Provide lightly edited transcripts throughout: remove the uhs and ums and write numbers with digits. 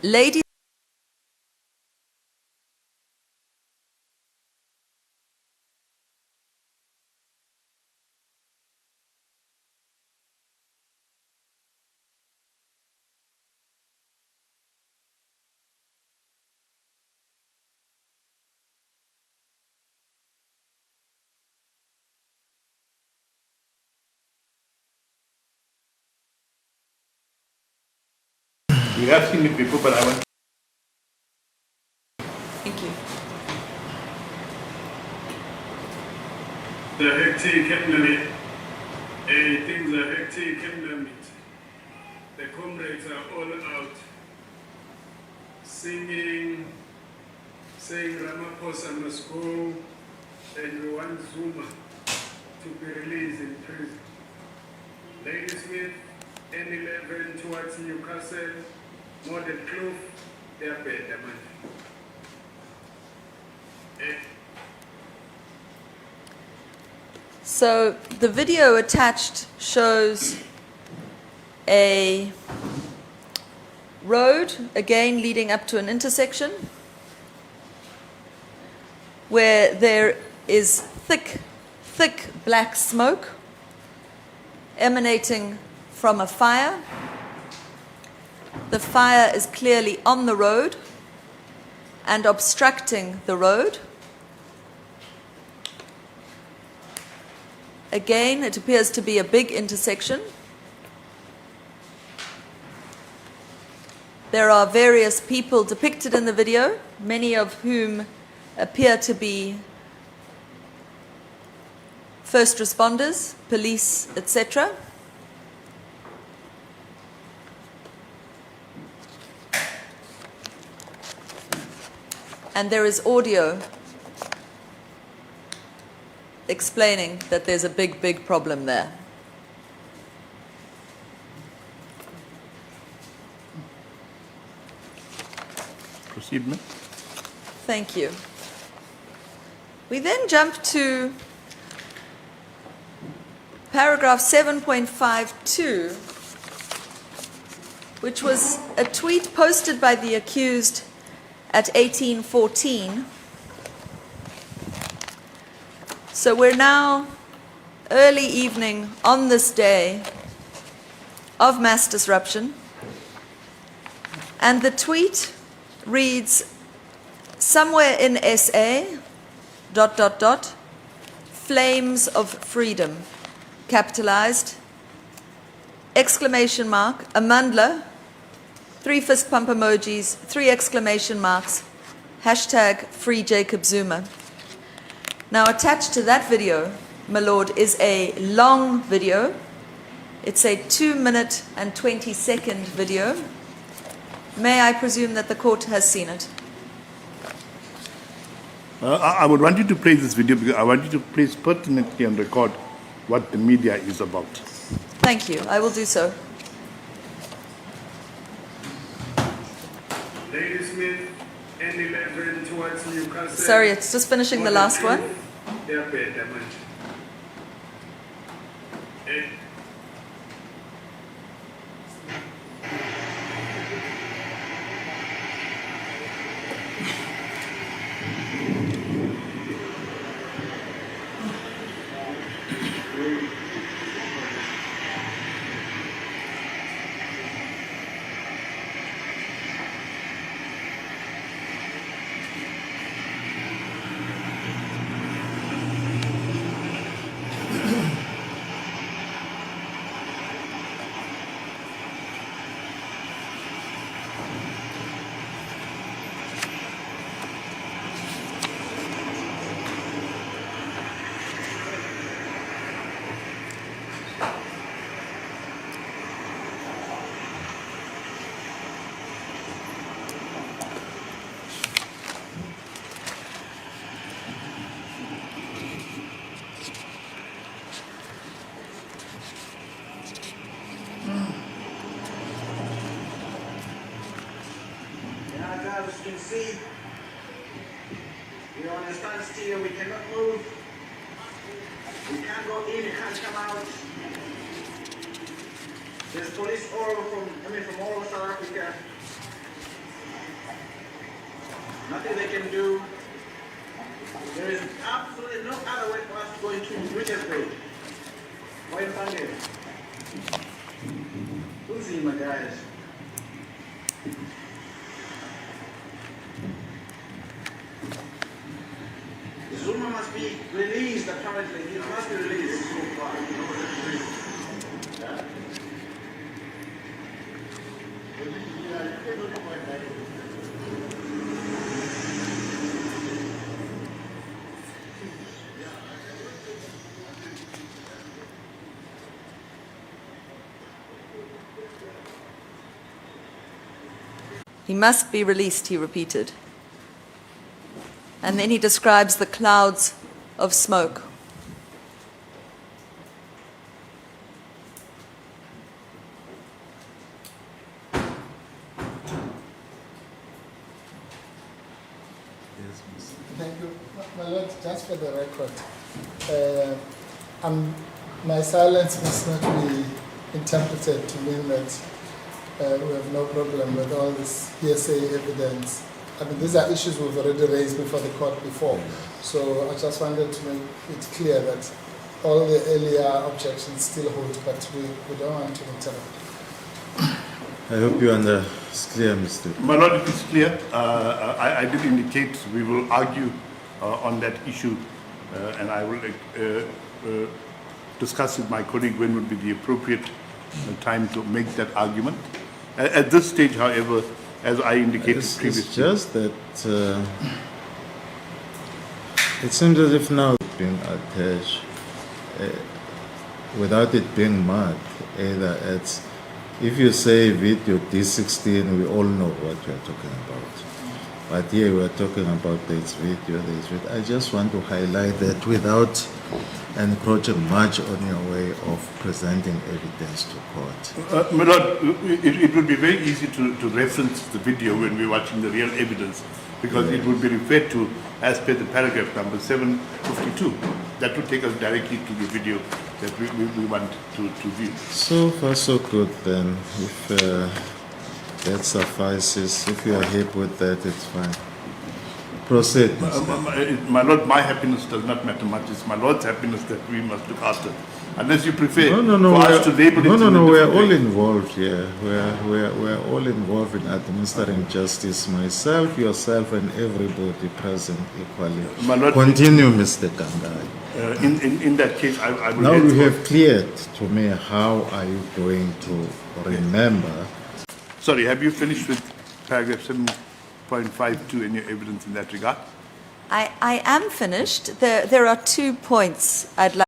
Ladies We have seen it before, but I want. Thank you. The hectic limit. Things are hectic limit. The comrades are all out singing, saying Ramaphosa must go, and we want Zuma to be released in prison. Ladysmith, N11 towards Newcastle, Model Kloof, they are better, man. So the video attached shows a road, again leading up to an intersection, where there is thick black smoke emanating from a fire. The fire is clearly on the road and obstructing the road. Again, it appears to be a big intersection. There are various people depicted in the video, many of whom appear to be first responders, police, etc. And there is audio explaining that there's a big problem there. Proceed, ma'am. Thank you. We then jump to paragraph 7.52, which was a tweet posted by the accused at 1814. So we're now early evening on this day of mass disruption, and the tweet reads, somewhere in SA, ... flames of freedom, capitalized, exclamation mark, Amandla, 3 fist pump emojis, 3 exclamation marks, hashtag free Jacob Zuma. Now attached to that video, my lord, is a long video. It's a 2-minute and 20-second video. May I presume that the court has seen it? I would want you to play this video because I want you to place pertinently on record what the media is about. Thank you. I will do so. Ladysmith, N11 towards Newcastle. Sorry, it's just finishing the last one. They are better, man. As you can see, we're on a standstill, we cannot move. We can't go in, we can't come out. There's police from all over South Africa. Nothing they can do. There is absolutely no other way for us to go into Richards Bay. Why find it? We'll see, my guys. Zuma must be released, apparently. He must be released. He must be released, he repeated. And then he describes the clouds of smoke. Thank you. My Lord, just for the record, my silence must not be interpreted to mean that we have no problem with all this hearsay evidence. I mean, these are issues we've already raised before the court before. So I just wanted to make it clear that all the earlier objections still hold, but we don't want to interrupt. I hope you understand, clear, Mr. My Lord, it is clear. I did indicate we will argue on that issue, and I will discuss with my colleague when would be the appropriate time to make that argument. At this stage, however, as I indicated previously, It's just that it seems as if now it's being attached without it being marked. Either it's, if you say video D16, we all know what you are talking about. But here we are talking about this video, I just want to highlight that without encroaching much on your way of presenting evidence to court. my Lord, it would be very easy to reference the video when we're watching the real evidence, because it would be referred to as per the paragraph number 752. That would take us directly to the video that we want to view. So far so good then. If that suffices, if you are happy with that, it's fine. Proceed, Mr. My Lord, my happiness does not matter much. It's my Lord's happiness that we must look after. Unless you prefer for us to label it in a we are different all way. involved here. We're all involved in administering justice. Myself, yourself, and everybody present equally. My Lord, Continue, Mr. Kangai. in that case, I will Now you henceforth- have cleared to me how are you going to remember. Sorry, have you finished with paragraph 7.52 in your evidence in that regard? I am finished. There are 2 points I'd like.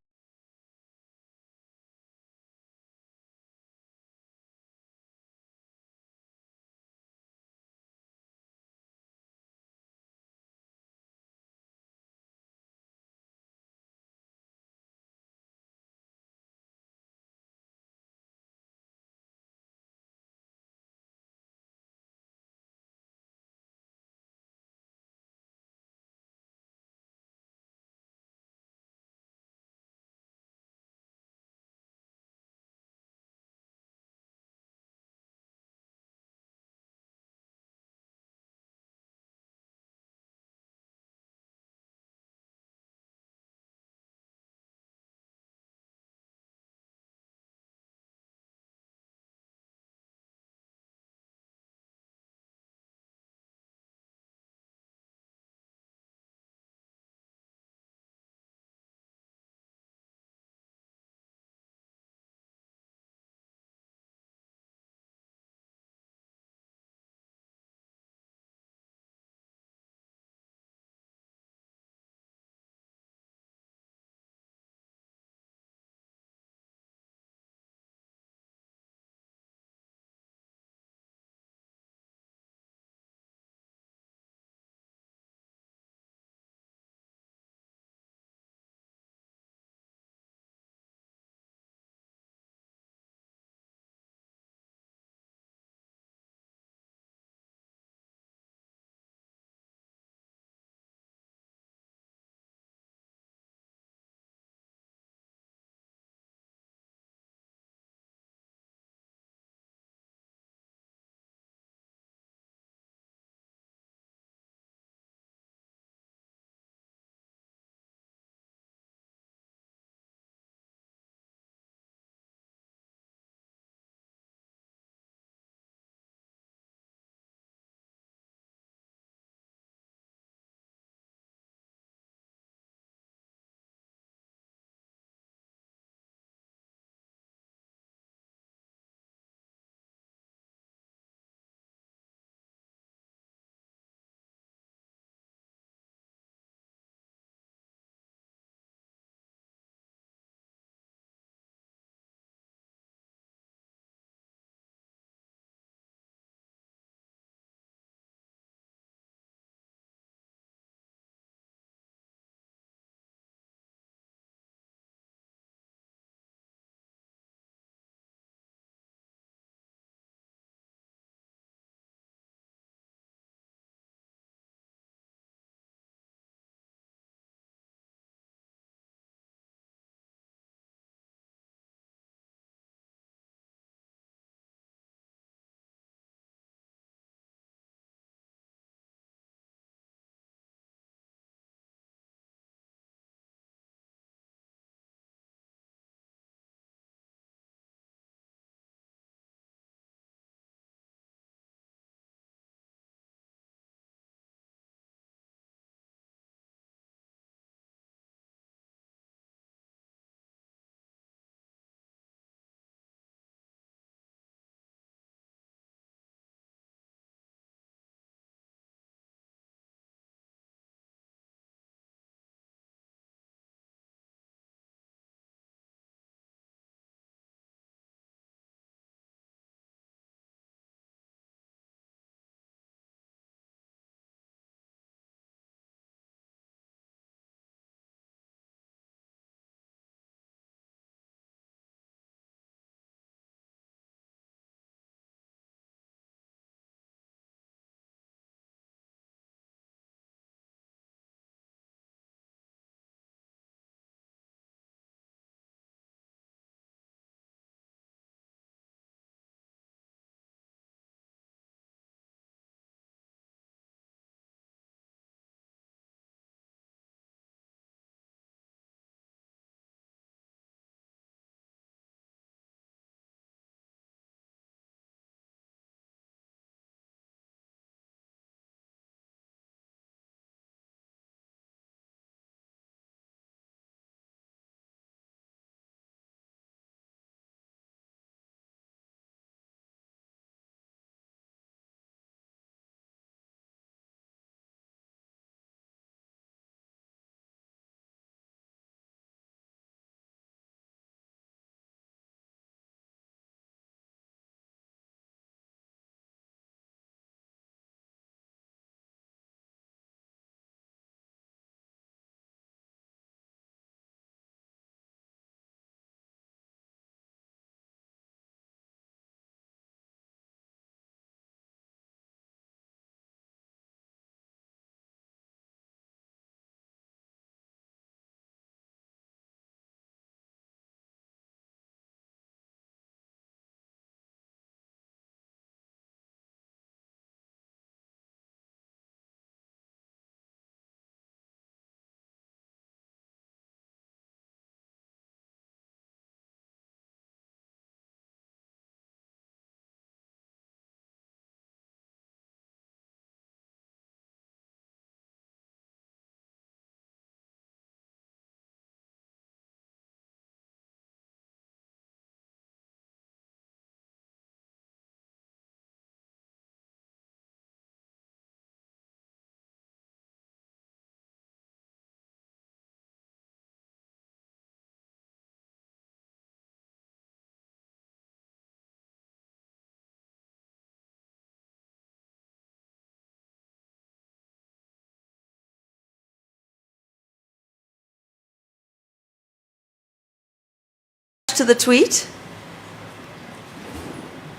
Attached to the tweet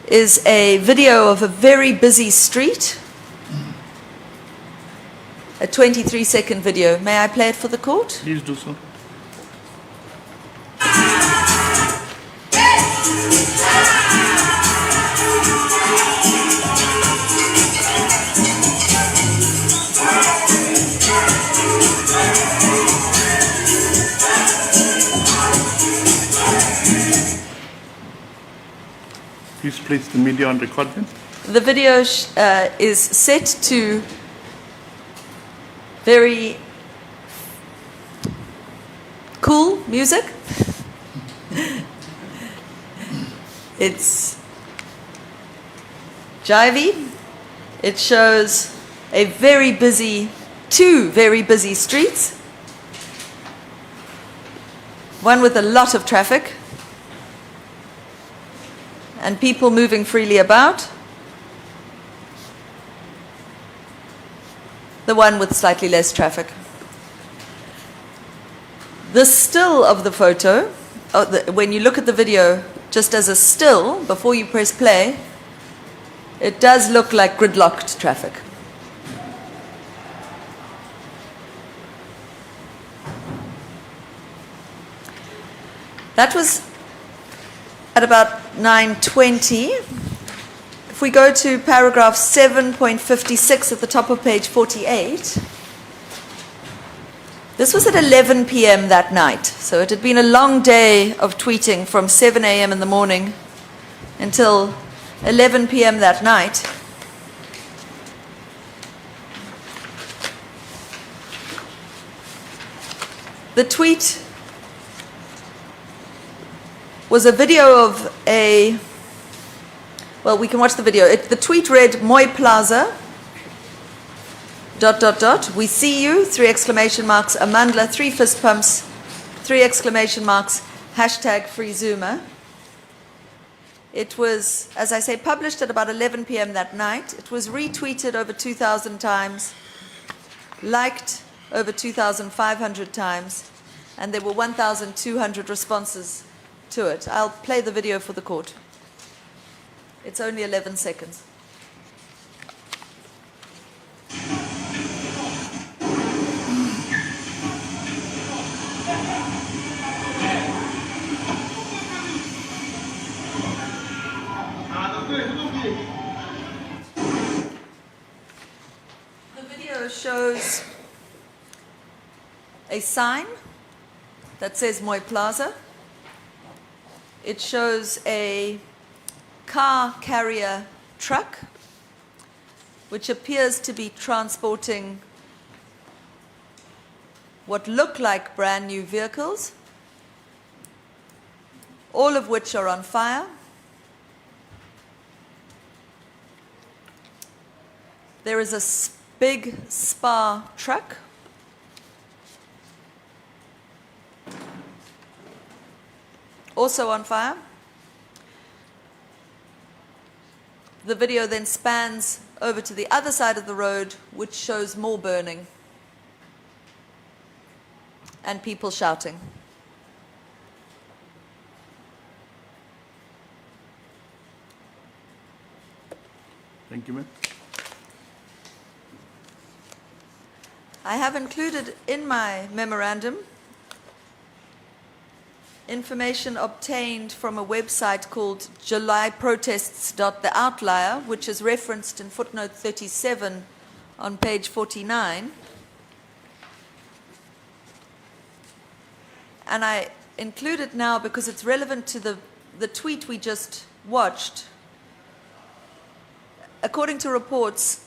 is a video of a very busy street, a 23-second video. May I play it for the court? Please do so. Please place the media on record then. The video is set to very cool music. It's jivey. It shows two very busy streets. One with a lot of traffic and people moving freely about. The one with slightly less traffic. The still of the photo, when you look at the video just as a still, before you press play, it does look like gridlocked traffic. That was at about 9:20. If we go to paragraph 7.56 at the top of page 48, this was at 11 p.m. that night. So it had been a long day of tweeting from 7 a.m. in the morning until 11 p.m. that night. The tweet was a video of well, we can watch the video. The tweet read, Mooi Plaza, ... we see you, 3 exclamation marks, Amandla, 3 fist pumps, 3 exclamation marks, hashtag Free Zuma. It was, as I say, published at about 11 p.m. that night. It was retweeted over 2,000 times, liked over 2,500 times, and there were 1,200 responses to it. I'll play the video for the court. It's only 11 seconds. The video shows a sign that says Mooi Plaza. It shows a car carrier truck, which appears to be transporting what look like brand new vehicles, all of which are on fire. There is a big Spar truck. Also on fire. The video then spans over to the other side of the road, which shows more burning and people shouting. Thank you, ma'am. I have included in my memorandum information obtained from a website called julyprotests.theoutlier, which is referenced in footnote 37 on page 49. And I include it now because it's relevant to the tweet we just watched. According to reports,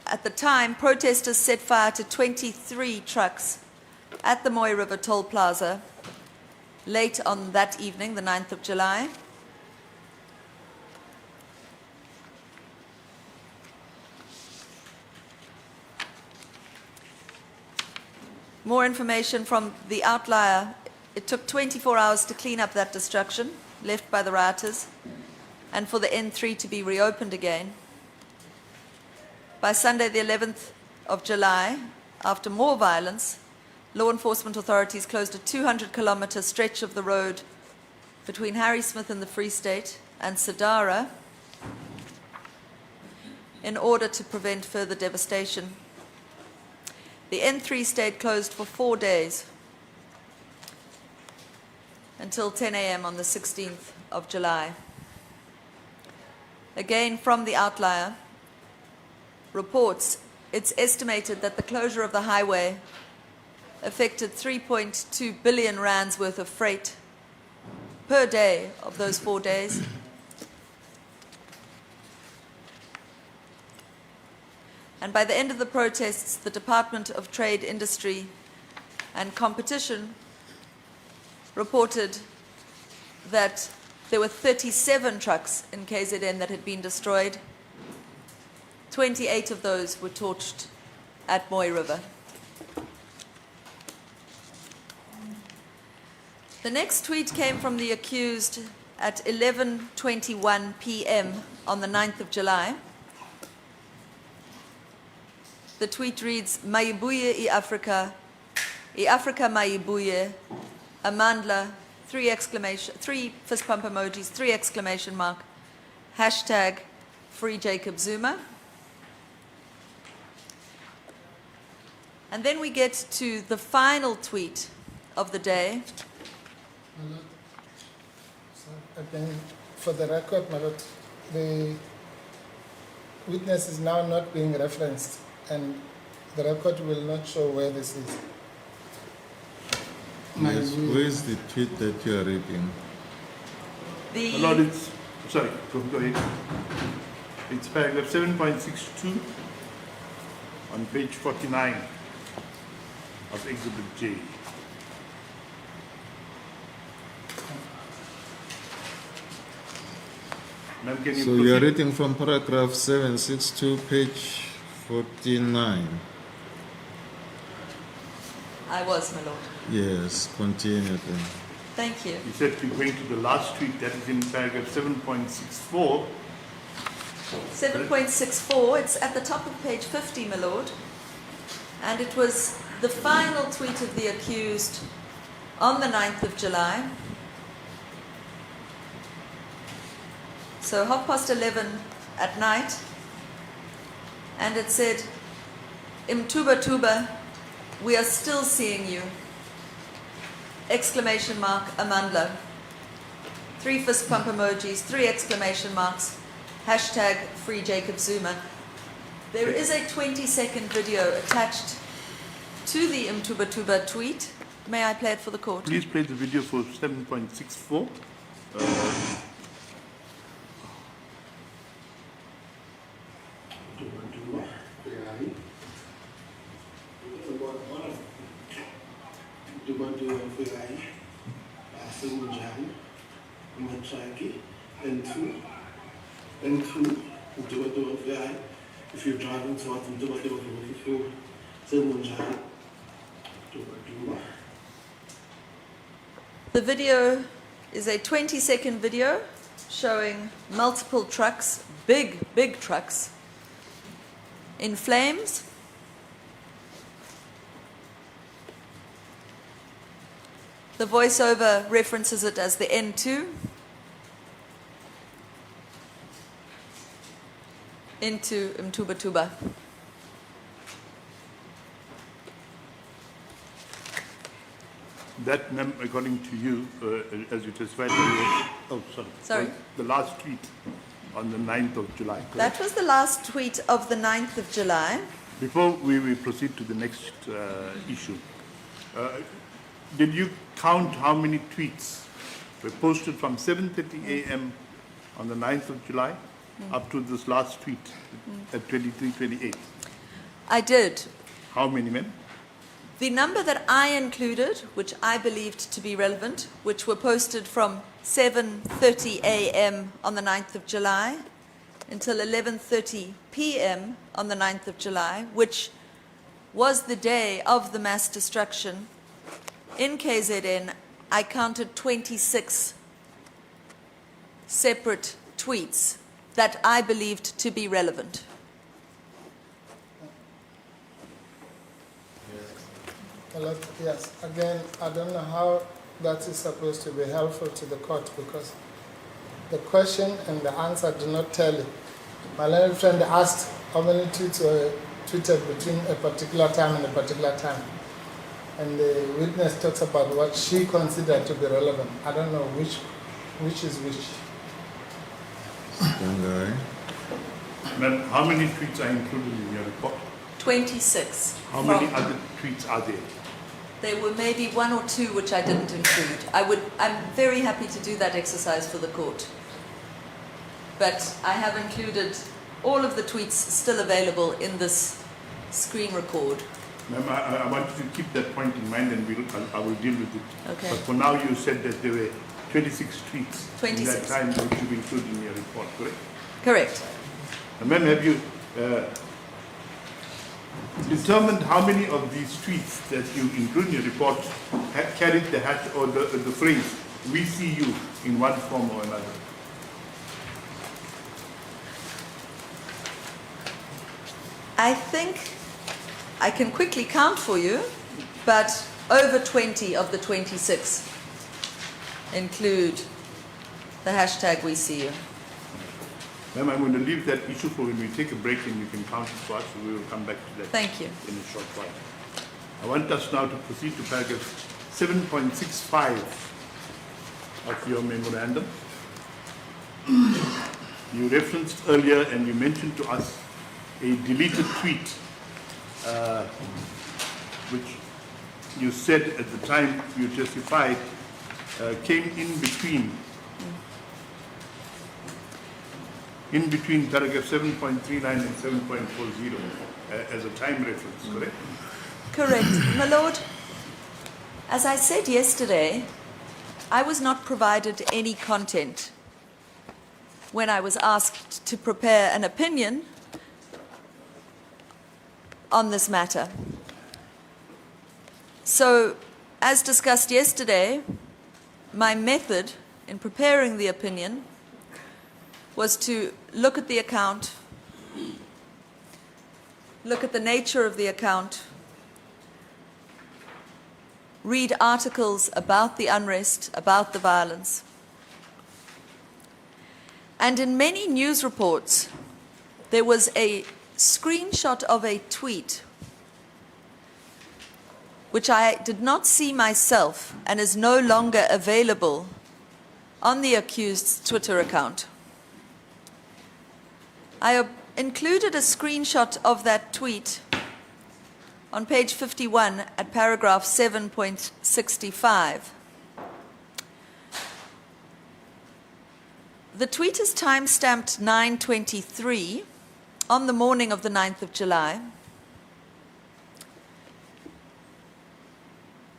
at the time, protesters set fire to 23 trucks at the Mooi River toll plaza late on that evening, the 9th of July. More information from the Outlier. It took 24 hours to clean up that destruction left by the rioters and for the N3 to be reopened again. By Sunday, the 11th of July, after more violence, law enforcement authorities closed a 200-kilometer stretch of the road between Harrismith and the Free State and Sadleir in order to prevent further devastation. The N3 stayed closed for 4 days until 10 a.m. on the 16th of July. Again, from the Outlier reports, it's estimated that the closure of the highway affected 3.2 billion rands worth of freight per day of those 4 days. And by the end of the protests, the Department of Trade, Industry and Competition reported that there were 37 trucks in KZN that had been destroyed. 28 of those were torched at Mooi River. The next tweet came from the accused at 11:21 p.m. on the 9th of July. The tweet reads, Maibuye I Africa Maibuye, Amandla, 3 fist pump emojis, 3 exclamation mark, hashtag Free Jacob Zuma. And then we get to the final tweet of the day. My Lord, so again, for the record, my Lord, the witness is now not being referenced, and the record will not show where this is. Yes, where is the tweet that you are reading? My Lord, it's, sorry, go ahead. It's paragraph 7.62 on page 49 of Exhibit J. Ma'am, can you So you are reading from paragraph 762, page 49. I was, my Lord. Yes, continue then. Thank you. You said you're going to the last tweet, that is in paragraph 7.64. 7.64, it's at the top of page 50, my Lord. And it was the final tweet of the accused on the 9th of July. So 11:30 at night. And it said, Imtuba Tuba, we are still seeing you. Exclamation mark, Amandla. 3 fist pump emojis, 3 exclamation marks, hashtag Free Jacob Zuma. There is a 20-second video attached to the Imtuba Tuba tweet. May I play it for the court? Please play the video for 7.64. If you're driving towards The video is a 20-second video showing multiple trucks, big trucks, in flames. The voiceover references it as the N2 into Mtuba Tuba. That, ma'am, according to you, as you testified, Sorry. The last tweet on the 9th of July. Correct? That was the last tweet of the 9th of July. Before we proceed to the next issue, did you count how many tweets were posted from 7:30 a.m. on the 9th of July up to this last tweet at 23:28? I did. How many, ma'am? The number that I included, which I believed to be relevant, which were posted from 7:30 a.m. on the 9th of July until 11:30 p.m. on the 9th of July, which was the day of the mass destruction. In KZN, I counted 26 separate tweets that I believed to be relevant. Well, yes, again, I don't know how that is supposed to be helpful to the court because the question and the answer do not tally. My learned friend asked how many tweets were tweeted between a particular time and a particular time. And the witness talks about what she considered to be relevant. I don't know which is which. Ma'am, how many tweets are included in your report? 26. How many other tweets are there? There were maybe one or two which I didn't include. I'm very happy to do that exercise for the court. But I have included all of the tweets still available in this screen record. Ma'am, I want you to keep that point in mind and I will deal with it. Okay. But for now you said that there were 26 tweets 26. in that time which you included in your report, correct? Correct. And ma'am, have you determined how many of these tweets that you include in your report carried the hash or the phrase, "we see you" in one form or another? I think I can quickly count for you, but over 20 of the 26 include the hashtag "we see you." Ma'am, I'm going to leave that issue for when we take a break and you can count it for us. We will come back to that Thank you. in a short while. I want us now to proceed to paragraph 7.65 of your memorandum. You referenced earlier and you mentioned to us a deleted tweet, which you said at the time you testified came in between paragraph 7.39 and 7.40 as a time reference, correct? Correct. My Lord, as I said yesterday, I was not provided any content when I was asked to prepare an opinion on this matter. So, as discussed yesterday, my method in preparing the opinion was to look at the account, look at the nature of the account, read articles about the unrest, about the violence. And in many news reports, there was a screenshot of a tweet which I did not see myself and is no longer available on the accused's Twitter account. I included a screenshot of that tweet on page 51 at paragraph 7.65. The tweet is time-stamped 9:23 on the morning of the 9th of July.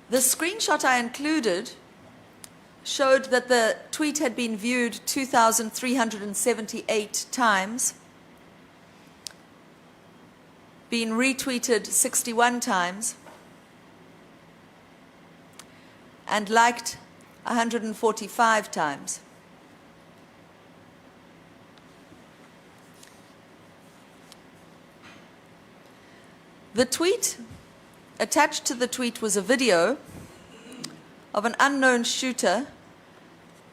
The screenshot I included showed that the tweet had been viewed 2,378 times, been retweeted 61 times, and liked 145 times. The tweet, attached to the tweet was a video of an unknown shooter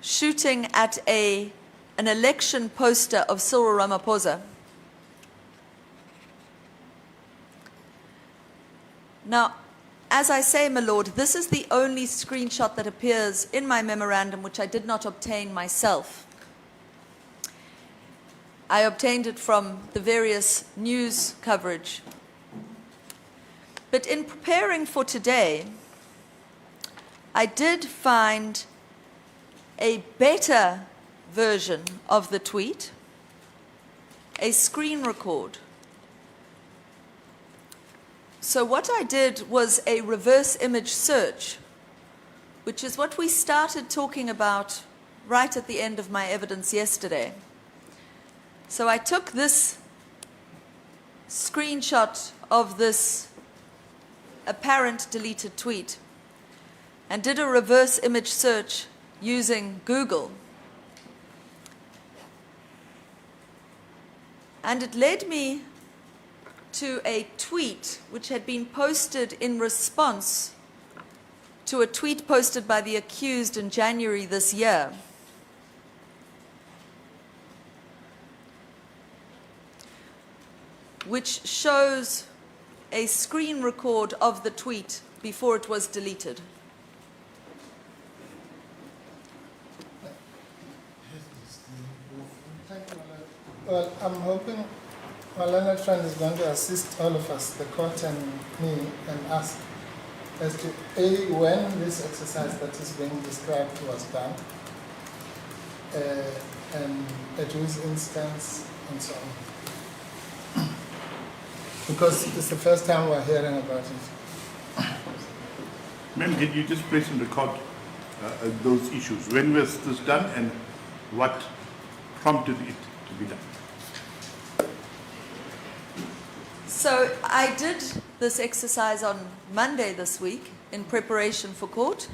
shooting at an election poster of Cyril Ramaphosa. Now, as I say, my Lord, this is the only screenshot that appears in my memorandum which I did not obtain myself. I obtained it from the various news coverage. But in preparing for today, I did find a better version of the tweet, a screen record. So what I did was a reverse image search, which is what we started talking about right at the end of my evidence yesterday. So I took this screenshot of this apparent deleted tweet and did a reverse image search using Google. And it led me to a tweet which had been posted in response to a tweet posted by the accused in January this year. Which shows a screen record of the tweet before it was deleted. Well, I'm hoping my learned friend is going to assist all of us, the court and me, and ask as to A, when this exercise that is being described was done, and at whose instance, and so on. Because it's the first time we're hearing about it. Ma'am, can you just place in record those issues? When was this done and what prompted it to be done? So I did this exercise on Monday this week in preparation for court.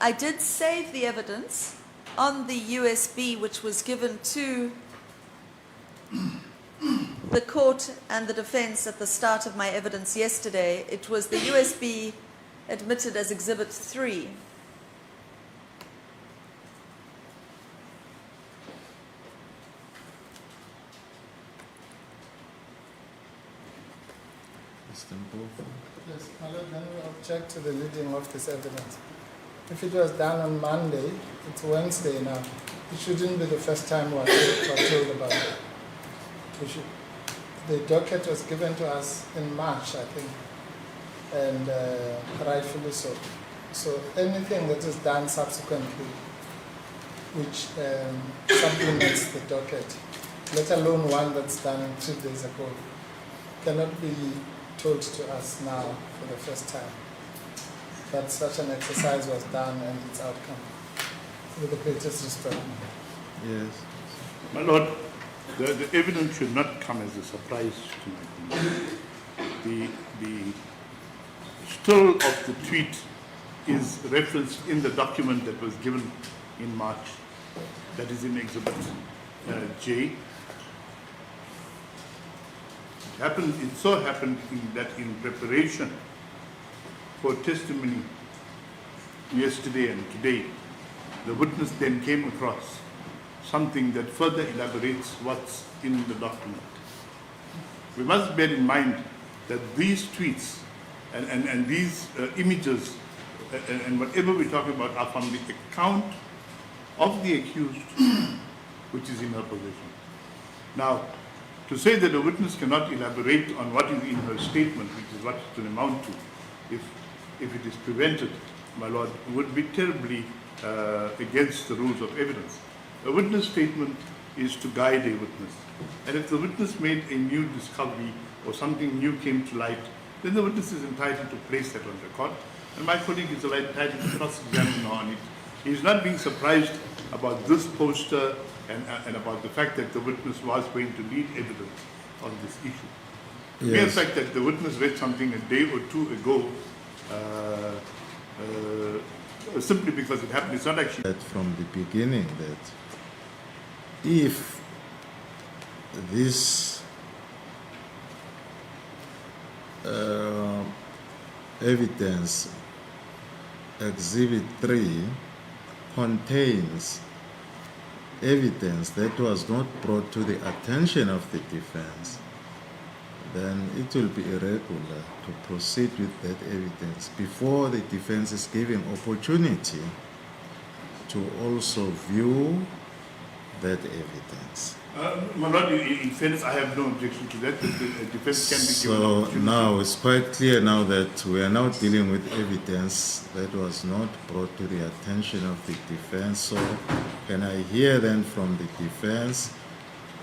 I did save the evidence on the USB which was given to the court and the defense at the start of my evidence yesterday. It was the USB admitted as Exhibit 3. Yes, my Lord, then we object to the leading of this evidence. If it was done on Monday, it's Wednesday now. It shouldn't be the first time we're told about it. The docket was given to us in March, I think, and rightfully so. So anything that is done subsequently, which supplements the docket, let alone one that's done 2 days ago, cannot be told to us now for the first time that such an exercise was done and its outcome. With the greatest respect. Yes. My Lord, the evidence should not come as a surprise to my committee. The still of the tweet is referenced in the document that was given in March, that is in Exhibit J. It so happened that in preparation for testimony yesterday and today, the witness then came across something that further elaborates what's in the document. We must bear in mind that these tweets and these images and whatever we're talking about are from the account of the accused, which is in her possession. Now, to say that a witness cannot elaborate on what is in her statement, which is what it will amount to, if it is prevented, my Lord, would be terribly against the rules of evidence. A witness statement is to guide a witness. And if the witness made a new discovery or something new came to light, then the witness is entitled to place that on record. And my colleague is entitled to cross-examine her on it. He is not being surprised about this poster and about the fact that the witness was going to lead evidence on this issue. The mere fact that the witness read something a day or two ago, simply because it happened, it's not actually... That from the beginning that if this evidence, Exhibit 3, contains evidence that was not brought to the attention of the defense, then it will be irregular to proceed with that evidence before the defense is given opportunity to also view that evidence. My Lord, in fairness, I have no objection to that. The defense can be given So opportunity. now it's quite clear now that we are now dealing with evidence that was not brought to the attention of the defense. So can I hear then from the defense,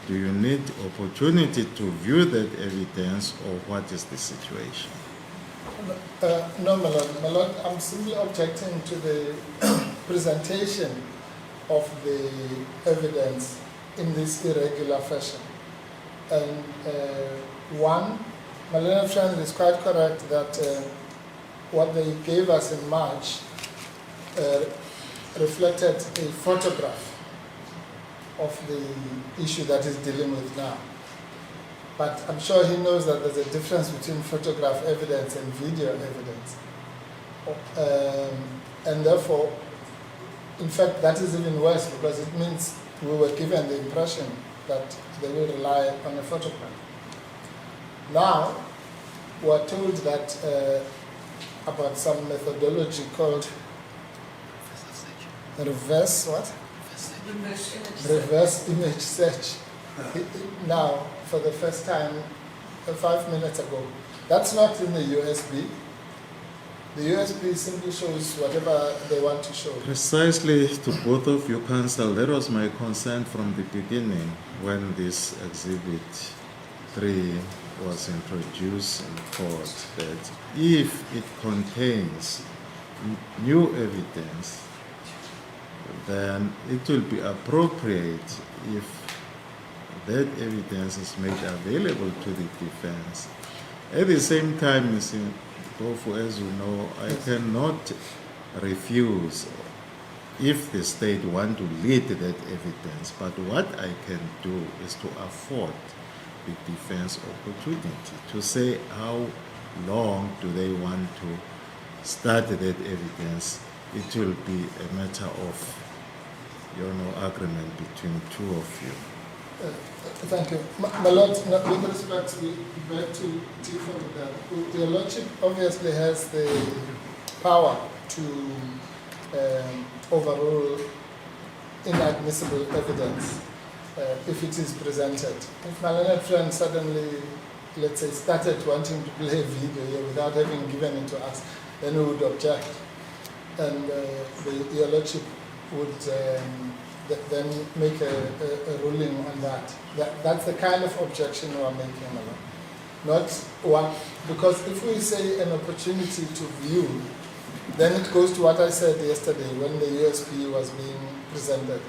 do you need opportunity to view that evidence, or what is the situation? No, my Lord. My Lord, I'm simply objecting to the presentation of the evidence in this irregular fashion. And one, my learned friend is quite correct that what they gave us in March reflected a photograph of the issue that he's dealing with now. But I'm sure he knows that there's a difference between photograph evidence and video evidence. And therefore, in fact, that is even worse because it means we were given the impression that they will rely on a photograph. Now, we are told that about some methodology called reverse what? Reverse image search. Now, for the first time, 5 minutes ago. That's not in the USB. The USB simply shows whatever they want to show. Precisely to both of you, Council, that was my concern from the beginning when this Exhibit 3 was introduced in court, that if it contains new evidence, then it will be appropriate if that evidence is made available to the defense. At the same time, Mr. Bofu, as you know, I cannot refuse if the state want to lead that evidence, but what I can do is to afford the defense opportunity to say how long do they want to start that evidence. It will be a matter of, agreement between two of you. Thank you. My Lord, with respect back to T4, your Lordship obviously has the power to overrule inadmissible evidence if it is presented. If my learned friend suddenly, let's say, started wanting to play a video here without having given it to us, then we would object. And your Lordship would then make a ruling on that. That's the kind of objection we are making, not one, because if we say an opportunity to view, then it goes to what I said yesterday when the USP was being presented.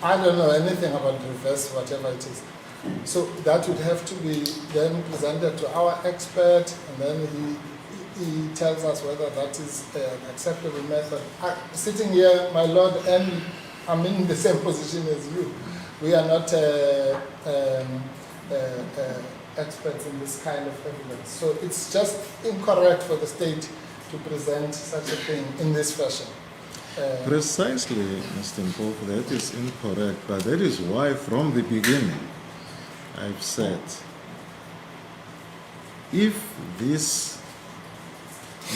I don't know anything about reverse, whatever it is. So that would have to be then presented to our expert, and then he tells us whether that is an acceptable method. Sitting here, my Lord, and I'm in the same position as you. We are not experts in this kind of evidence. So it's just incorrect for the state to present such a thing in this fashion. Precisely, Mr. Mpofu, that is incorrect, but that is why from the beginning I've said, if this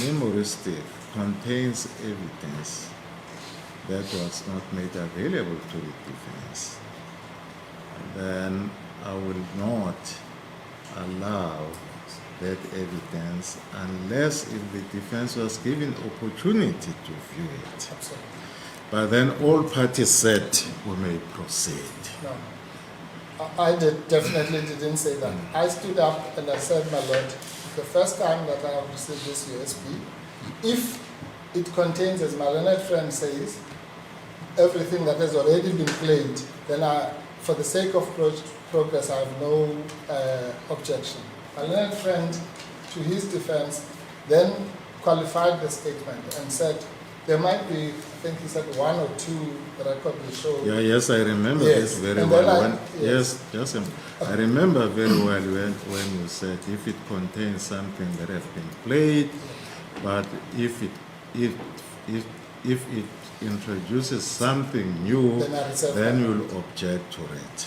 memory stick contains evidence that was not made available to the defense, then I will not allow that evidence unless if the defense was given opportunity to view it. Absolutely. But then all parties said we may proceed. No. I definitely didn't say that. I stood up and I said, my Lord, the first time that I have received this USB, if it contains, as my learned friend says, everything that has already been played, then for the sake of progress, I have no objection. My learned friend, to his defense, then qualified the statement and said there might be, I think he said, one or two records show. Yeah, yes, I remember Yes. this very And well. then I remember very well when you said if it contains something that has been played, but if it introduces something new, then you'll object to it.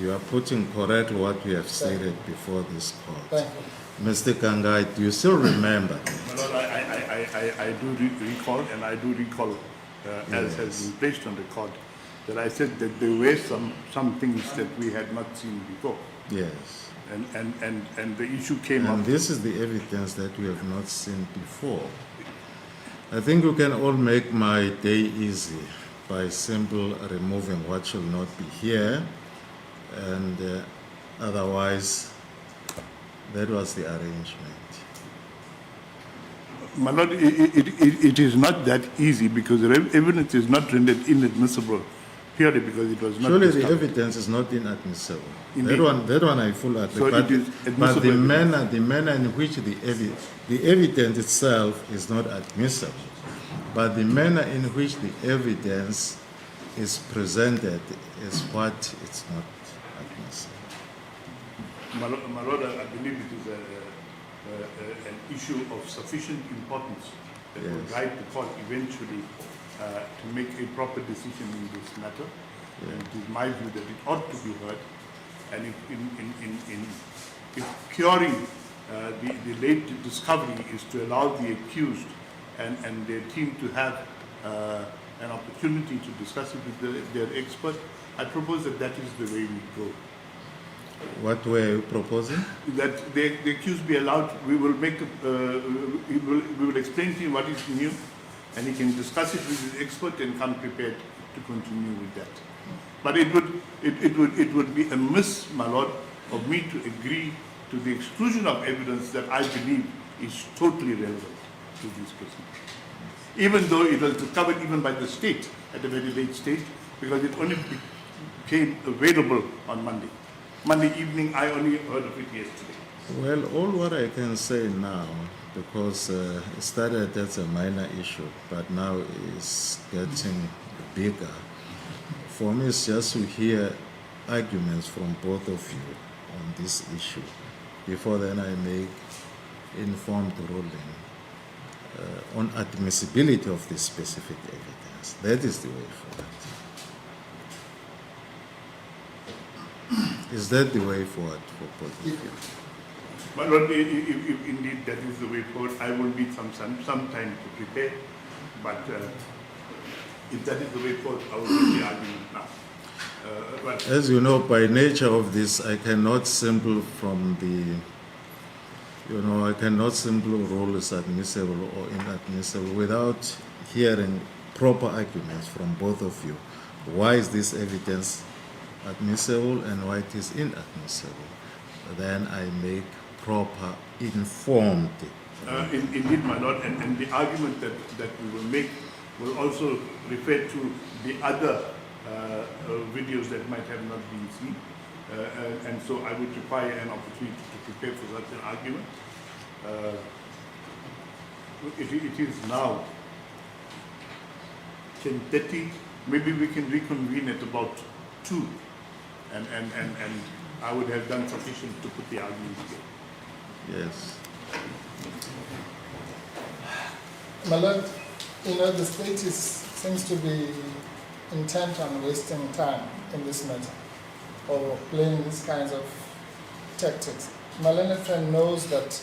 You are putting correct what we have stated before this court. Thank you. Mr. Kangai, do you still remember? My Lord, I do recall, and I do recall, as has been placed on the court, that I said that there were some things that we had not seen before. Yes. And the issue came up. And this is the evidence that we have not seen before. I think you can all make my day easy by simply removing what should not be here, and otherwise, that was the arrangement. My Lord, it is not that easy because the evidence is not rendered inadmissible purely because it was not. Surely discovered. the evidence is not inadmissible. Indeed. That one I fully agree. So but, it is but the admissible manner in which the evidence itself is not admissible, but the manner in which the evidence is presented is what it's not admissible. My Lord, I believe it is an issue of sufficient importance that will Yes. guide the court eventually to make a proper decision in this matter. And it is my view that it ought to be heard. And if curing the late discovery is to allow the accused and their team to have an opportunity to discuss it with their expert, I propose that that is the way we go. What were you proposing? That the accused be allowed, we will make, we will explain to him what is new, and he can discuss it with his expert and come prepared to continue with that. But it would be amiss, my lord, of me to agree to the exclusion of evidence that I believe is totally relevant to this proceeding. Even though it was discovered even by the state at a very late stage, because it only became available on Monday. Monday evening, I only heard of it yesterday. Well, all what I can say now, because it started as a minor issue, but now it's getting bigger. For me, it's just to hear arguments from both of you on this issue. Before then, I make informed ruling on admissibility of this specific evidence. That is the way forward. Is that the way forward for both of you? But Lord, if indeed that is the way forward, I will need some time to prepare. But if that is the way forward, I will make the argument now. As you know, by nature of this, I cannot simply I cannot simply rule as admissible or inadmissible without hearing proper arguments from both of you. Why is this evidence admissible and why it is inadmissible? Then I make proper, informed. Indeed, my lord, and the argument that we will make will also refer to the other videos that might have not been seen. And so I would require an opportunity to prepare for such an argument. It is now 10:30. Maybe we can reconvene at about 2, and I would have done sufficient to put the argument together. Yes. My lord, the state seems to be intent on wasting time in this matter, or playing these kinds of tactics. My learned friend knows that,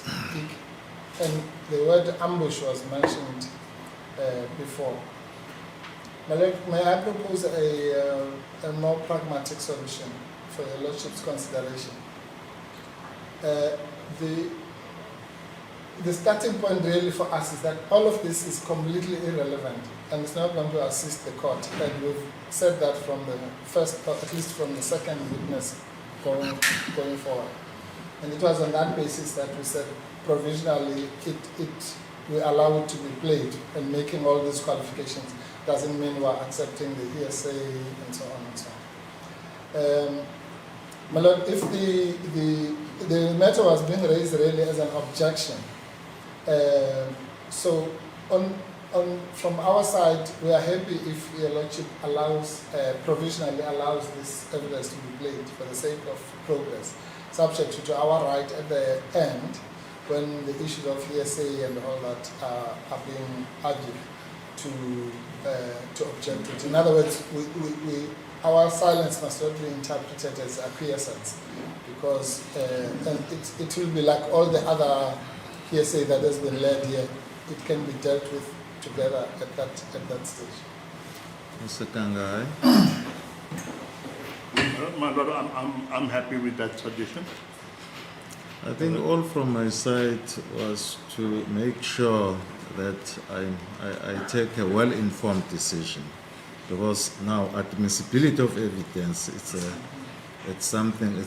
and the word ambush was mentioned before. My lord, may I propose a more pragmatic solution for your lordship's consideration? The starting point really for us is that all of this is completely irrelevant and it's not going to assist the court. And we've said that from the first, or at least from the second witness going forward. And it was on that basis that we said provisionally we allow it to be played, and making all these qualifications doesn't mean we're accepting the hearsay and so on and so on. My lord, if the matter was being raised really as an objection, so from our side, we are happy if your lordship provisionally allows this evidence to be played for the sake of progress, subject to our right at the end, when the issues of hearsay and all that are being argued, to object to it. In other words, our silence must not be interpreted as acquiescence, because and it will be like all the other hearsay that has been led here. It can be dealt with together at that stage. Mr. Kangai? My lord, I'm happy with that suggestion. I think all from my side was to make sure that I take a well-informed decision, because now admissibility of evidence, it's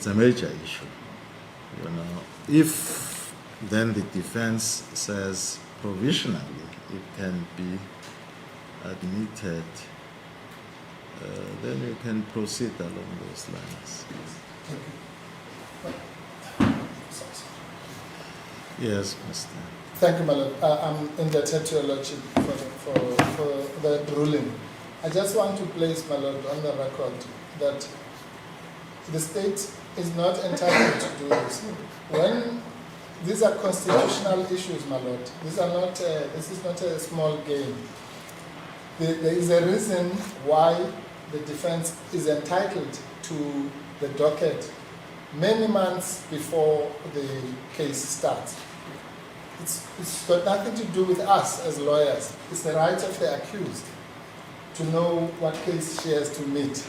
a major issue. If then the defense says provisionally it can be admitted, then you can proceed along those lines. Yes, Mr. Thank you, my lord. I'm indebted to your lordship for the ruling. I just want to place, my lord, on the record that the state is not entitled to do this. When these are constitutional issues, my lord. These are not. This is not a small game. There is a reason why the defense is entitled to the docket many months before the case starts. It's got nothing to do with us as lawyers. It's the right of the accused to know what case she has to meet.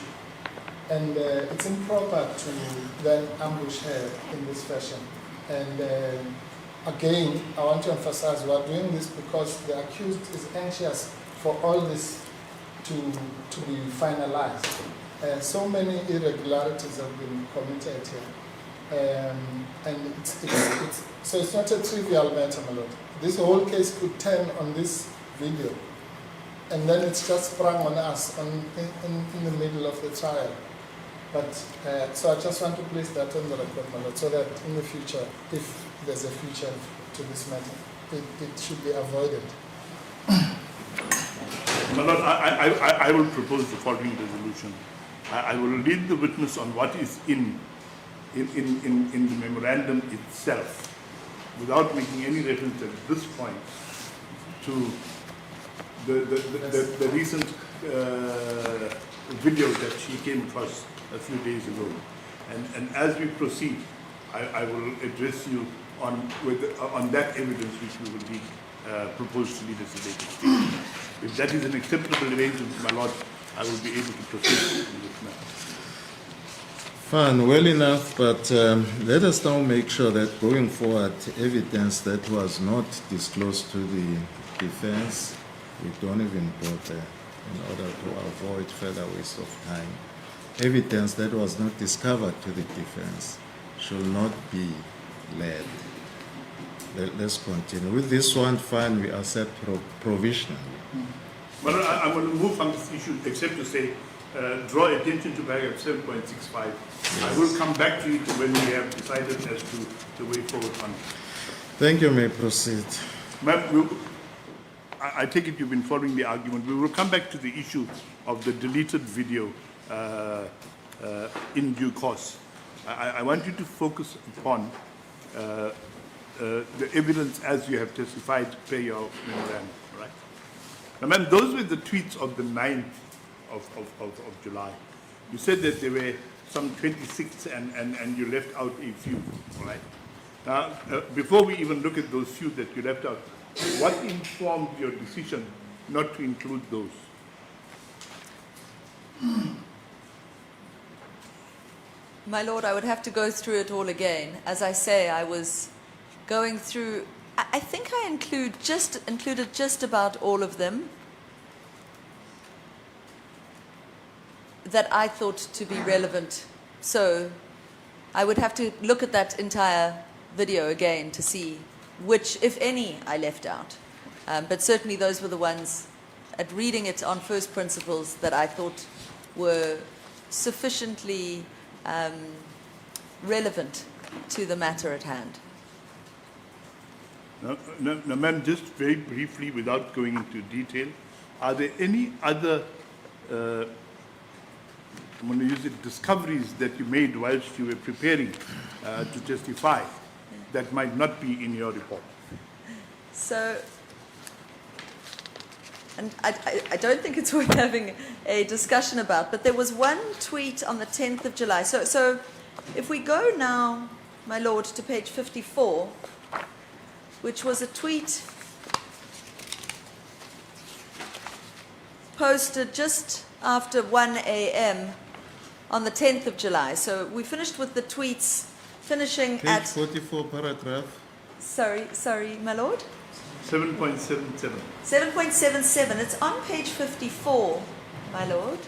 And it's improper to then ambush her in this fashion. And again, I want to emphasize we are doing this because the accused is anxious for all this to be finalized. So many irregularities have been committed here. And so it's not a trivial matter, my lord. This whole case could turn on this video. And then it's just sprung on us in the middle of the trial. But so I just want to place that on the record, my lord, so that in the future, if there's a future to this matter, it should be avoided. My lord, I will propose the following resolution. I will lead the witness on what is in the memorandum itself, without making any reference at this point to the recent video that she came across a few days ago. And as we proceed, I will address you on that evidence which we will propose to lead us today. If that is an acceptable arrangement, my lord, I will be able to proceed in this matter. Fine, well enough, but let us now make sure that going forward, evidence that was not disclosed to the defense, we don't even go there in order to avoid further waste of time. Evidence that was not discovered to the defense should not be led. Let's continue. With this one, fine, we accept provisionally. But I want to move on this issue, except to say, draw attention to paragraph 7.65. Yes. I will come back to it when we have decided as to the way forward on it. Thank you, may proceed. Ma'am, I take it you've been following the argument. We will come back to the issue of the deleted video in due course. I want you to focus upon the evidence as you have testified per your memorandum, right? Now, ma'am, those were the tweets of the 9th of July. You said that there were some 26 and you left out a few, all right? Now, before we even look at those few that you left out, what informed your decision not to include those? My lord, I would have to go through it all again. As I say, I was going through, I think I included just about all of them that I thought to be relevant. So I would have to look at that entire video again to see which, if any, I left out. But certainly those were the ones, at reading it on first principles, that I thought were sufficiently relevant to the matter at hand. Now, ma'am, just very briefly, without going into detail, are there any other, I'm going to use it, discoveries that you made whilst you were preparing to testify that might not be in your report? So, and I don't think it's worth having a discussion about, but there was one tweet on the 10th of July. So if we go now, my lord, to page 54, which was a tweet posted just after 1 a.m. on the 10th of July. So we finished with the tweets, finishing Page at... 44, paragraph. Sorry, my lord? 7.77. 7.77. It's on page 54, my lord.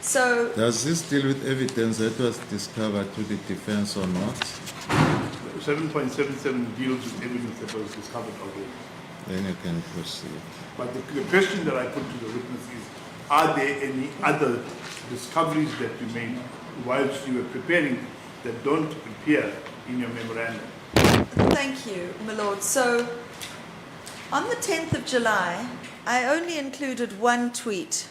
So... Does this deal with evidence that was discovered to the defense or not? 7.77 deals with evidence that was discovered already. Then you can proceed. But the question that I put to the witness is, are there any other discoveries that you made whilst you were preparing that don't appear in your memorandum? Thank you, my lord. So, on the 10th of July, I only included one tweet.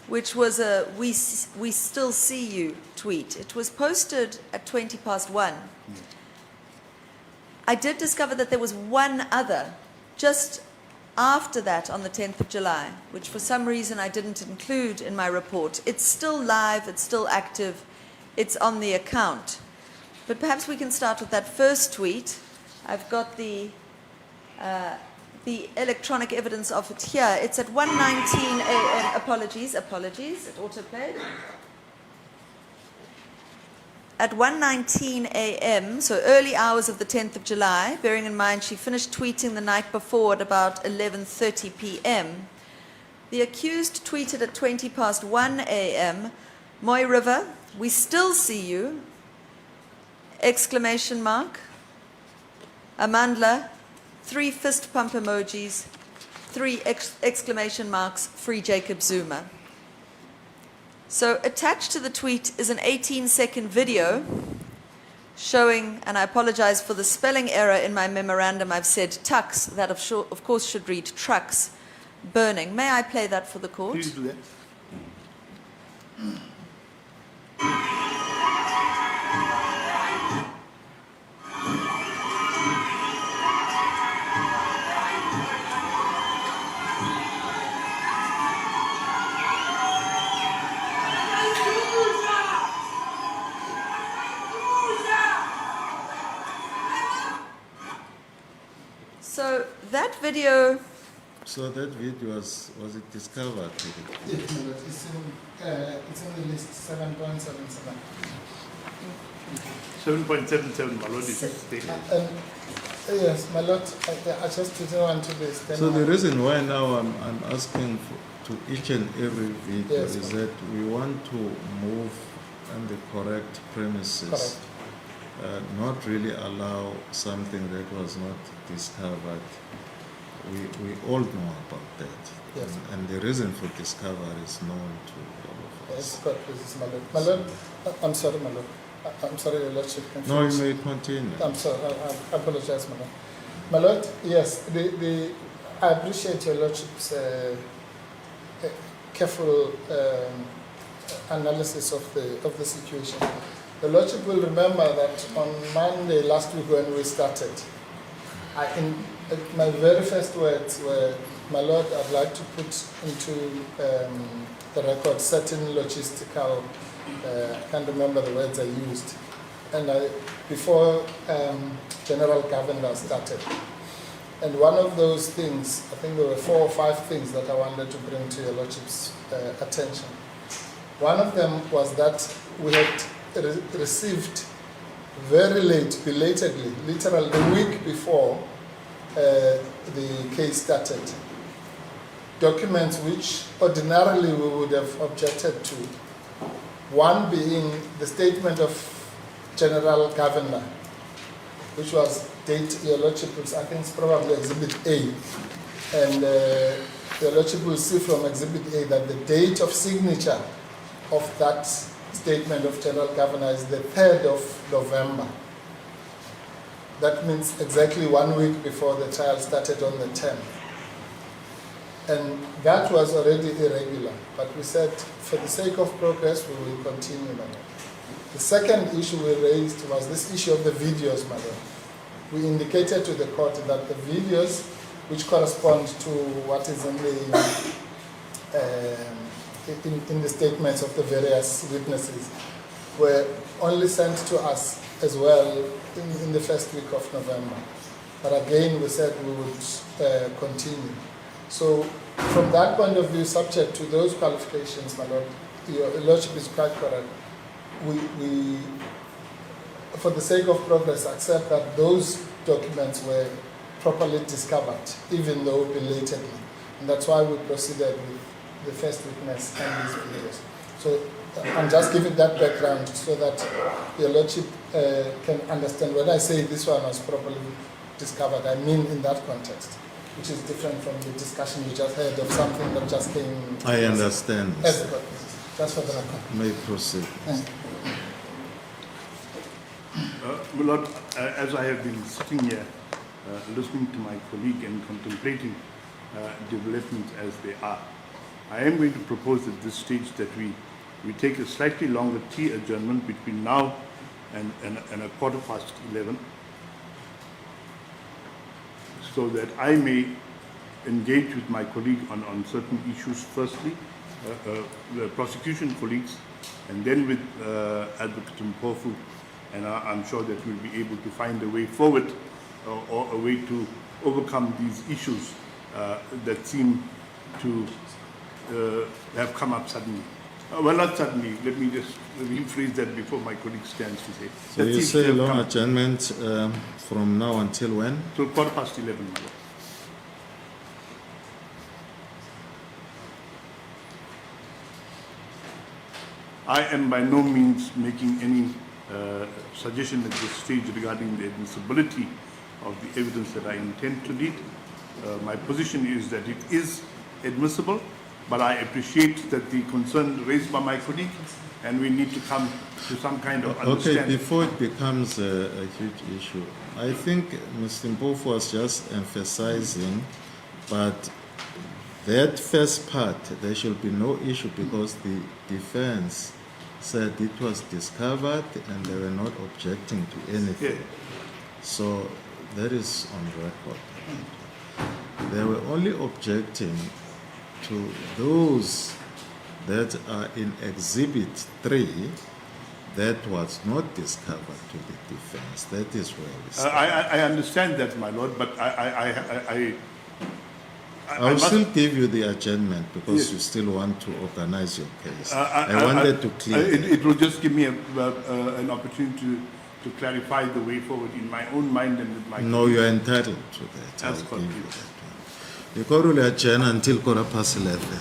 which was a we still see you tweet. It was posted at 1:20. I did discover that there was one other just after that on the 10th of July, which for some reason I didn't include in my report. It's still live, it's still active, it's on the account. But perhaps we can start with that first tweet. I've got the electronic evidence of it here. It's at 1:19 a.m. Apologies, it autoplayed. At 1:19 a.m., so early hours of the 10th of July, bearing in mind she finished tweeting the night before at about 11:30 p.m., the accused tweeted at 1:20 a.m., Mooi River, we still see you, ! Amandla, 3 fist pump emojis, 3 exclamation marks, free Jacob Zuma. So attached to the tweet is an 18-second video showing, and I apologize for the spelling error in my memorandum, I've said tucks, that of course should read trucks burning. May I play that for the court? Please do that. So that video, So that video was it discovered? Yes, it's in the list 7.77. 7.77, my lord, is stated. Yes, my lord, I just didn't want to be So the reason why now I'm asking to each and every video Yes, is that we want to move on the correct premises. Correct. Not really allow something that was not discovered. We all know about that. Yes. And the reason for discovery is known to all of us. Yes, God, please, my lord. My lord, I'm sorry, my lord. I'm sorry, Your Lordship. No, you may continue. I'm sorry, I apologize, my lord. My lord, yes, I appreciate Your Lordship's careful analysis of the situation. The Lordship will remember that on Monday last week when we started, my very first words were, my Lord, I'd like to put into the record certain logistical, I can't remember the words I used, and before General Governor started. And one of those things, I think there were 4 or 5 things that I wanted to bring to Your Lordship's attention. One of them was that we had received very late, belatedly, literally the week before the case started, documents which ordinarily we would have objected to. One being the statement of General Governor, which was dated, Your Lordship, I think it's probably Exhibit A. And Your Lordship will see from Exhibit A that the date of signature of that statement of General Governor is the 3rd of November. That means exactly 1 week before the trial started on the 10th. And that was already irregular, but we said for the sake of progress we will continue that. The second issue we raised was this issue of the videos, madam. We indicated to the court that the videos which correspond to what is in the statements of the various witnesses were only sent to us as well in the first week of November. But again, we said we would continue. So from that point of view, subject to those qualifications, my Lord, Your Lordship is quite correct. We, for the sake of progress, accept that those documents were properly discovered, even though belatedly. And that's why we proceeded with the first witness and these videos. So I'm just giving that background so that Your Lordship can understand when I say this one was properly discovered, I mean in that context, which is different from the discussion you just heard of something that just came. I understand. As just for the record. May proceed. My Lord, as I have been sitting here, listening to my colleague and contemplating developments as they are, I am going to propose at this stage that we take a slightly longer tea adjournment between now and a 11:15, so that I may engage with my colleague on certain issues, firstly, the prosecution colleagues, and then with Advocate Mpofu, and I'm sure that we'll be able to find a way forward or a way to overcome these issues that seem to have come up suddenly. Well, not suddenly. Let me just rephrase that before my colleague stands to say. So That you seems to say have long come adjournment from now until when? till 11:15, my lord. I am by no means making any suggestion at this stage regarding the admissibility of the evidence that I intend to read. My position is that it is admissible, but I appreciate that the concern raised by my colleague, and we need to come to some kind of Okay, understanding. before it becomes a huge issue, I think Mr. Mpofu was just emphasizing, but that first part, there should be no issue because the defense said it was discovered and they were not objecting to anything. Yeah. So that is on record. They were only objecting to those that are in Exhibit 3 that was not discovered to the defense. That is where we stand. I understand that, my lord, but I I'll must- still give you the adjournment because Yes. you still want to organize your case. I wanted to clear that. It will just give me an opportunity to clarify the way forward in my own mind and with my No, you're entitled to that. That's I'll give you correct. that one. The court will adjourn until 11:15.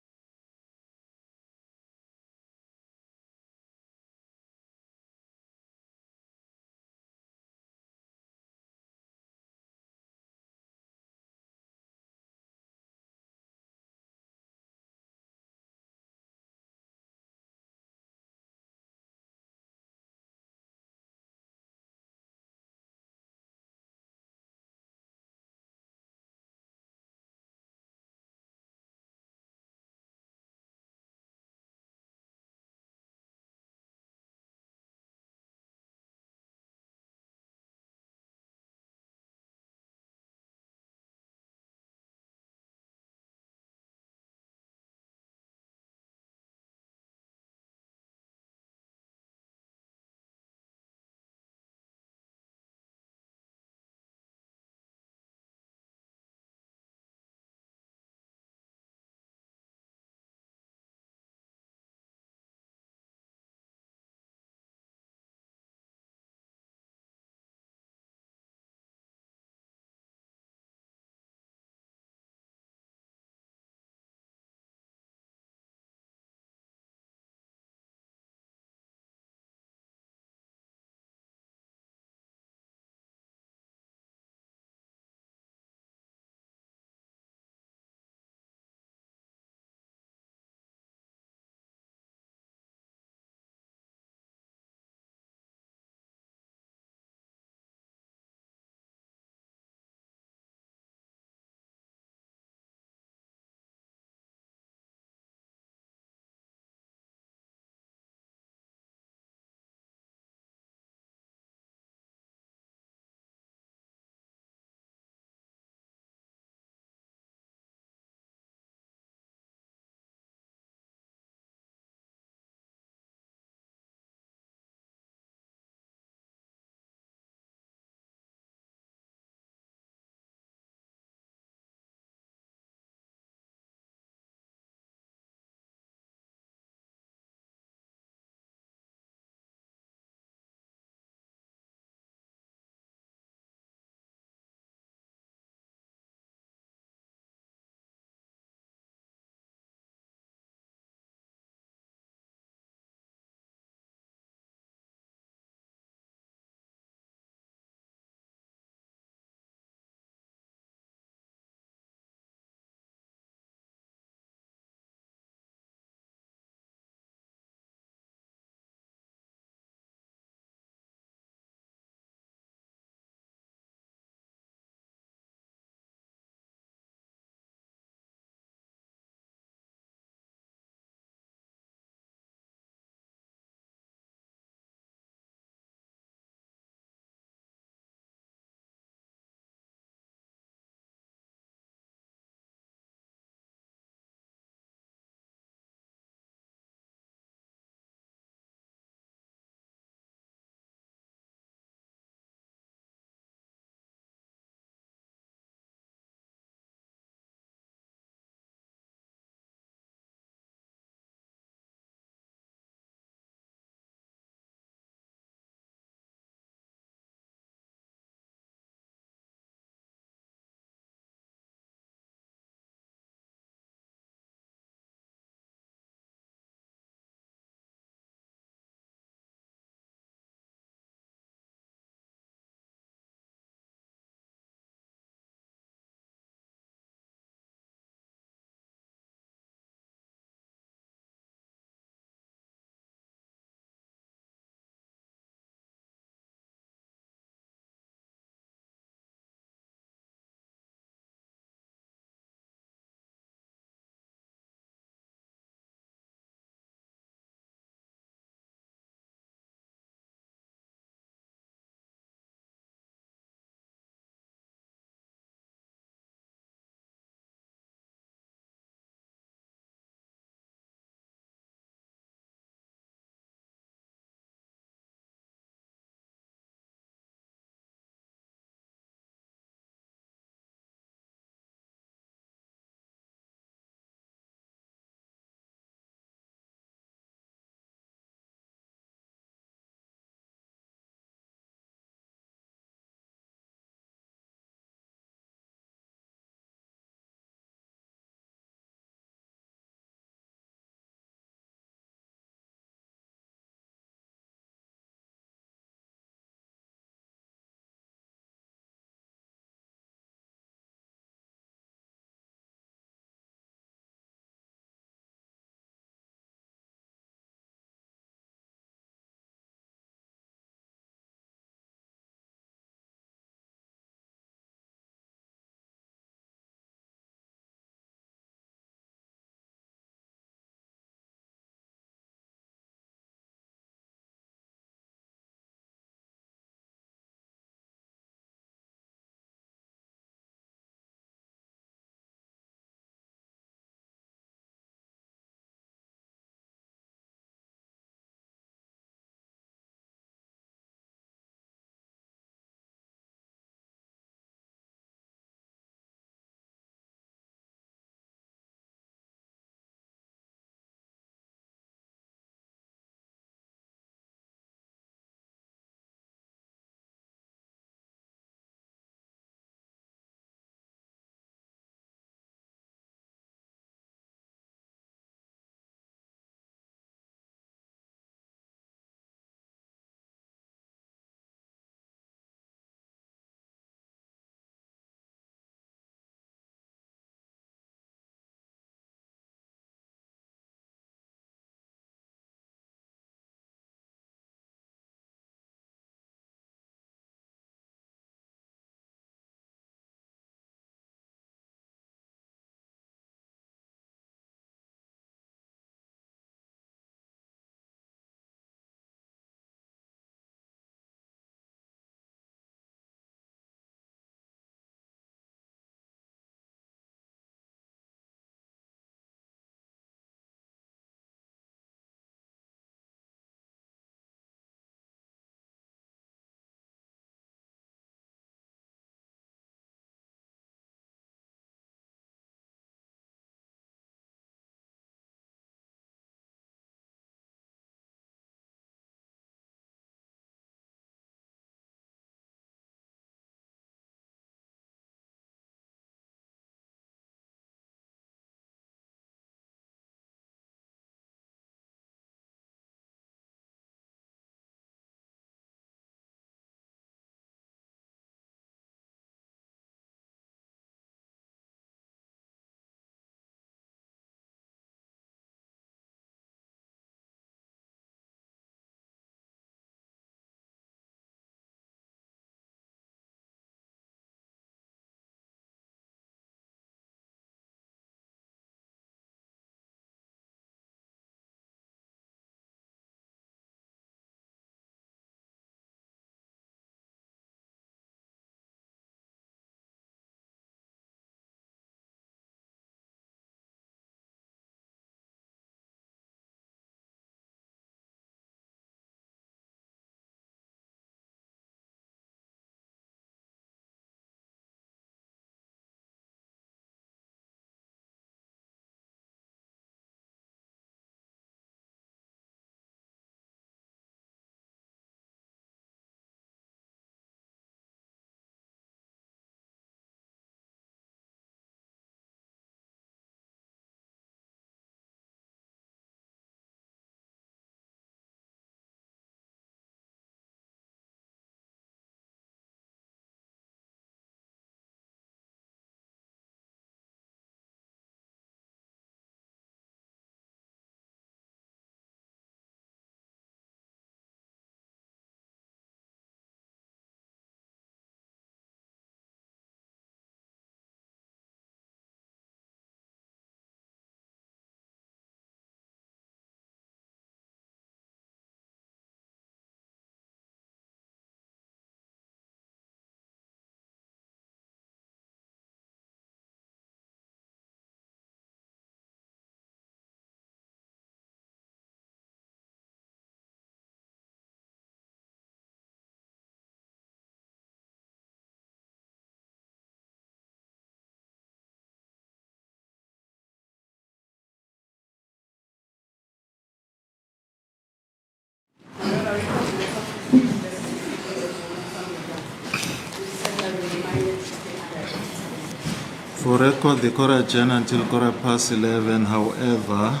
For record, the court adjourned until 11:15. However,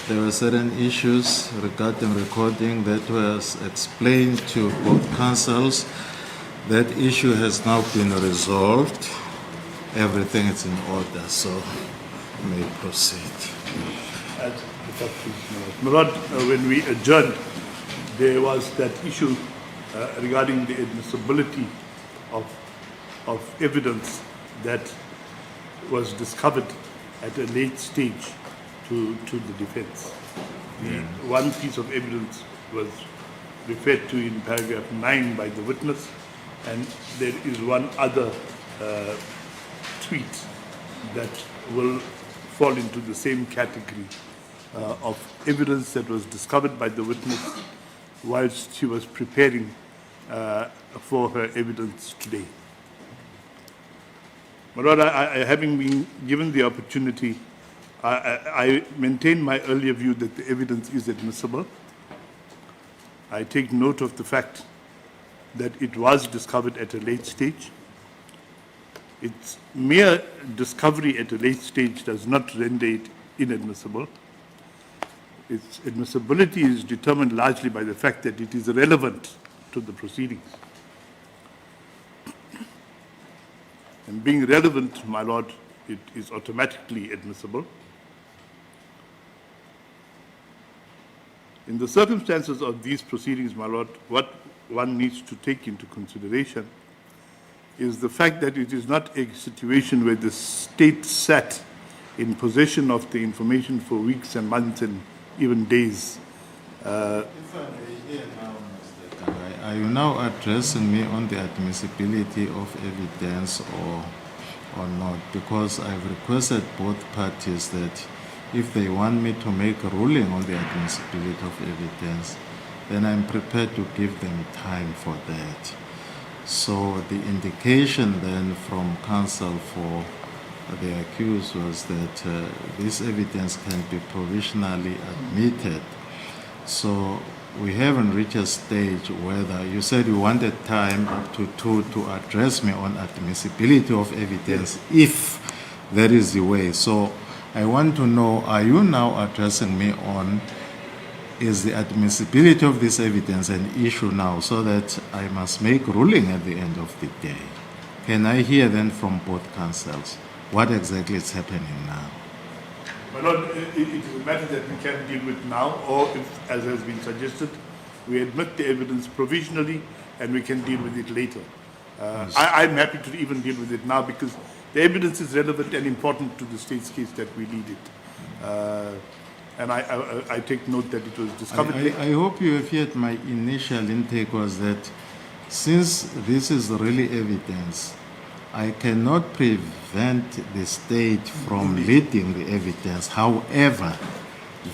there were certain issues regarding recording that was explained to both counsels. That issue has now been resolved. Everything is in order, so you may proceed. My Lord, when we adjourned, there was that issue regarding the admissibility of evidence that was discovered at a late stage to the defense. The one piece of evidence was referred to in paragraph 9 by the witness, and there is one other tweet that will fall into the same category of evidence that was discovered by the witness whilst she was preparing for her evidence today. My Lord, having been given the opportunity, I maintain my earlier view that the evidence is admissible. I take note of the fact that it was discovered at a late stage. Its mere discovery at a late stage does not render it inadmissible. Its admissibility is determined largely by the fact that it is relevant to the proceedings. And being relevant, my Lord, it is automatically admissible. In the circumstances of these proceedings, my Lord, what one needs to take into consideration is the fact that it is not a situation where the state sat in possession of the information for weeks and months and even days. If I may hear now, Mr. Kangai, are you now addressing me on the admissibility of evidence or not? Because I've requested both parties that if they want me to make a ruling on the admissibility of evidence, then I'm prepared to give them time for that. So the indication then from counsel for the accused was that this evidence can be provisionally admitted. So we haven't reached a stage whether you said you wanted time up to 2 to address me on admissibility of evidence, if that is the way. So I want to know, are you now addressing me on is the admissibility of this evidence an issue now, so that I must make ruling at the end of the day? Can I hear then from both counsels what exactly is happening now? My Lord, it is a matter that we can deal with now, or if, as has been suggested, we admit the evidence provisionally and we can deal with it later. I'm happy to even deal with it now because the evidence is relevant and important to the state's case that we need it. And I take note that it was discovered. I hope you have heard my initial intake was that since this is really evidence, I cannot prevent the state from leading the evidence. However,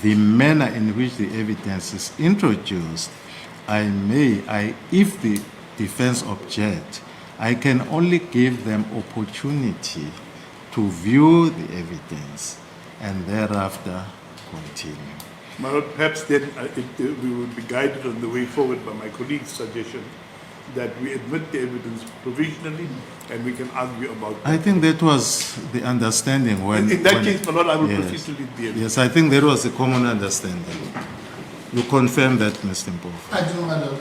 the manner in which the evidence is introduced, if the defense object, I can only give them opportunity to view the evidence and thereafter continue. My Lord, perhaps then we will be guided on the way forward by my colleague's suggestion that we admit the evidence provisionally and we can argue about that. I think that was the understanding when... In that case, my Lord, I will proceed to lead the evidence. Yes, I think that was a common understanding. You confirm that, Mr. Mpofu? I do, my Lord.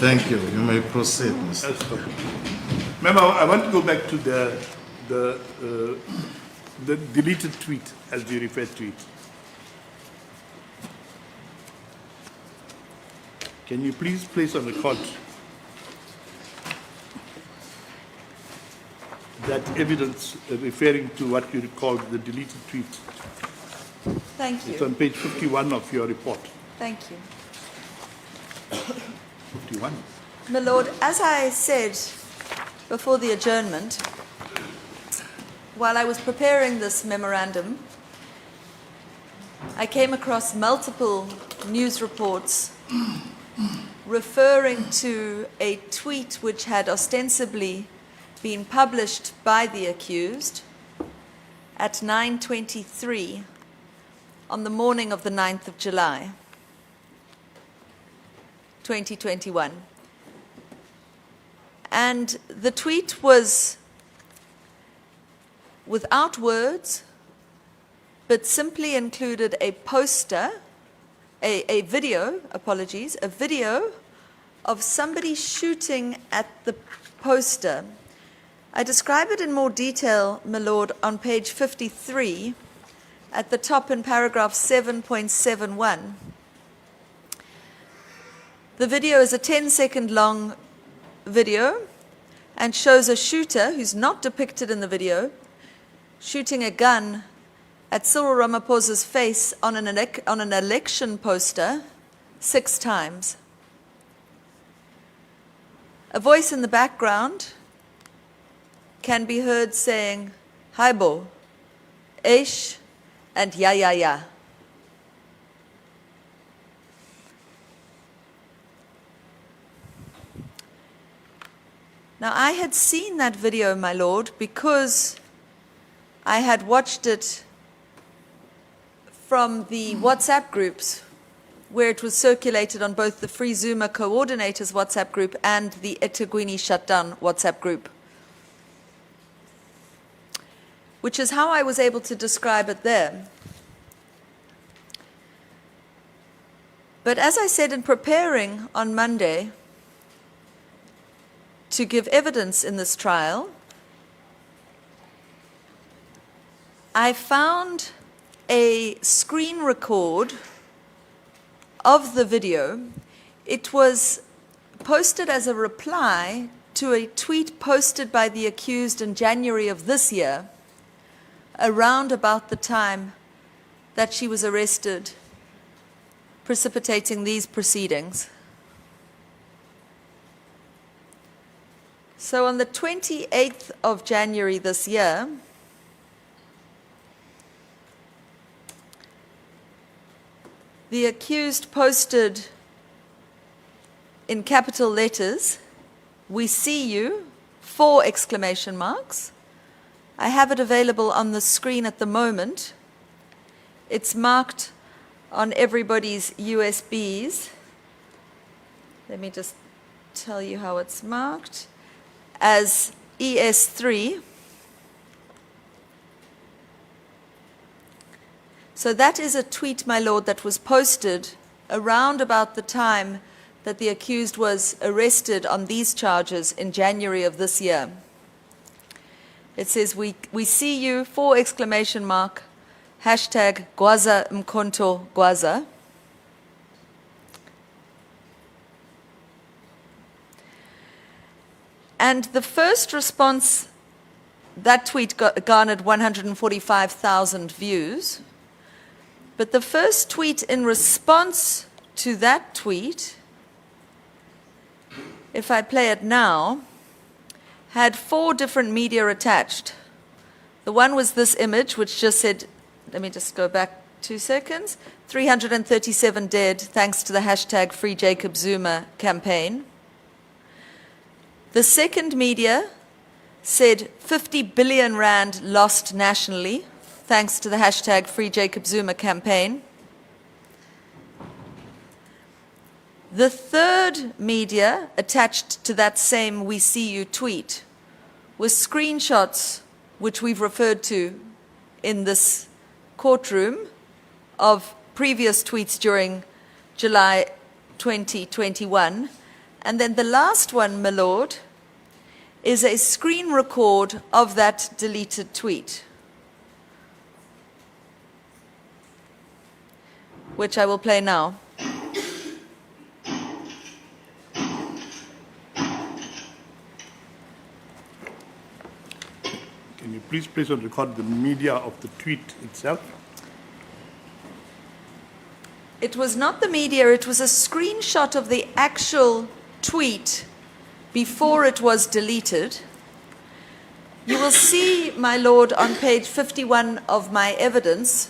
Thank you. You may proceed, Mr. Remember, I want to go back to the deleted tweet, as you referred to it. Can you please place on record that evidence referring to what you called the deleted tweet? Thank It's you. on page 51 of your report. Thank you. 51. My Lord, as I said before the adjournment, while I was preparing this memorandum, I came across multiple news reports referring to a tweet which had ostensibly been published by the accused at 9:23 on the morning of the 9th of July, 2021. And the tweet was without words, but simply included a poster, a video, apologies, a video of somebody shooting at the poster. I describe it in more detail, my lord, on page 53, at the top in paragraph 7.71. The video is a 10-second long video and shows a shooter, who's not depicted in the video, shooting a gun at Cyril Ramaphosa's face on an election poster 6 times. A voice in the background can be heard saying, Haibo, Eish, and Ya Ya Ya. Now, I had seen that video, my lord, because I had watched it from the WhatsApp groups where it was circulated on both the Free Zuma Coordinators WhatsApp group and the eThekwini Shutdown WhatsApp group, which is how I was able to describe it there. But as I said in preparing on Monday to give evidence in this trial, I found a screen record of the video. It was posted as a reply to a tweet posted by the accused in January of this year, around about the time that she was arrested, precipitating these proceedings. So on the 28th of January this year, the accused posted in capital letters, "We see you," 4 exclamation marks. I have it available on the screen at the moment. It's marked on everybody's USBs. Let me just tell you how it's marked. As ES3. So that is a tweet, my lord, that was posted around about the time that the accused was arrested on these charges in January of this year. It says, we see you, 4 exclamation mark, hashtag Gwaza Mkonto Gwaza. And the first response, that tweet garnered 145,000 views. But the first tweet in response to that tweet, if I play it now, had 4 different media attached. The one was this image, which just said, let me just go back 2 seconds, 337 dead thanks to the hashtag Free Jacob Zuma campaign. The second media said 50 billion rand lost nationally, thanks to the hashtag Free Jacob Zuma campaign. The third media attached to that same "We See You" tweet was screenshots, which we've referred to in this courtroom, of previous tweets during July 2021. And then the last one, my lord, is a screen record of that deleted tweet, which I will play now. Can you please place on record the media of the tweet itself? It was not the media, it was a screenshot of the actual tweet before it was deleted. You will see, my lord, on page 51 of my evidence,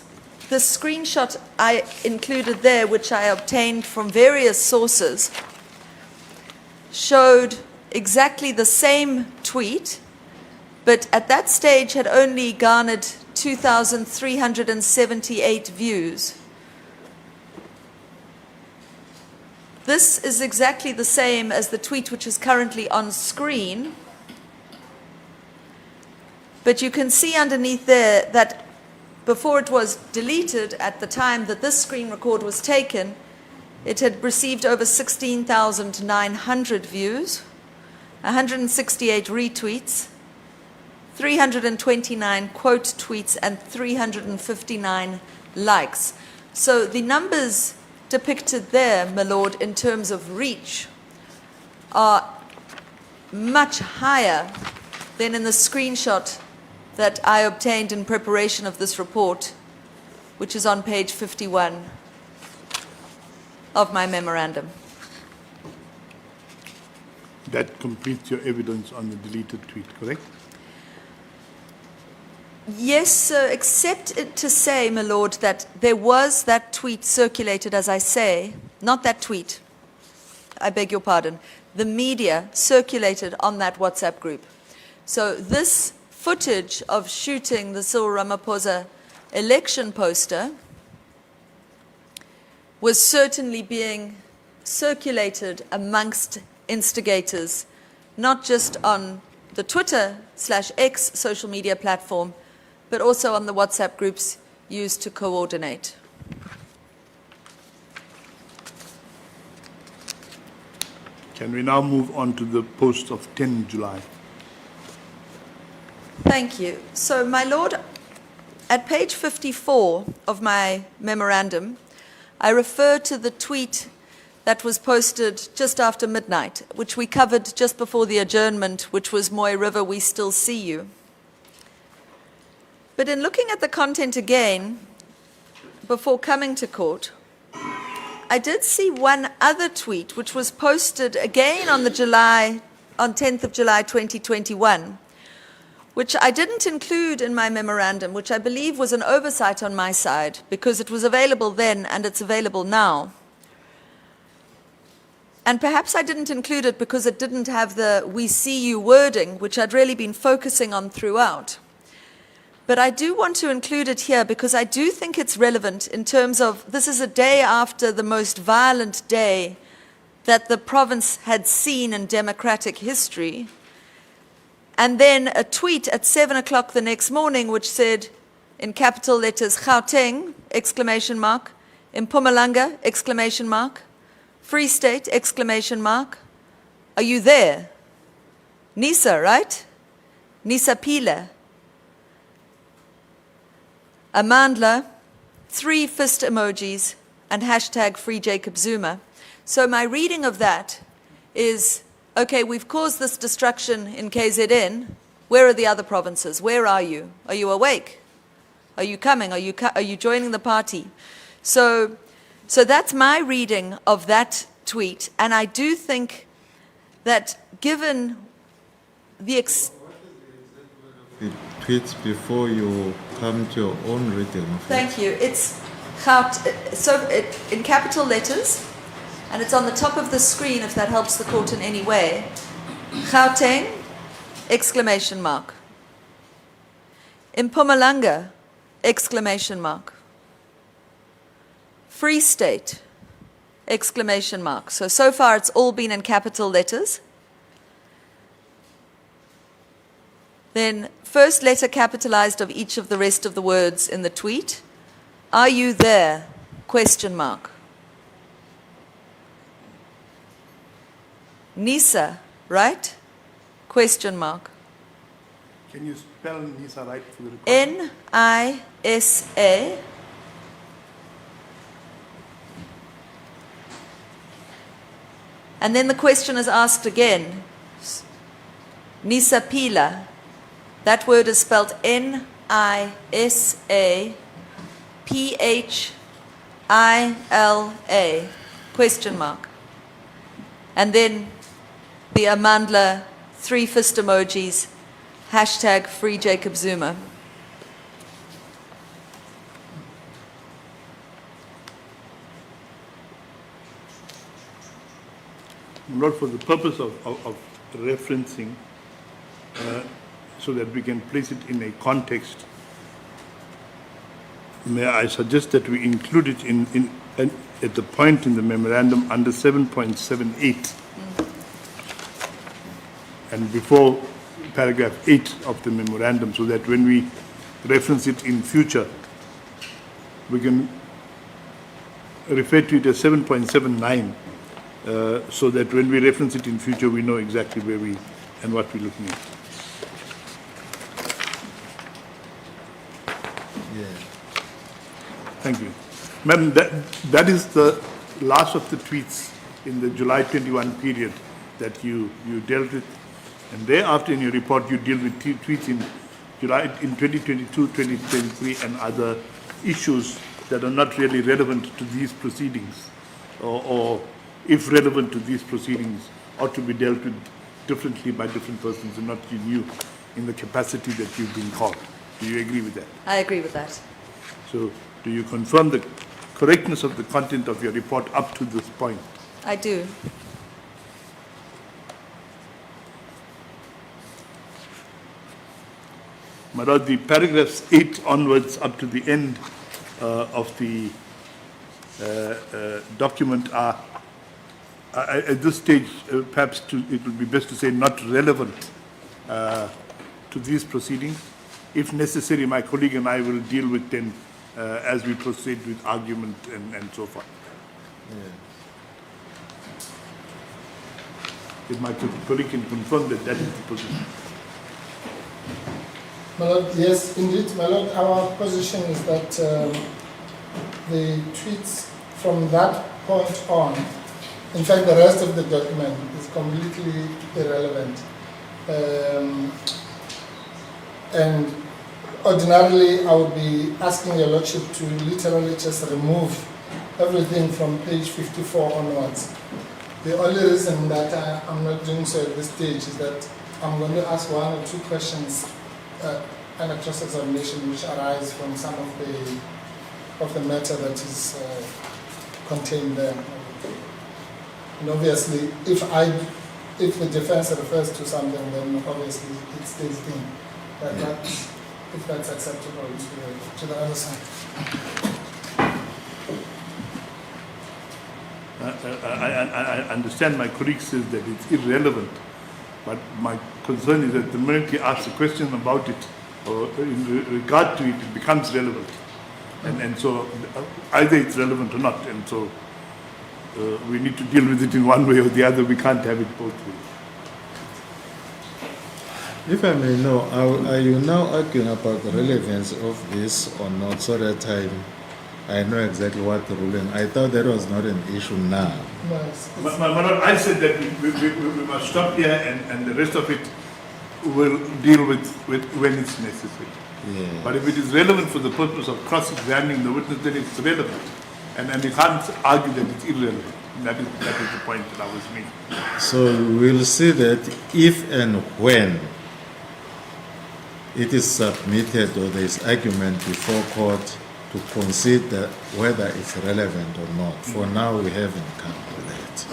the screenshot I included there, which I obtained from various sources, showed exactly the same tweet, but at that stage had only garnered 2,378 views. This is exactly the same as the tweet which is currently on screen, But you can see underneath there that before it was deleted, at the time that this screen record was taken, it had received over 16,900 views, 168 retweets, 329 quote tweets, and 359 likes. So the numbers depicted there, my lord, in terms of reach, are much higher than in the screenshot that I obtained in preparation of this report, which is on page 51 of my memorandum. That completes your evidence on the deleted tweet, correct? Yes, sir, except to say, my lord, that there was that tweet circulated, as I say, not that tweet, I beg your pardon, the media circulated on that WhatsApp group. So this footage of shooting the Cyril Ramaphosa election poster was certainly being circulated amongst instigators, not just on the Twitter/X social media platform, but also on the WhatsApp groups used to coordinate. Can we now move on to the post of 10 July? Thank you. So, my lord, at page 54 of my memorandum, I refer to the tweet that was posted just after midnight, which we covered just before the adjournment, which was Mooi River, we still see you. But in looking at the content again, before coming to court, I did see one other tweet, which was posted again on 10th of July 2021, which I didn't include in my memorandum, which I believe was an oversight on my side, because it was available then and it's available now. And perhaps I didn't include it because it didn't have the "we see you" wording, which I'd really been focusing on throughout. But I do want to include it here because I do think it's relevant in terms of this is a day after the most violent day that the province had seen in democratic history. And then a tweet at 7 o'clock the next morning which said, in capital letters, Gauteng, exclamation mark, Mpumalanga, exclamation mark, Free State, exclamation mark, are you there? Nisa, right? Nisa Pila. Amandla, 3 fist emojis, and hashtag Free Jacob Zuma. So my reading of that is, okay, we've caused this destruction in KZN. Where are the other provinces? Where are you? Are you awake? Are you coming? Are you joining the party? So that's my reading of that tweet. And I do think that given the The tweets before you come to your own reading of it. Thank you. It's in capital letters, and it's on the top of the screen if that helps the court in any way. Gauteng, exclamation mark. Mpumalanga, exclamation mark. Free State, exclamation mark. So far it's all been in capital letters. Then first letter capitalized of each of the rest of the words in the tweet. Are you there? Question mark. Nisa, right? Question mark. Can you spell Nisa right for the record? N-I-S-A. And then the question is asked again. Nisa Pila. That word is spelled N-I-S-A-P-H-I-L-A, question mark. And then the Amandla 3 fist emojis, hashtag Free Jacob Zuma. Not for the purpose of referencing, so that we can place it in a context, may I suggest that we include it at the point in the memorandum under 7.78. And before paragraph 8 of the memorandum, so that when we reference it in future, we can refer to it as 7.79, so that when we reference it in future, we know exactly where we and what we're looking at. Thank you. Madam, that is the last of the tweets in the July 21 period that you dealt with. And thereafter in your report, you deal with tweets in July, in 2022, 2023, and other issues that are not really relevant to these proceedings, or if relevant to these proceedings, ought to be dealt with differently by different persons and not you in the capacity that you've been called. Do you agree with that? I agree with that. So, do you confirm the correctness of the content of your report up to this point? I do. My Lord, the paragraphs 8 onwards up to the end of the document are, at this stage, perhaps it would be best to say not relevant to these proceedings. If necessary, my colleague and I will deal with them as we proceed with argument and so forth. If my colleague can confirm that that is the position. My Lord, yes, indeed, my Lord, our position is that the tweets from that point on, in fact, the rest of the document is completely irrelevant. And ordinarily, I would be asking your Lordship to literally just remove everything from page 54 onwards. The only reason that I'm not doing so at this stage is that I'm going to ask one or two questions and a cross-examination which arise from some of the matter that is contained there. And obviously, if the defense refers to something, then obviously it stays in. If that's acceptable to the other side. I understand my colleague says that it's irrelevant, but my concern is that the minute he asks a question about it, or in regard to it, it becomes relevant. And so either it's relevant or not, and so we need to deal with it in one way or the other. We can't have it both ways. If I may know, are you now arguing about the relevance of this or not, so that I know exactly what the ruling? I thought that was not an issue now. No, My Lord, I said that we must stop here, and the rest of it will deal with when it's necessary. Yeah. But if it is relevant for the purpose of cross-examining the witness, then it's relevant. And you can't argue that it's irrelevant. That is the point that I was making. So we'll see that if and when it is submitted or there is argument before court to consider whether it's relevant or not. For now, we haven't come to that.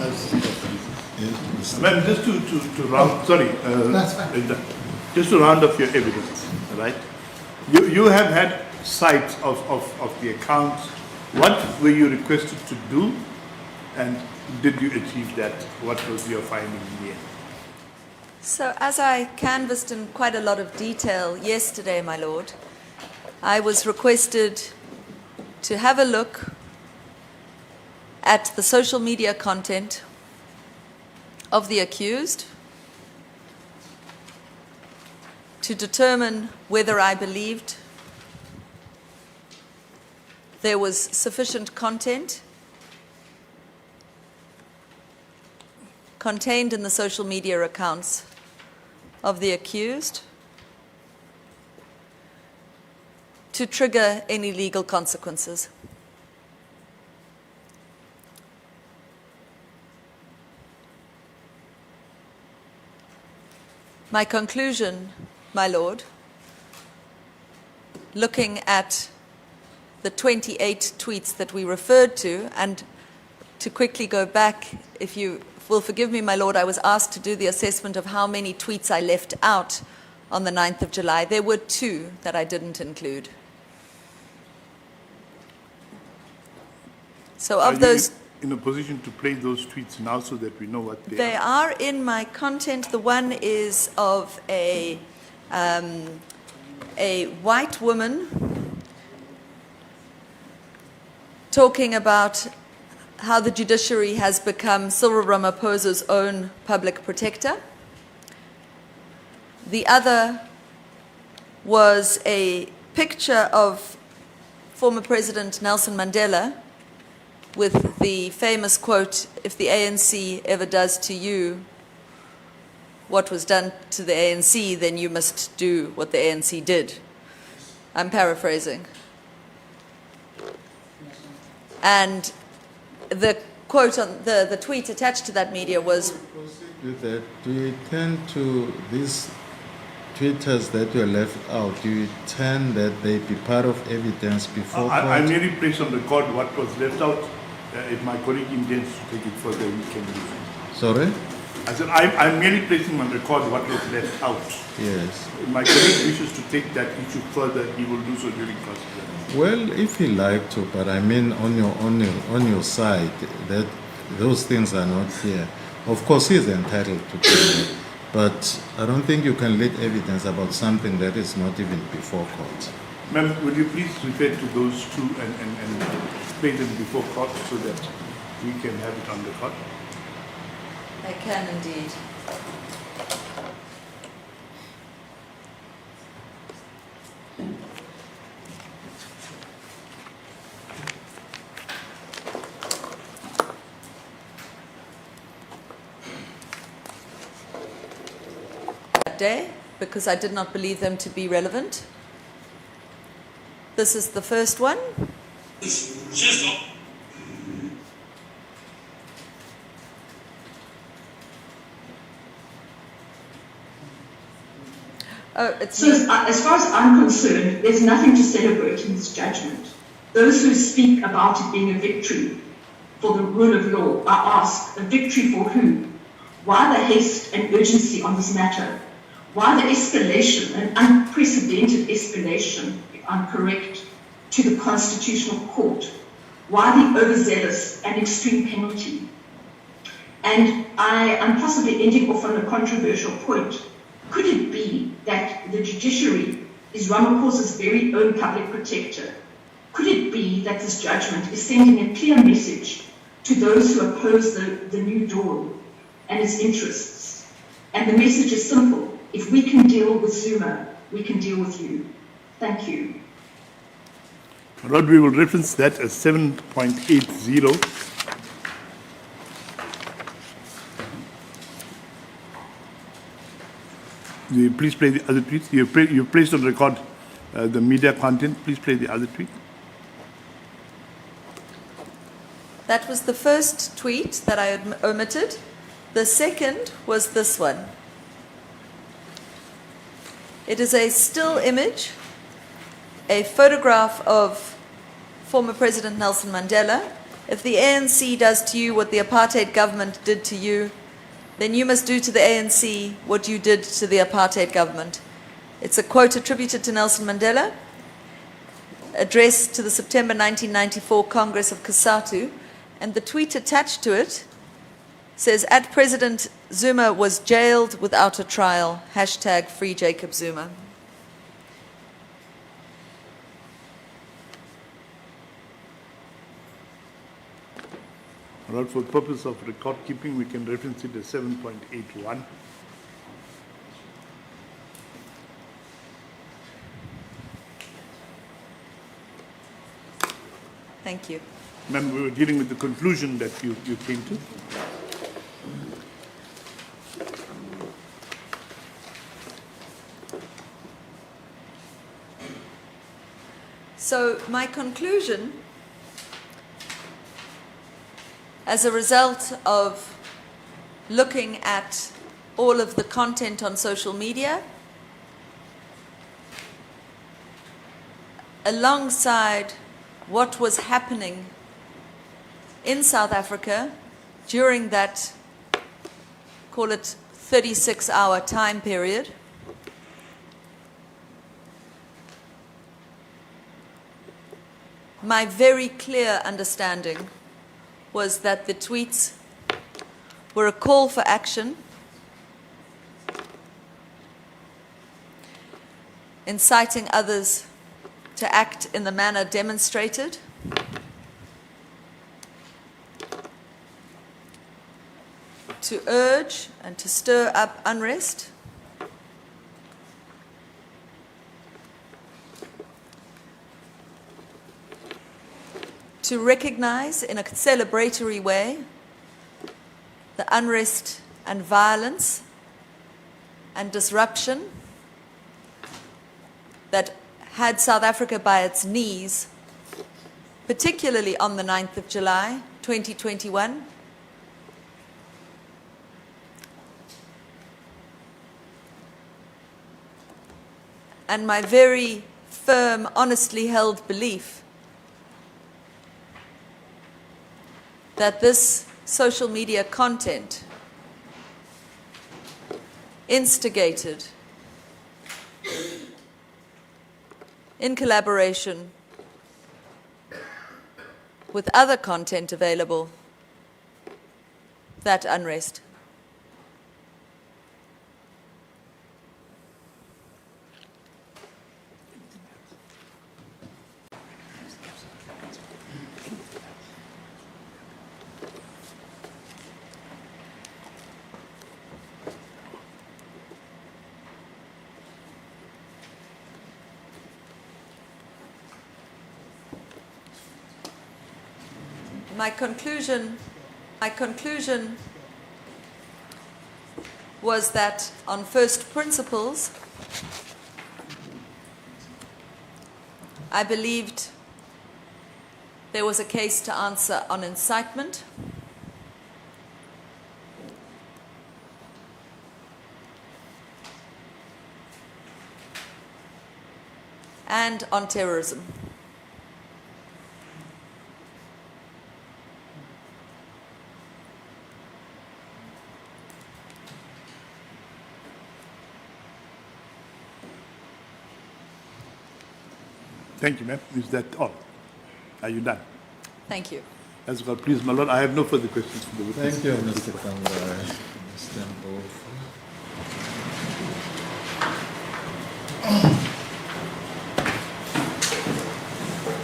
Yes, Ma'am, just to round, sorry, That's fine. just to round up your evidence, right? You have had sight of the accounts. What were you requested to do, and did you achieve that? What was your finding in the end? So as I canvassed in quite a lot of detail yesterday, my Lord, I was requested to have a look at the social media content of the accused, to determine whether I believed there was sufficient content contained in the social media accounts of the accused to trigger any legal consequences. My conclusion, my Lord, looking at the 28 tweets that we referred to, and to quickly go back, if you will forgive me, my Lord, I was asked to do the assessment of how many tweets I left out on the 9th of July. There were 2 that I didn't include. So of those in a position to play those tweets now so that we know what They are in my content. The one is of a white woman talking about how the judiciary has become Cyril Ramaphosa's own public protector. The other was a picture of former President Nelson Mandela with the famous quote, "If the ANC ever does to you what was done to the ANC, then you must do what the ANC did." I'm paraphrasing. And the quote on the tweet attached to that media was, With that, do you tend to these tweeters that were left out, do you tend that they be part of evidence before court? I merely place on record what was left out. If my colleague intends to take it further, we can do so. Sorry? I said, I'm merely placing on record what was left out. Yes. If my colleague wishes to take that issue further, he will do so during cross-examination. Well, if he like to, but I mean on your side, that those things are not here. Of course, he is entitled to do that, but I don't think you can lead evidence about something that is not even before court. Ma'am, will you please refer to those two and play them before court so that we can have it on record? I can indeed. That day, because I did not believe them to be relevant. This is the first one. Oh, it's So as far as I'm concerned, there's nothing to celebrate in this judgment. Those who speak about it being a victory for the rule of law are asked, a victory for whom? Why the haste and urgency on this matter? Why the escalation, an unprecedented escalation, if I'm correct, to the Constitutional Court? Why the overzealous and extreme penalty? And I am possibly ending off on a controversial point. Could it be that the judiciary is Ramaphosa's very own public protector? Could it be that this judgment is sending a clear message to those who oppose the new dawn and its interests? And the message is simple. If we can deal with Zuma, we can deal with you. Thank you. Rod, we will reference that as 7.80. Please play the other tweets. You've placed on record the media content. Please play the other tweet. That was the first tweet that I had omitted. The second was this one. It is a still image, a photograph of former President Nelson Mandela. If the ANC does to you what the apartheid government did to you, then you must do to the ANC what you did to the apartheid government. It's a quote attributed to Nelson Mandela, addressed to the September 1994 Congress of COSATU, and the tweet attached to it says, "At President Zuma was jailed without a trial, hashtag free Jacob Zuma." Rod, for the purpose of record keeping, we can reference it as 7.81. Thank you. Ma'am, we were dealing with the conclusion that you came to. So my conclusion, as a result of looking at all of the content on social media, alongside what was happening in South Africa during that, call it 36-hour time period, my very clear understanding was that the tweets were a call for action, inciting others to act in the manner demonstrated, to urge and to stir up unrest, to recognize in a celebratory way the unrest and violence and disruption that had South Africa by its knees, particularly on the 9th of July, 2021. And my very firm, honestly held belief that this social media content instigated in collaboration with other content available, that unrest. My conclusion was that on first principles, I believed there was a case to answer on incitement, and on terrorism. Thank you, ma'am. Is that all? Are you done? Thank you. As well, please, my lord, I have no further questions for the witness. Thank you, Mr. Kandar. Mr. Mbofu.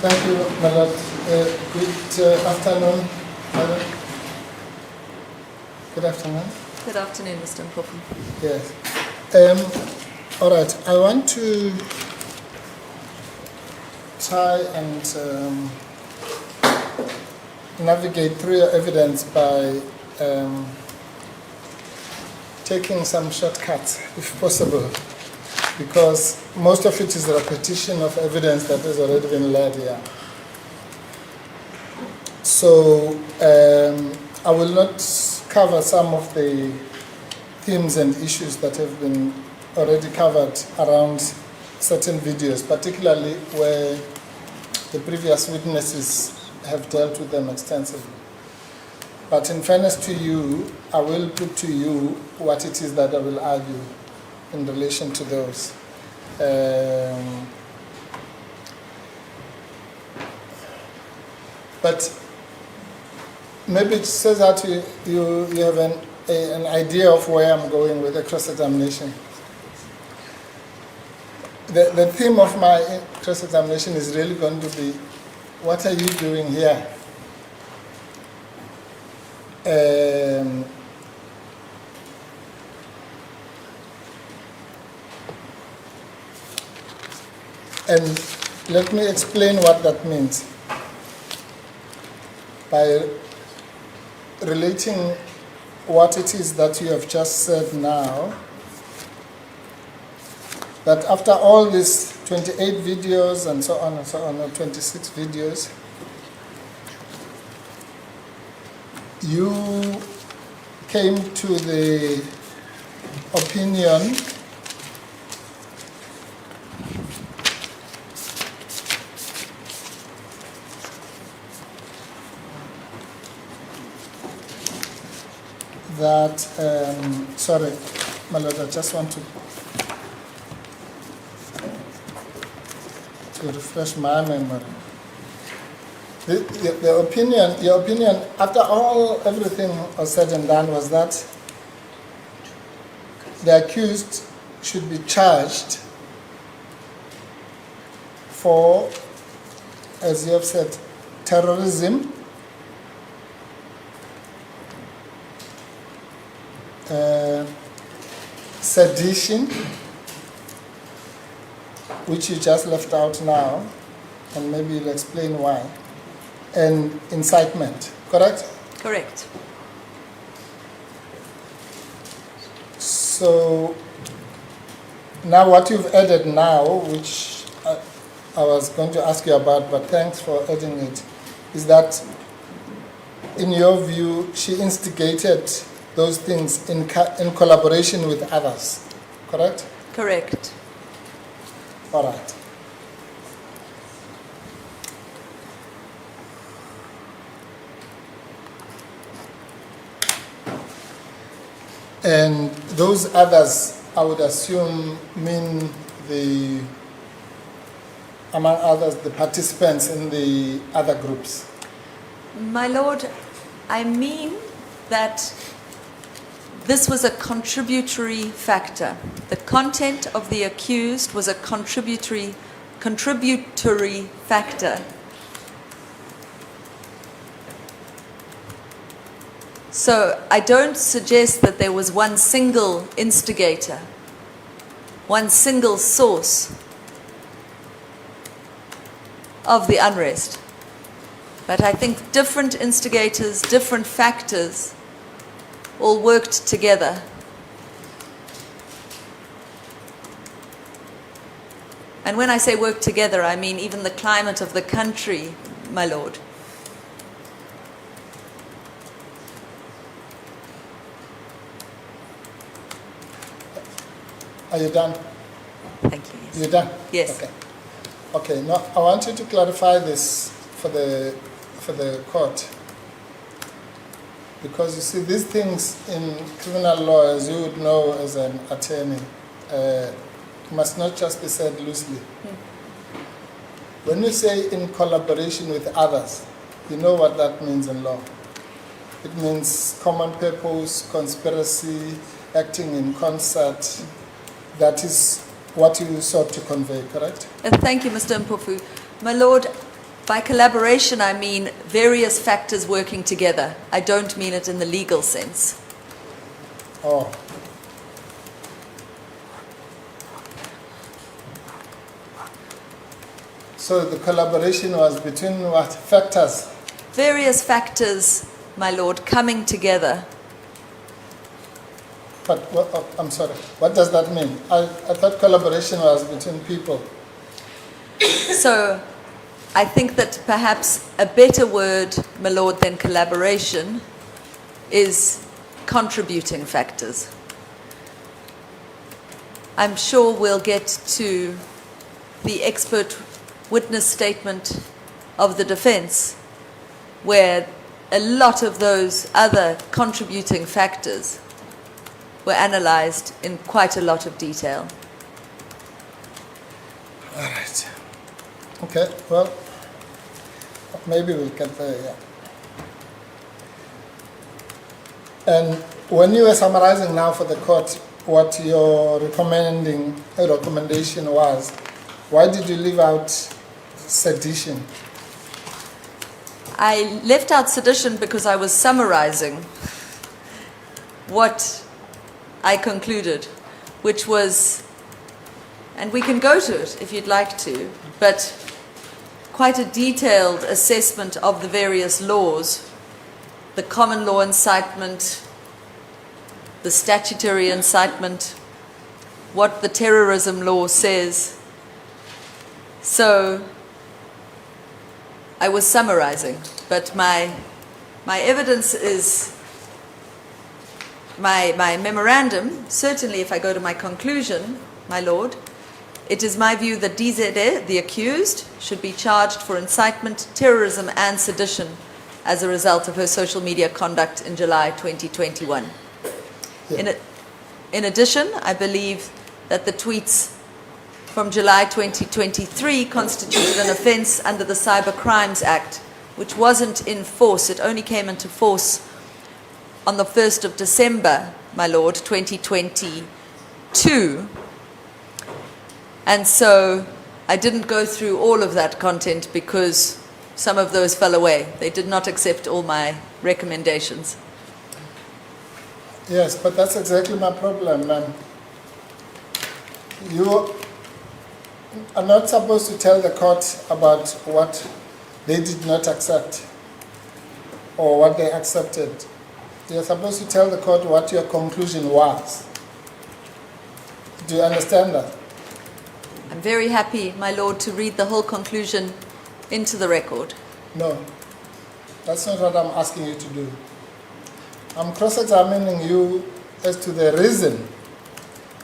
Thank you, my lord. Good afternoon, madam. Good afternoon. Good afternoon, Mr. Mpofu. Yes. All right. I want to try and navigate through your evidence by taking some shortcuts, if possible, because most of it is a repetition of evidence that has already been laid here. So I will not cover some of the themes and issues that have been already covered around certain videos, particularly where the previous witnesses have dealt with them extensively. But in fairness to you, I will put to you what it is that I will argue in relation to those. But maybe it says that you have an idea of where I'm going with the cross-examination. The theme of my cross-examination is really going to be, what are you doing here? And let me explain what that means by relating what it is that you have just said now, that after all these 28 videos and so on, or 26 videos, you came to the opinion that, sorry, my lord, I just want to refresh my memory. The opinion, your opinion, after everything was said and done, was that the accused should be charged for, as you have said, terrorism, sedition, which you just left out now, and maybe you'll explain why, and incitement, correct? Correct. So now what you've added now, which I was going to ask you about, but thanks for adding it, is that in your view, she instigated those things in collaboration with others, correct? Correct. All right. And those others, I would assume, mean among others, the participants in the other groups. My lord, I mean that this was a contributory factor. The content of the accused was a contributory factor. So I don't suggest that there was one single instigator, one single source of the unrest. But I think different instigators, different factors all worked together. And when I say work together, I mean even the climate of the country, my lord. Are you done? Thank you. Yes. You done? Yes. Okay. Okay. Now I want you to clarify this for the court, because you see these things in criminal law, as you would know as an attorney, must not just be said loosely. When you say in collaboration with others, you know what that means in law. It means common purpose, conspiracy, acting in concert. That is what you sought to convey, correct? Thank you, Mr. Mpofu. My lord, by collaboration I mean various factors working together. I don't mean it in the legal sense. Oh. So the collaboration was between what factors? Various factors, my lord, coming together. But I'm sorry, what does that mean? I thought collaboration was between people. So I think that perhaps a better word, my lord, than collaboration is contributing factors. I'm sure we'll get to the expert witness statement of the defense, where a lot of those other contributing factors were analyzed in quite a lot of detail. All right. Okay, well, maybe we'll get there, yeah. And when you were summarizing now for the court what your recommendation was, why did you leave out sedition? I left out sedition because I was summarizing what I concluded, which was, and we can go to it if you'd like to, but quite a detailed assessment of the various laws, the common law incitement, the statutory incitement, what the terrorism law says. So I was summarizing, but my evidence is my memorandum. Certainly, if I go to my conclusion, my lord, it is my view that DZE, the accused, should be charged for incitement, terrorism and sedition as a result of her social media conduct in July 2021. Yeah. In addition, I believe that the tweets from July 2023 constituted an offence under the Cyber Crimes Act which wasn't in force. It only came into force on the 1st of December, my Lord, 2022. And so I didn't go through all of that content because some of those fell away. They did not accept all my recommendations. Yes, but that's exactly my problem, ma'am. You are not supposed to tell the court about what they did not accept or what they accepted. You're supposed to tell the court what your conclusion was. Do you understand that? I'm very happy, my Lord, to read the whole conclusion into the record. No, that's not what I'm asking you to do. I'm cross-examining you as to the reason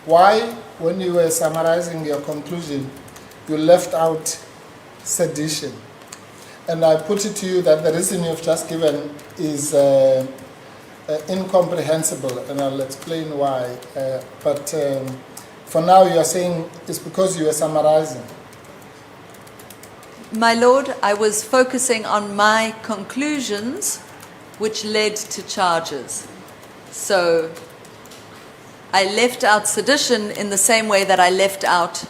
why, when you were summarizing your conclusion, you left out sedition. And I put it to you that the reason you've just given is incomprehensible, and I'll explain why. But for now, you're saying it's because you were summarizing. My Lord, I was focusing on my conclusions, which led to charges. So I left out sedition in the same way that I left out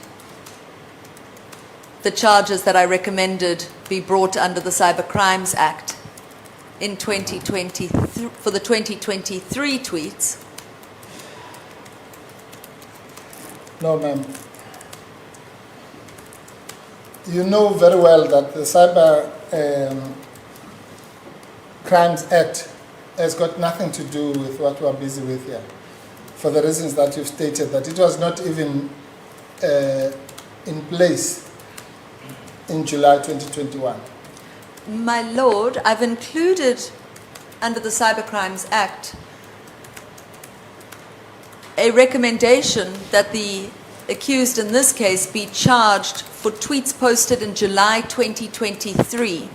the charges that I recommended be brought under the Cyber Crimes Act in 2020 for the 2023 tweets. No, ma'am. You know very well that the Cyber Crimes Act has got nothing to do with what we are busy with here, for the reasons that you've stated, that it was not even in place in July 2021. My Lord, I've included under the Cyber Crimes Act a recommendation that the accused in this case be charged for tweets posted in July 2023,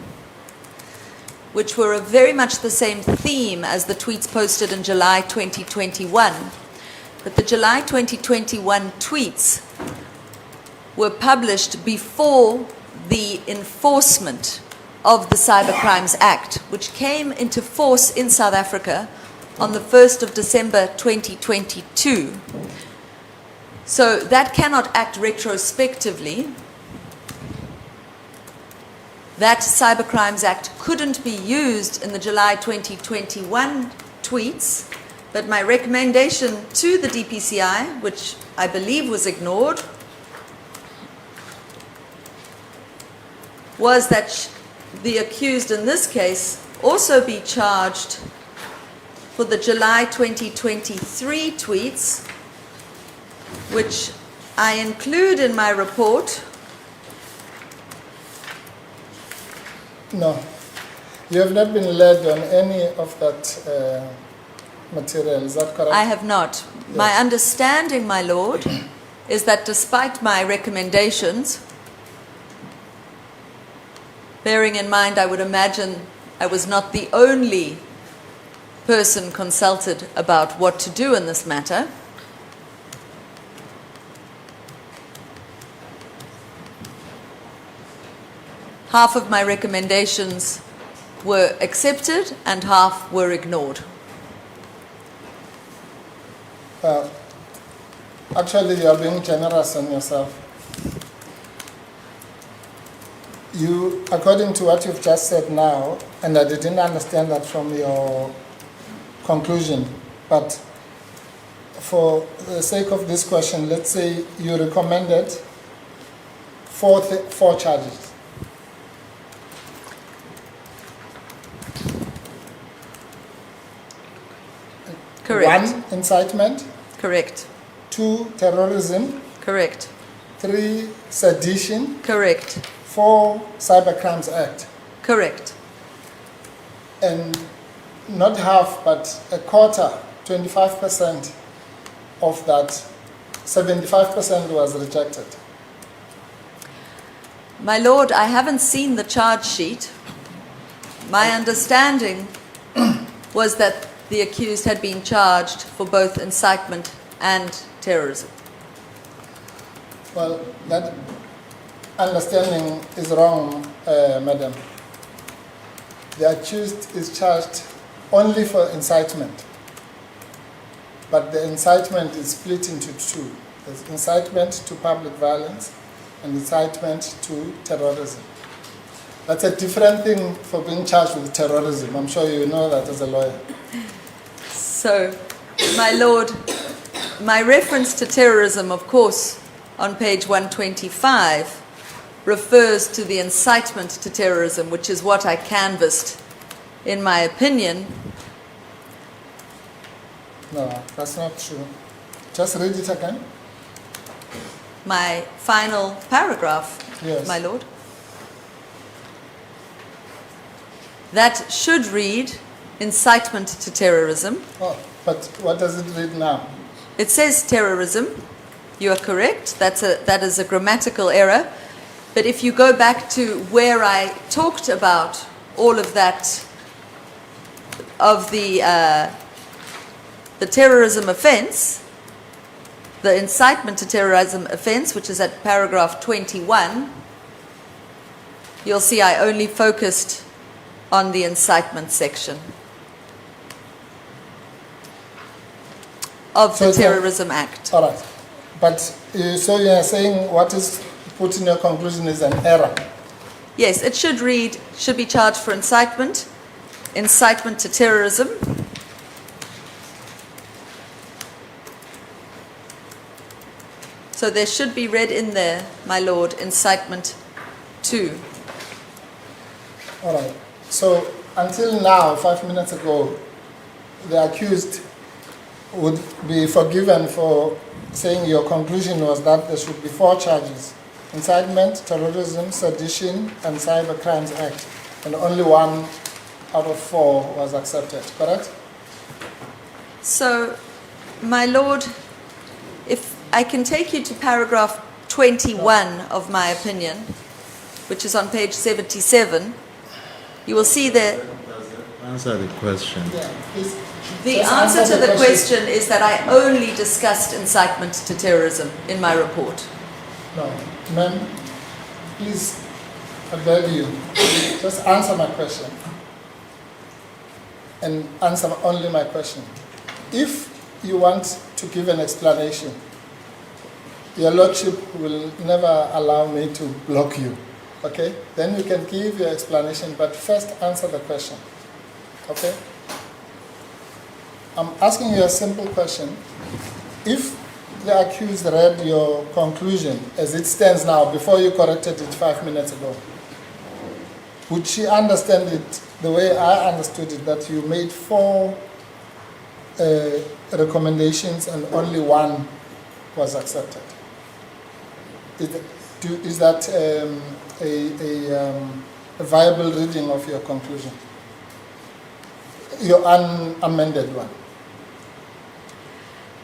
which were very much the same theme as the tweets posted in July 2021. But the July 2021 tweets were published before the enforcement of the Cyber Crimes Act, which came into force in South Africa on the 1st of December 2022. So that cannot act retrospectively. That Cyber Crimes Act couldn't be used in the July 2021 tweets, but my recommendation to the DPCI, which I believe was ignored, was that the accused in this case also be charged for the July 2023 tweets, which I include in my report. No, you have not been led on any of that material, is that correct? I have not. Yes. My understanding, my Lord, is that despite my recommendations, bearing in mind I would imagine I was not the only person consulted about what to do in this matter, half of my recommendations were accepted and half were ignored. Actually, you are being generous on yourself. You, according to what you've just said now, and I didn't understand that from your conclusion, but for the sake of this question, let's say you recommended four charges. Correct. 1, incitement. Correct. 2, terrorism. Correct. 3, sedition. Correct. 4, Cyber Crimes Act. Correct. And not half, but a quarter, 25% of that, 75% was rejected. My Lord, I haven't seen the charge sheet. My understanding was that the accused had been charged for both incitement and terrorism. Well, that understanding is wrong, madam. the accused is charged only for incitement. But the incitement is split into two. There's incitement to public violence and incitement to terrorism. That's a different thing for being charged with terrorism. I'm sure you know that as a lawyer. So, my lord, my reference to terrorism, of course, on page 125, refers to the incitement to terrorism, which is what I canvassed. In my opinion, No, that's not true. Just read it again. my final paragraph, Yes. my lord, that should read incitement to terrorism. Oh, but what does it read now? It says terrorism. You are correct. That is a grammatical error. But if you go back to where I talked about all of that, of the terrorism offence, the incitement to terrorism offence, which is at paragraph 21, you'll see I only focused on the incitement section of the So it's a- Terrorism Act. All right. But so you are saying what is put in your conclusion is an error. Yes, it should read, should be charged for incitement, incitement to terrorism. So there should be read in there, my lord, incitement to. All right. So until now, 5 minutes ago, the accused would be forgiven for saying your conclusion was that there should be 4 charges: incitement, terrorism, sedition, and Cyber Crimes Act. And only 1 out of 4 was accepted, correct? So, my lord, if I can take you to paragraph 21 of my opinion, which is on page 77, you will see that Does that answer the question? Yeah. Please. the Just answer to the the question is that I only discussed incitement to terrorism in my report. No, ma'am, please, I beg you, just answer my question. And answer only my question. If you want to give an explanation, your lordship will never allow me to block you, okay? Then you can give your explanation, but first answer the question, okay? I'm asking you a simple question. If the accused read your conclusion as it stands now, before you corrected it 5 minutes ago, would she understand it the way I understood it, that you made 4 recommendations and only 1 was accepted? Is that a viable reading of your conclusion? Your unamended one?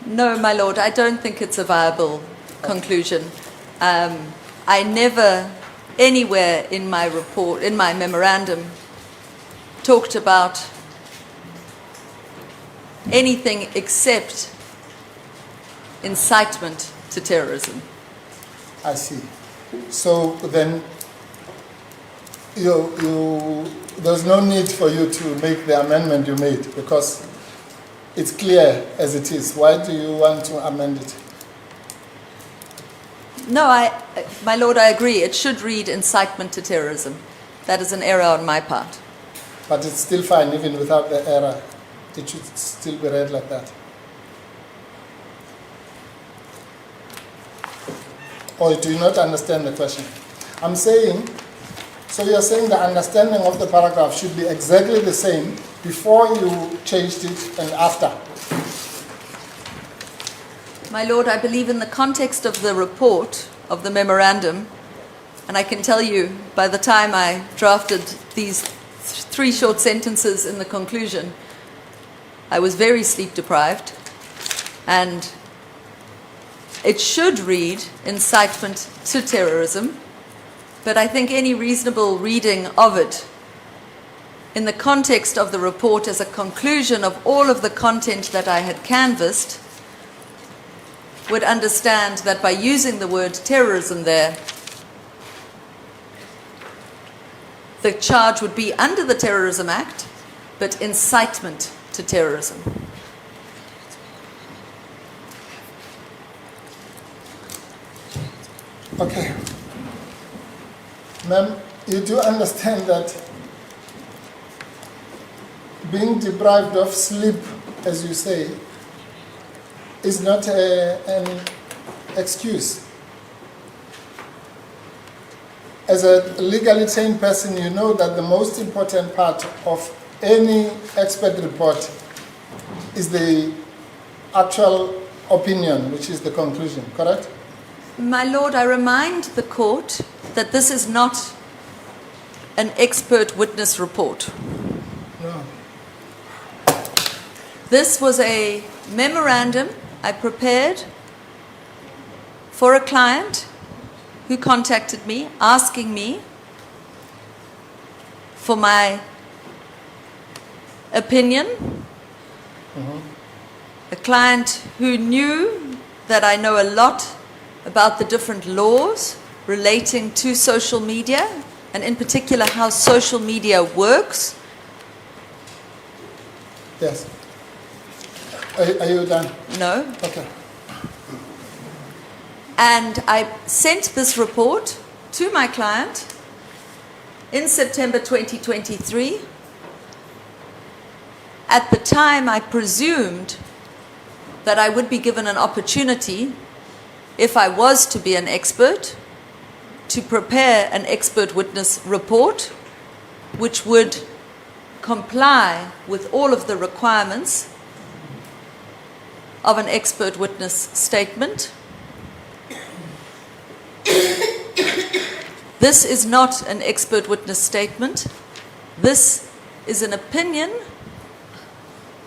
No, my lord, I don't think it's a viable conclusion. I never, anywhere in my report, in my memorandum, talked about anything except incitement to terrorism. I see. So then there's no need for you to make the amendment you made because it's clear as it is. Why do you want to amend it? No, my lord, I agree. It should read incitement to terrorism. That is an error on my part. But it's still fine, even without the error. It should still be read like that. Or do you not understand the question? I'm saying, so you're saying the understanding of the paragraph should be exactly the same before you changed it and after. My lord, I believe in the context of the report, of the memorandum, and I can tell you, by the time I drafted these 3 short sentences in the conclusion, I was very sleep deprived, and it should read incitement to terrorism, but I think any reasonable reading of it in the context of the report as a conclusion of all of the content that I had canvassed would understand that by using the word terrorism there, the charge would be under the Terrorism Act, but incitement to terrorism. Okay. Ma'am, you do understand that being deprived of sleep, as you say, is not an excuse. As a legally trained person, you know that the most important part of any expert report is the actual opinion, which is the conclusion, correct? My Lord, I remind the court that this is not an expert witness report. No. This was a memorandum I prepared for a client who contacted me, asking me for my opinion. A client who knew that I know a lot about the different laws relating to social media, and in particular how social media works. Yes. Are you done? No. Okay. And I sent this report to my client in September 2023. At the time, I presumed that I would be given an opportunity, if I was to be an expert, to prepare an expert witness report which would comply with all of the requirements of an expert witness statement. This is not an expert witness statement. This is an opinion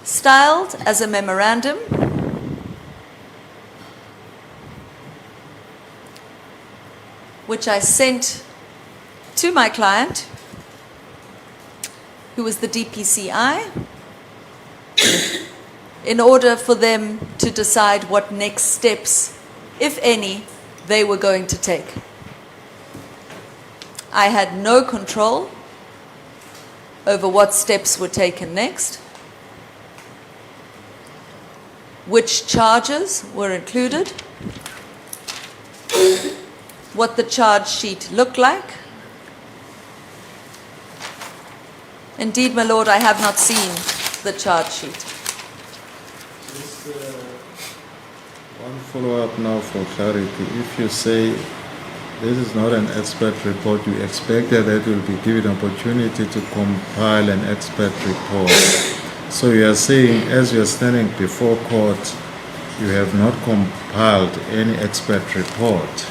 styled as a memorandum which I sent to my client, who was the DPCI, in order for them to decide what next steps, if any, they were going to take. I had no control over what steps were taken next, which charges were included, what the charge sheet looked like. Indeed, my Lord, I have not seen the charge sheet. Just one follow-up now for clarity. If you say this is not an expert report, you expected that you will be given opportunity to compile an expert report. So you are saying, as you are standing before court, you have not compiled any expert report.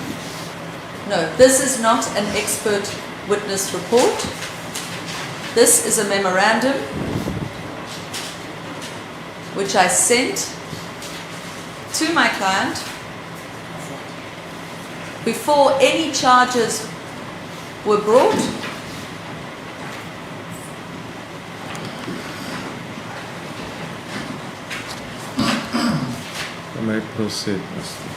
No, this is not an expert witness report. This is a memorandum which I sent to my client before any charges were brought. You may proceed, Mr.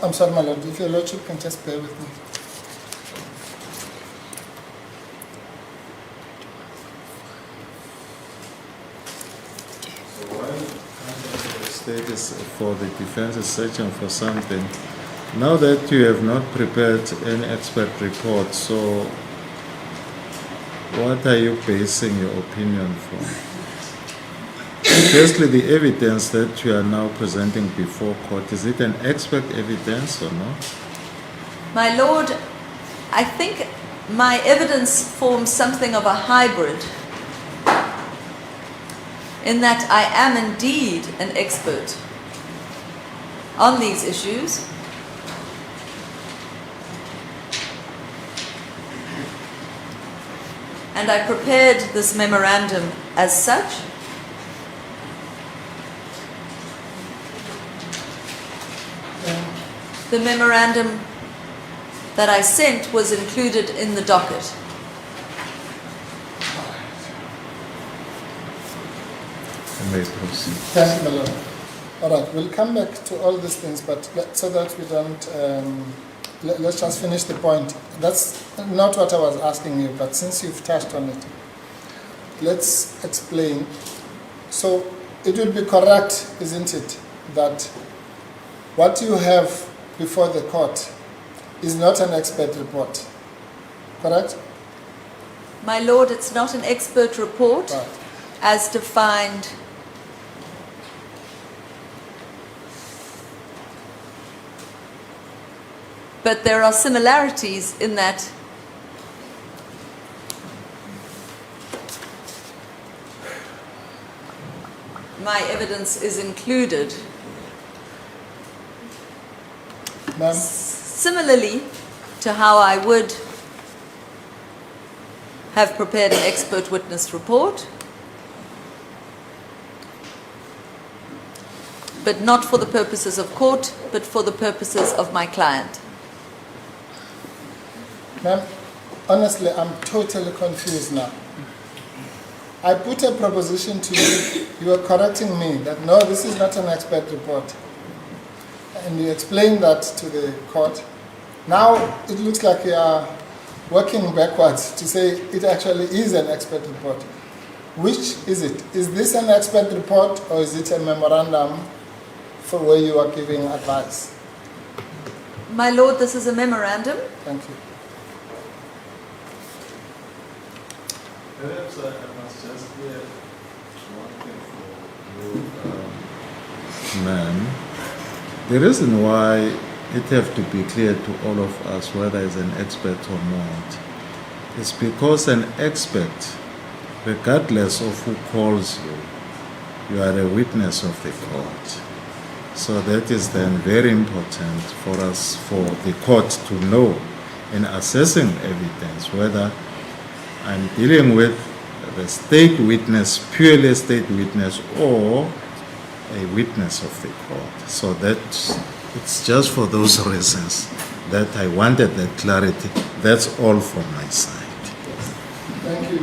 I'm sorry, my Lord, if your Lordship can just bear with me. The state is for the defense is searching for something. Now that you have not prepared any expert report, so what are you basing your opinion from? Firstly, the evidence that you are now presenting before court, is it an expert evidence or not? My Lord, I think my evidence forms something of a hybrid, in that I am indeed an expert on these issues. And I prepared this memorandum as such. The memorandum that I sent was included in the docket. You may proceed. Thank you, my lord. All right, we'll come back to all these things, but so that we don't, let's just finish the point. That's not what I was asking you, but since you've touched on it, let's explain. So it would be correct, isn't it, that what you have before the court is not an expert report, correct? My lord, it's not an expert report Right. as defined. But there are similarities in that my evidence is included. Ma'am, Similarly to how I would have prepared an expert witness report, but not for the purposes of court, but for the purposes of my client. ma'am, honestly, I'm totally confused now. I put a proposition to you, you are correcting me that no, this is not an expert report. And you explained that to the court. Now it looks like you are working backwards to say it actually is an expert report. Which is it? Is this an expert report or is it a memorandum for where you are giving advice? My lord, this is a memorandum. Thank you. Perhaps I must just clear one thing for you, ma'am. The reason why it have to be clear to all of us whether it's an expert or not is because an expert, regardless of who calls you, you are a witness of the court. So that is then very important for us, for the court to know in assessing evidence whether I'm dealing with the state witness, purely state witness, or a witness of the court. So that it's just for those reasons that I wanted that clarity. That's all from my side. Thank you.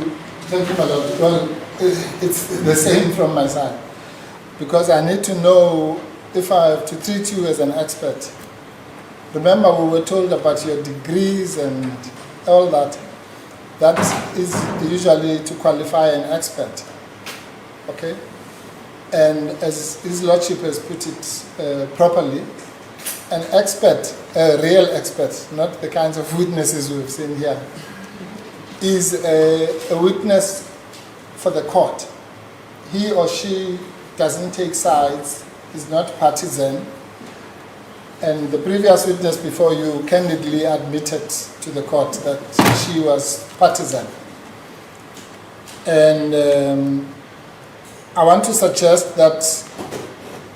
Thank you, my lord. Well, it's the same from my side. Because I need to know if I have to treat you as an expert. Remember, we were told about your degrees and all that. That is usually to qualify an expert. Okay? And as His Lordship has put it properly, an expert, a real expert, not the kinds of witnesses we've seen here, is a witness for the court. He or she doesn't take sides, is not partisan, and the previous witness before you candidly admitted to the court that she was partisan. And I want to suggest that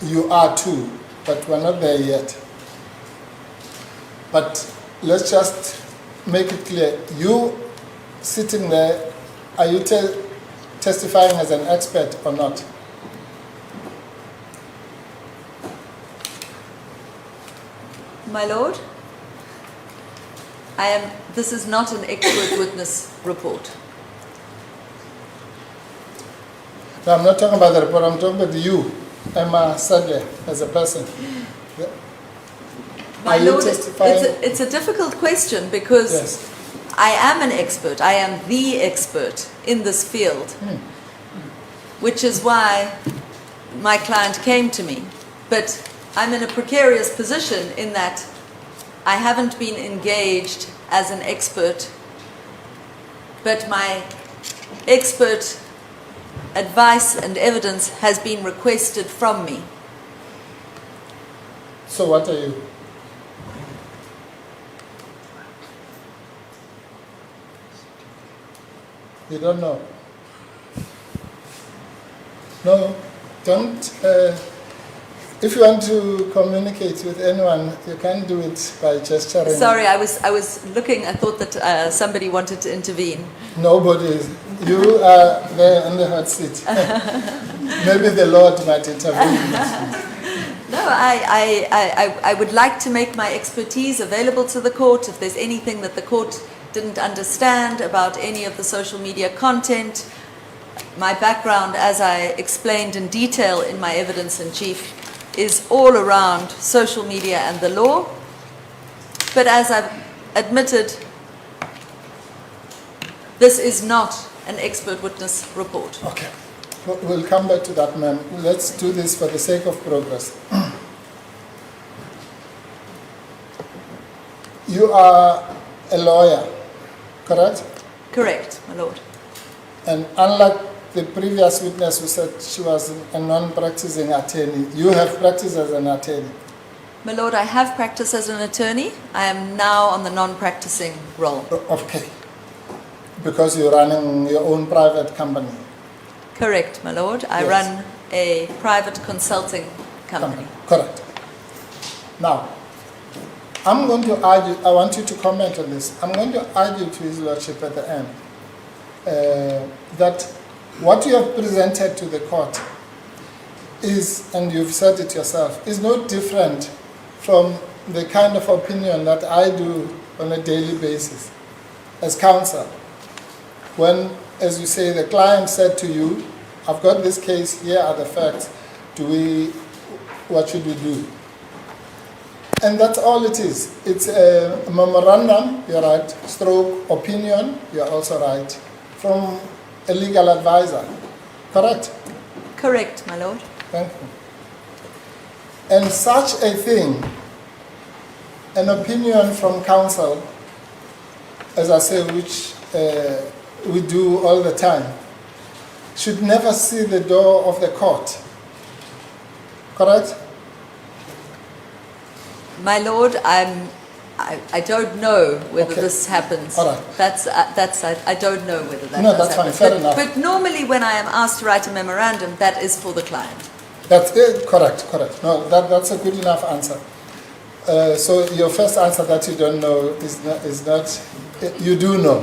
you are too, but we're not there yet. But let's just make it clear. You sitting there, are you testifying as an expert or not? My lord, this is not an expert witness report. No, I'm not talking about the report, I'm talking about you, Emma Sadleir, as a person. My Are you lord, testifying? it's a difficult question because Yes. I am an expert. I am the expert in this field, which is why my client came to me. But I'm in a precarious position in that I haven't been engaged as an expert, but my expert advice and evidence has been requested from me. So what are you? You don't know? No, don't. If you want to communicate with anyone, you can do it by gesturing. Sorry, I was looking. I thought that somebody wanted to intervene. Nobody. You are there on the hot seat. Maybe the Lord might intervene. No, I would like to make my expertise available to the court. If there's anything that the court didn't understand about any of the social media content, my background, as I explained in detail in my evidence in chief, is all around social media and the law. But as I've admitted, this is not an expert witness report. Okay. We'll come back to that, ma'am. Let's do this for the sake of progress. You are a lawyer, correct? Correct, my lord. And unlike the previous witness who said she was a non-practicing attorney, you have practiced as an attorney. My lord, I have practiced as an attorney. I am now on the non-practicing role. Okay. Because you're running your own private company. Correct, my lord. I Yes. run a private consulting company. Correct. Now, I'm going to argue, I want you to comment on this. I'm going to argue to His Lordship at the end that what you have presented to the court is, and you've said it yourself, is no different from the kind of opinion that I do on a daily basis as counsel. When, as you say, the client said to you, I've got this case, here are the facts, what should we do? And that's all it is. It's a memorandum, you're right, stroke opinion, you're also right, from a legal advisor. Correct? Correct, my lord. Thank you. And such a thing, an opinion from counsel, as I say, which we do all the time, should never see the door of the court. Correct? My lord, I don't know whether Okay. this happens. All right. I don't know whether that No, does that's fine. happen. Fair but, enough. But normally when I am asked to write a memorandum, that is for the client. That's it. Correct. No, that's a good enough answer. So your first answer that you don't know is not you do know.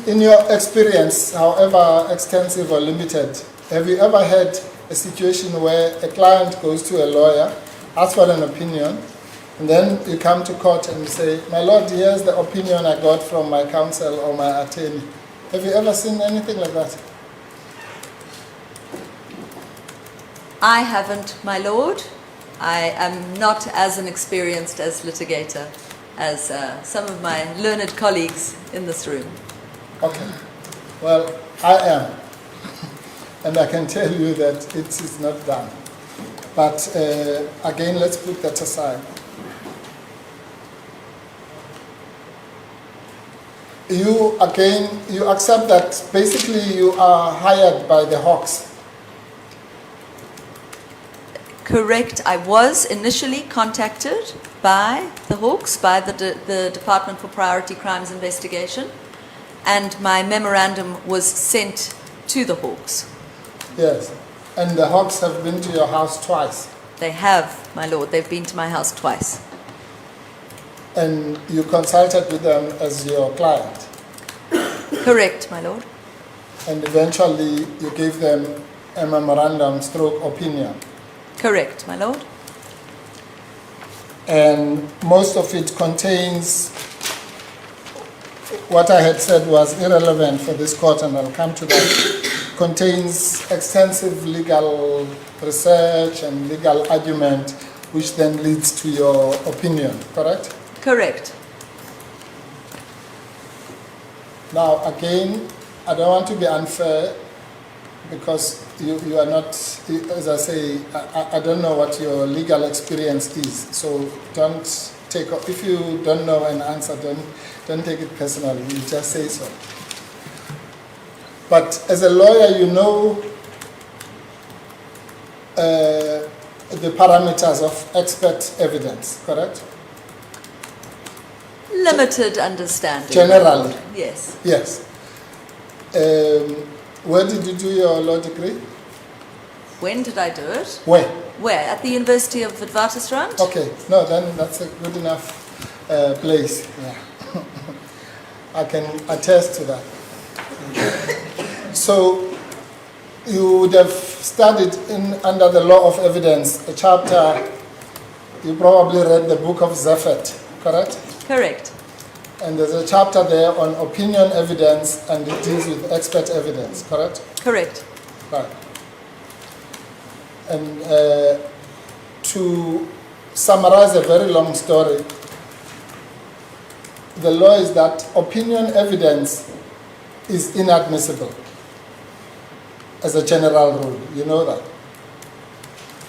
In your experience, however extensive or limited, have you ever had a situation where a client goes to a lawyer, asks for an opinion, and then you come to court and you say, my lord, here's the opinion I got from my counsel or my attorney. Have you ever seen anything like that? I haven't, my lord. I am not as experienced as litigator as some of my learned colleagues in this room. Okay. Well, I am. And I can tell you that it is not done. But again, let's put that aside. You accept that basically you are hired by the Hawks. Correct. I was initially contacted by the Hawks, by the Department for Priority Crimes Investigation, and my memorandum was sent to the Hawks. Yes. And the Hawks have been to your house twice. They have, my lord. They've been to my house twice. And you consulted with them as your client. Correct, my lord. And eventually you gave them a memorandum stroke opinion. Correct, my lord. And most of it contains what I had said was irrelevant for this court, and I'll come to that, contains extensive legal research and legal argument, which then leads to your opinion, correct? Correct. Now, again, I don't want to be unfair, because you are not, as I say, I don't know what your legal experience is. So don't take, if you don't know an answer, don't take it personally. You just say so. But as a lawyer, you know the parameters of expert evidence, correct? Limited understanding. Generally. Yes. Yes. Where did you do your law degree? When did I do it? Where? Where? At the University of Witwatersrand? Okay, no, then that's a good enough place. Yeah. I can attest to that. So you would have studied under the law of evidence, a chapter, you probably read the book of Zephyr, correct? Correct. And there's a chapter there on opinion evidence, and it deals with expert evidence, correct? Correct. Right. And to summarize a very long story, the law is that opinion evidence is inadmissible as a general rule. You know that.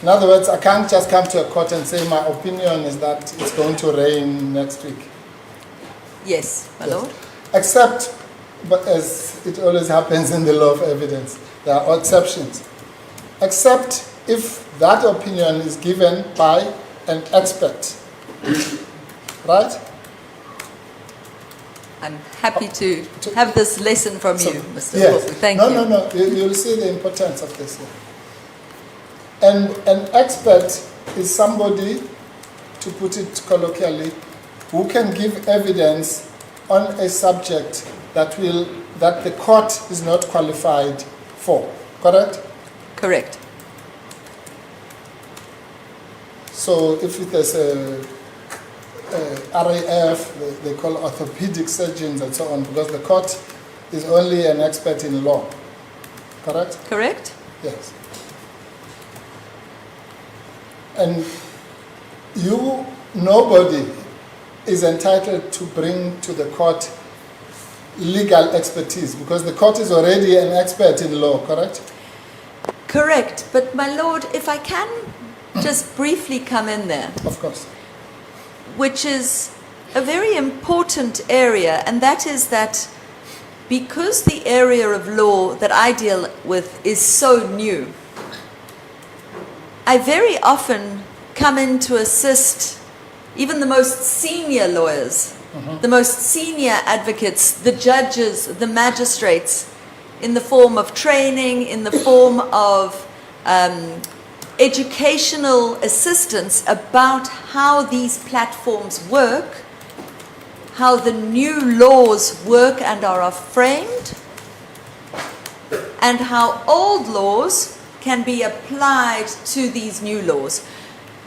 In other words, I can't just come to a court and say my opinion is that it's going to rain next week. Yes, my lord. Except, but as it always happens in the law of evidence, there are exceptions. Except if that opinion is given by an expert. Right? I'm happy to have this lesson from you, Mr. Yes. Wolfe. Thank no, you. No. You'll see the importance of this. And an expert is somebody, to put it colloquially, who can give evidence on a subject that the court is not qualified for. Correct? Correct. So if there's a RAF, they call orthopedic surgeons and so on, because the court is only an expert in law. Correct? Correct? Yes. And nobody is entitled to bring to the court legal expertise, because the court is already an expert in law, correct? Correct. But my lord, if I can just briefly come in there. Of course. Which is a very important area, and that is that because the area of law that I deal with is so new, I very often come in to assist even the most senior lawyers, the most senior advocates, the judges, the magistrates, in the form of training, in the form of educational assistance about how these platforms work, how the new laws work and are framed, and how old laws can be applied to these new laws.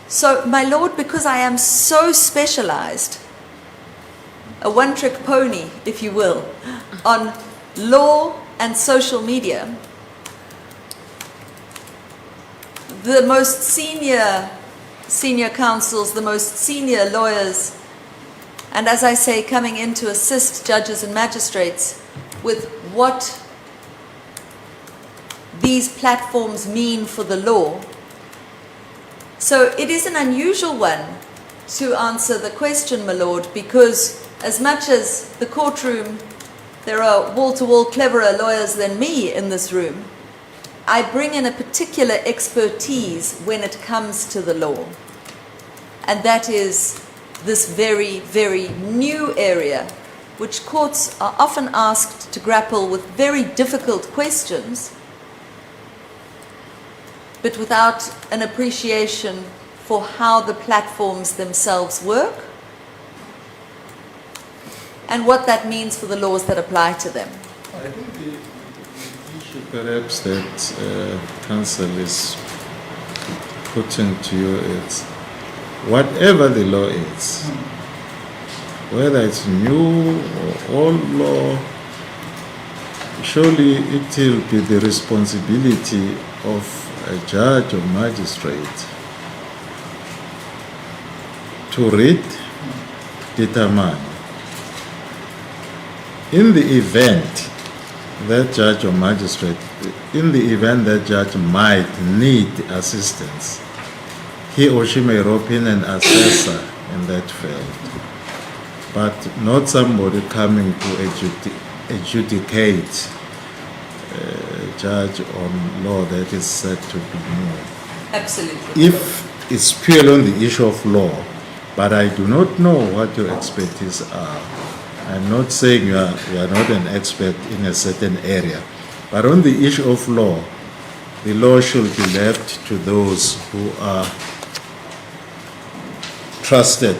So, my lord, because I am so specialized, a one-trick pony, if you will, on law and social media, the most senior counsels, the most senior lawyers, and as I say, coming in to assist judges and magistrates with what these platforms mean for the law. So it is an unusual one to answer the question, my lord, because as much as the courtroom, there are wall-to-wall cleverer lawyers than me in this room, I bring in a particular expertise when it comes to the law. And that is this very, very new area, which courts are often asked to grapple with very difficult questions, but without an appreciation for how the platforms themselves work and what that means for the laws that apply to them. I think the issue perhaps that counsel is putting to you is whatever the law is, whether it's new or old law, surely it will be the responsibility of a judge or magistrate to read, determine. In the event that judge or magistrate, in the event that judge might need assistance, he or she may rope in an assessor in that field, but not somebody coming to adjudicate judge on law that is said to be new. Absolutely. If it's purely on the issue of law, but I do not know what your expertise are. I'm not saying you are not an expert in a certain area, but on the issue of law, the law should be left to those who are trusted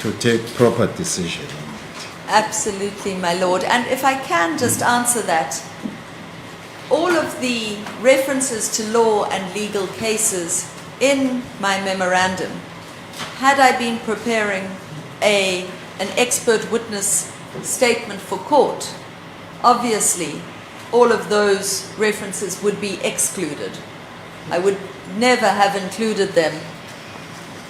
to take proper decision. Absolutely, my lord. And if I can just answer that, all of the references to law and legal cases in my memorandum, had I been preparing an expert witness statement for court, obviously all of those references would be excluded. I would never have included them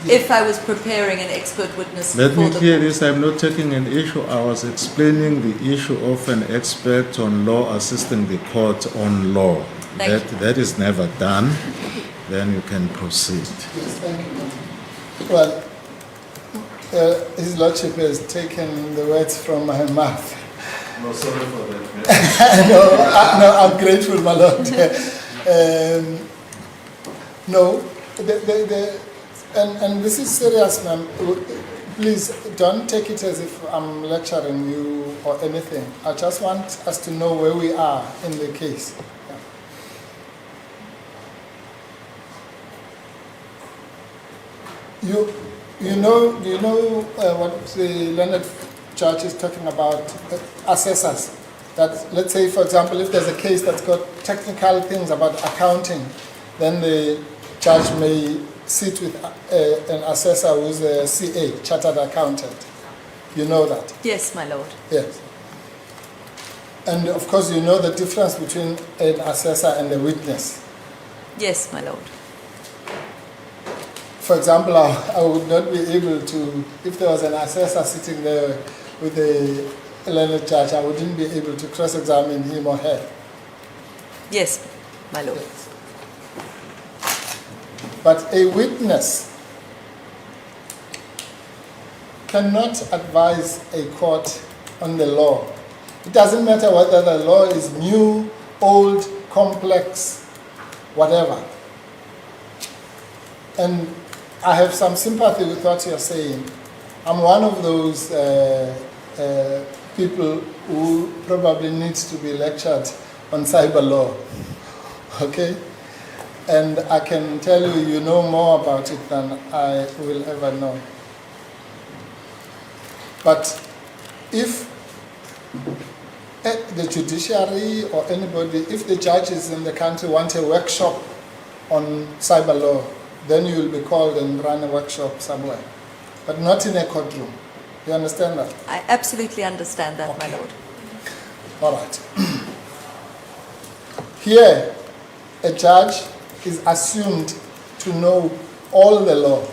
if I was preparing an expert witness Let for me the clear court. this, I'm not taking an issue, I was explaining the issue of an expert on law assisting the court on law. Thank you. That is never done, then you can proceed. Yes, thank you. Well, His Lordship has taken the words from my mouth. No, sorry for that. No, I'm grateful, my Lord. No, and this is serious, ma'am. Please don't take it as if I'm lecturing you or anything. I just want us to know where we are in the case. Yeah. You know what the learned judge is talking about, assessors. That, let's say, for example, if there's a case that's got technical things about accounting, then the judge may sit with an assessor who's a CA, chartered accountant. You know that? Yes, my lord. Yes. And of course, you know the difference between an assessor and a witness. Yes, my lord. For example, I would not be able to, if there was an assessor sitting there with a learned judge, I wouldn't be able to cross-examine him or her. Yes, my lord. Yes. But a witness cannot advise a court on the law. It doesn't matter whether the law is new, old, complex, whatever. And I have some sympathy with what you're saying. I'm one of those people who probably needs to be lectured on cyber law, okay? And I can tell you, you know more about it than I will ever know. But if the judiciary or anybody, if the judges in the country want a workshop on cyber law, then you will be called and run a workshop somewhere, but not in a courtroom. You understand that? I absolutely understand that, my lord. All right. Here, a judge is assumed to know all the law,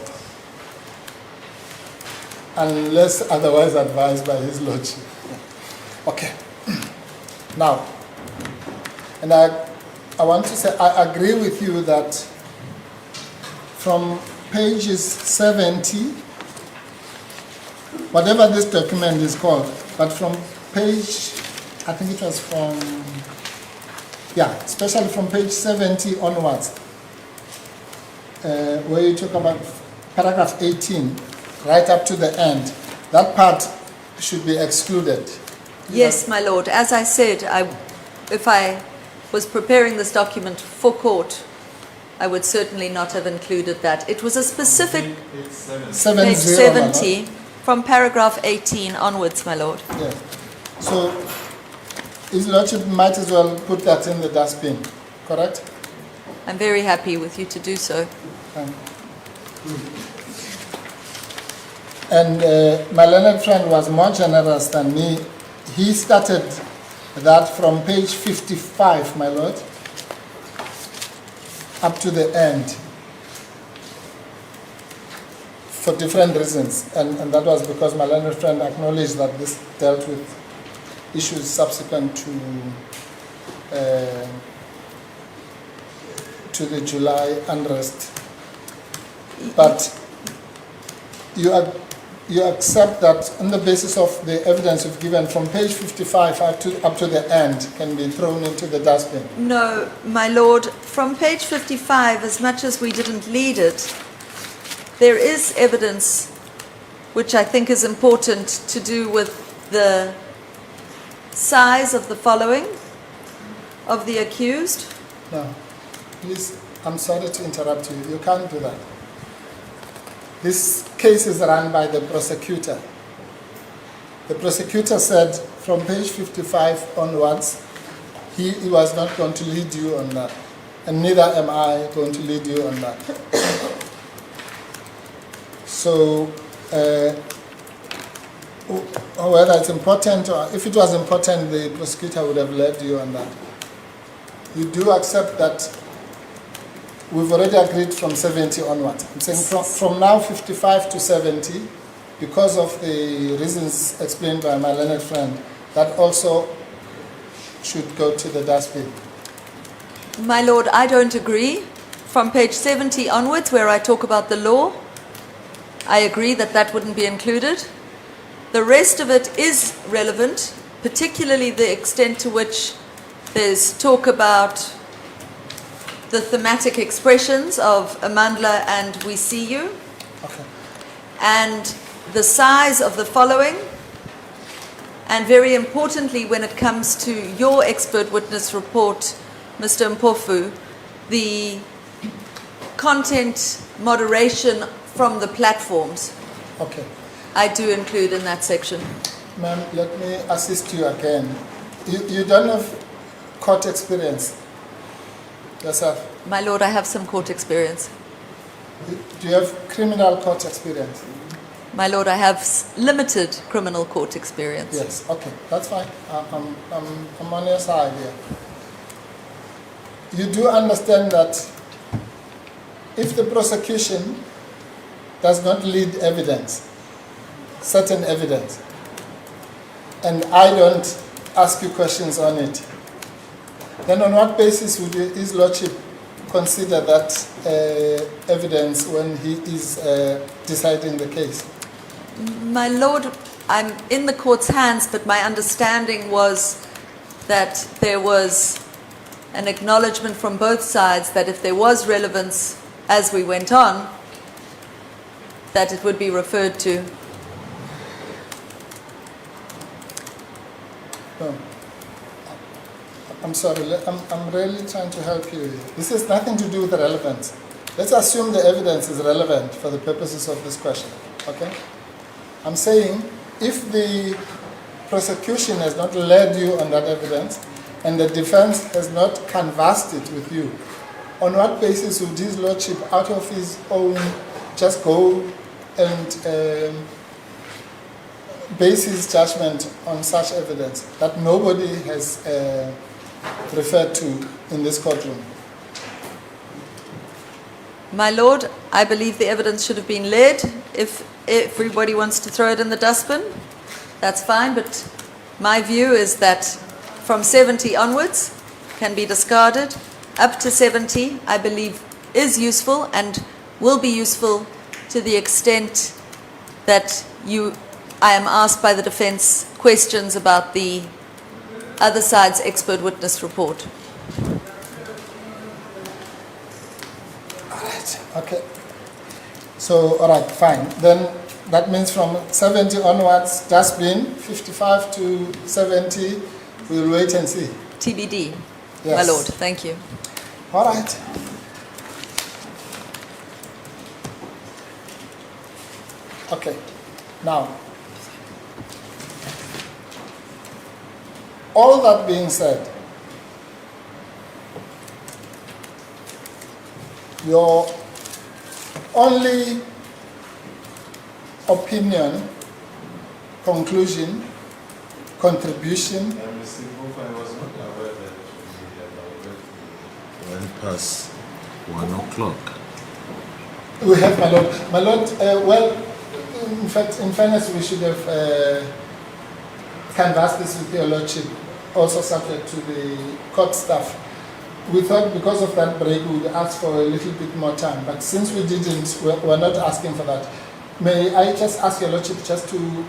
unless otherwise advised by His Lordship. Okay. Now, and I want to say, I agree with you that from pages 70, whatever this document is called, but from page, I think it was from, yeah, especially from page 70 onwards, where you talk about paragraph 18, right up to the end, that part should be excluded. Yes, my lord. As I said, if I was preparing this document for court, I would certainly not have included that. It was a specific page 70 from paragraph 18 onwards, my lord. Yeah. So His Lordship might as well put that in the dustbin, correct? I'm very happy with you to do so. And my learned friend was more generous than me. He started that from page 55, my lord, up to the end, for different reasons. And that was because my learned friend acknowledged that this dealt with issues subsequent to the July unrest. But you accept that on the basis of the evidence you've given from page 55 up to the end can be thrown into the dustbin? No, my lord, from page 55, as much as we didn't lead it, there is evidence which I think is important to do with the size of the following of the accused. No, please, I'm sorry to interrupt you. You can't do that. This case is run by the prosecutor. The prosecutor said from page 55 onwards, he was not going to lead you on that. And neither am I going to lead you on that. So or whether it's important, or if it was important, the prosecutor would have led you on that. You do accept that we've already agreed from 70 onwards. I'm saying from now 55 to 70, because of the reasons explained by my learned friend, that also should go to the dustbin. My Lord, I don't agree. From page 70 onwards, where I talk about the law, I agree that that wouldn't be included. The rest of it is relevant, particularly the extent to which there's talk about the thematic expressions of Amandla and We See You, Okay. and the size of the following, and very importantly, when it comes to your expert witness report, Mr. Mpofu, the content moderation from the platforms, Okay. I do include in that section. Ma'am, let me assist you again. You don't have court experience yourself. My Lord, I have some court experience. Do you have criminal court experience? My Lord, I have limited criminal court experience. Yes, okay, that's fine. I'm on your side here. You do understand that if the prosecution does not lead evidence, certain evidence, and I don't ask you questions on it, then on what basis would His Lordship consider that evidence when he is deciding the case? My Lord, I'm in the court's hands, but my understanding was that there was an acknowledgement from both sides that if there was relevance as we went on, that it would be referred to. No. I'm sorry, I'm really trying to help you here. This has nothing to do with the relevance. Let's assume the evidence is relevant for the purposes of this question, okay? I'm saying if the prosecution has not led you on that evidence and the defense has not canvassed it with you, on what basis would His Lordship, out of his own, just go and base his judgment on such evidence that nobody has referred to in this courtroom? My Lord, I believe the evidence should have been led. If everybody wants to throw it in the dustbin, that's fine, but my view is that from 70 onwards can be discarded. Up to 70, I believe, is useful and will be useful to the extent that I am asked by the defense questions about the other side's expert witness report. Okay. So, all right, fine. Then that means from 70 onwards, dustbin, 55 to 70, we'll wait and see. TBD, Yes. my Lord. Thank you. All right. Okay. Now, all that being said, your only opinion, conclusion, contribution, Went past 1 o'clock. we have my Lord. My Lord, well, in fact, in fairness, we should have canvassed this with your Lordship, also subject to the court staff. We thought because of that break we would ask for a little bit more time, but since we didn't, we're not asking for that. May I just ask your Lordship just to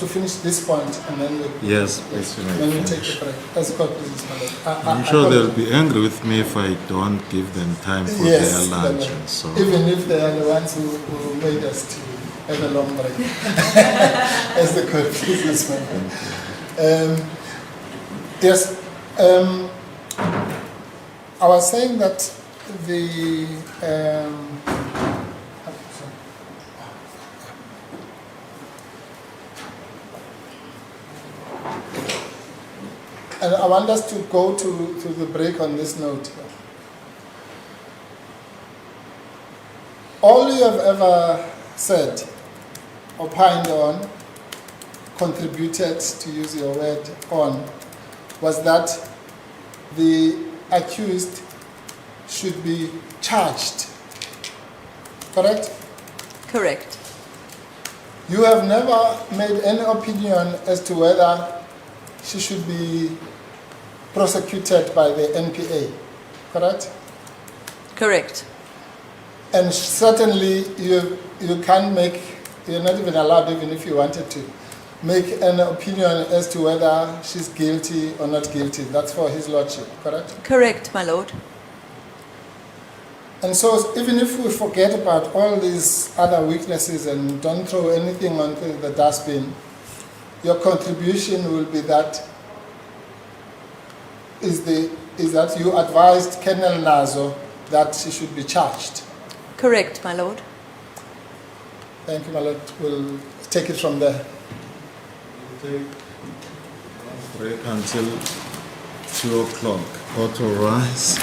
finish this point and then Yes, please. then we take the break. As a court business, my Lord. I'm sure they'll be angry with me if I don't give them time for Yes, their lunch. my Lord. And so. Even if they are the ones who made us to have a long break, as the court business, my Lord. Yes. I was saying that the and I want us to go to the break on this note. All you have ever said, opined on, contributed, to use your word, on was that the accused should be charged. Correct? Correct. You have never made any opinion as to whether she should be prosecuted by the NPA. Correct? Correct. And certainly you can't make, you're not even allowed, even if you wanted to, make an opinion as to whether she's guilty or not guilty. That's for his lordship, correct? Correct, my lord. And so even if we forget about all these other weaknesses and don't throw anything onto the dustbin, your contribution will be that is that you advised Colonel Nazo that she should be charged. Correct, my lord. Thank you, my lord. We'll take it from there. We'll take break until 2 o'clock. Court will rise.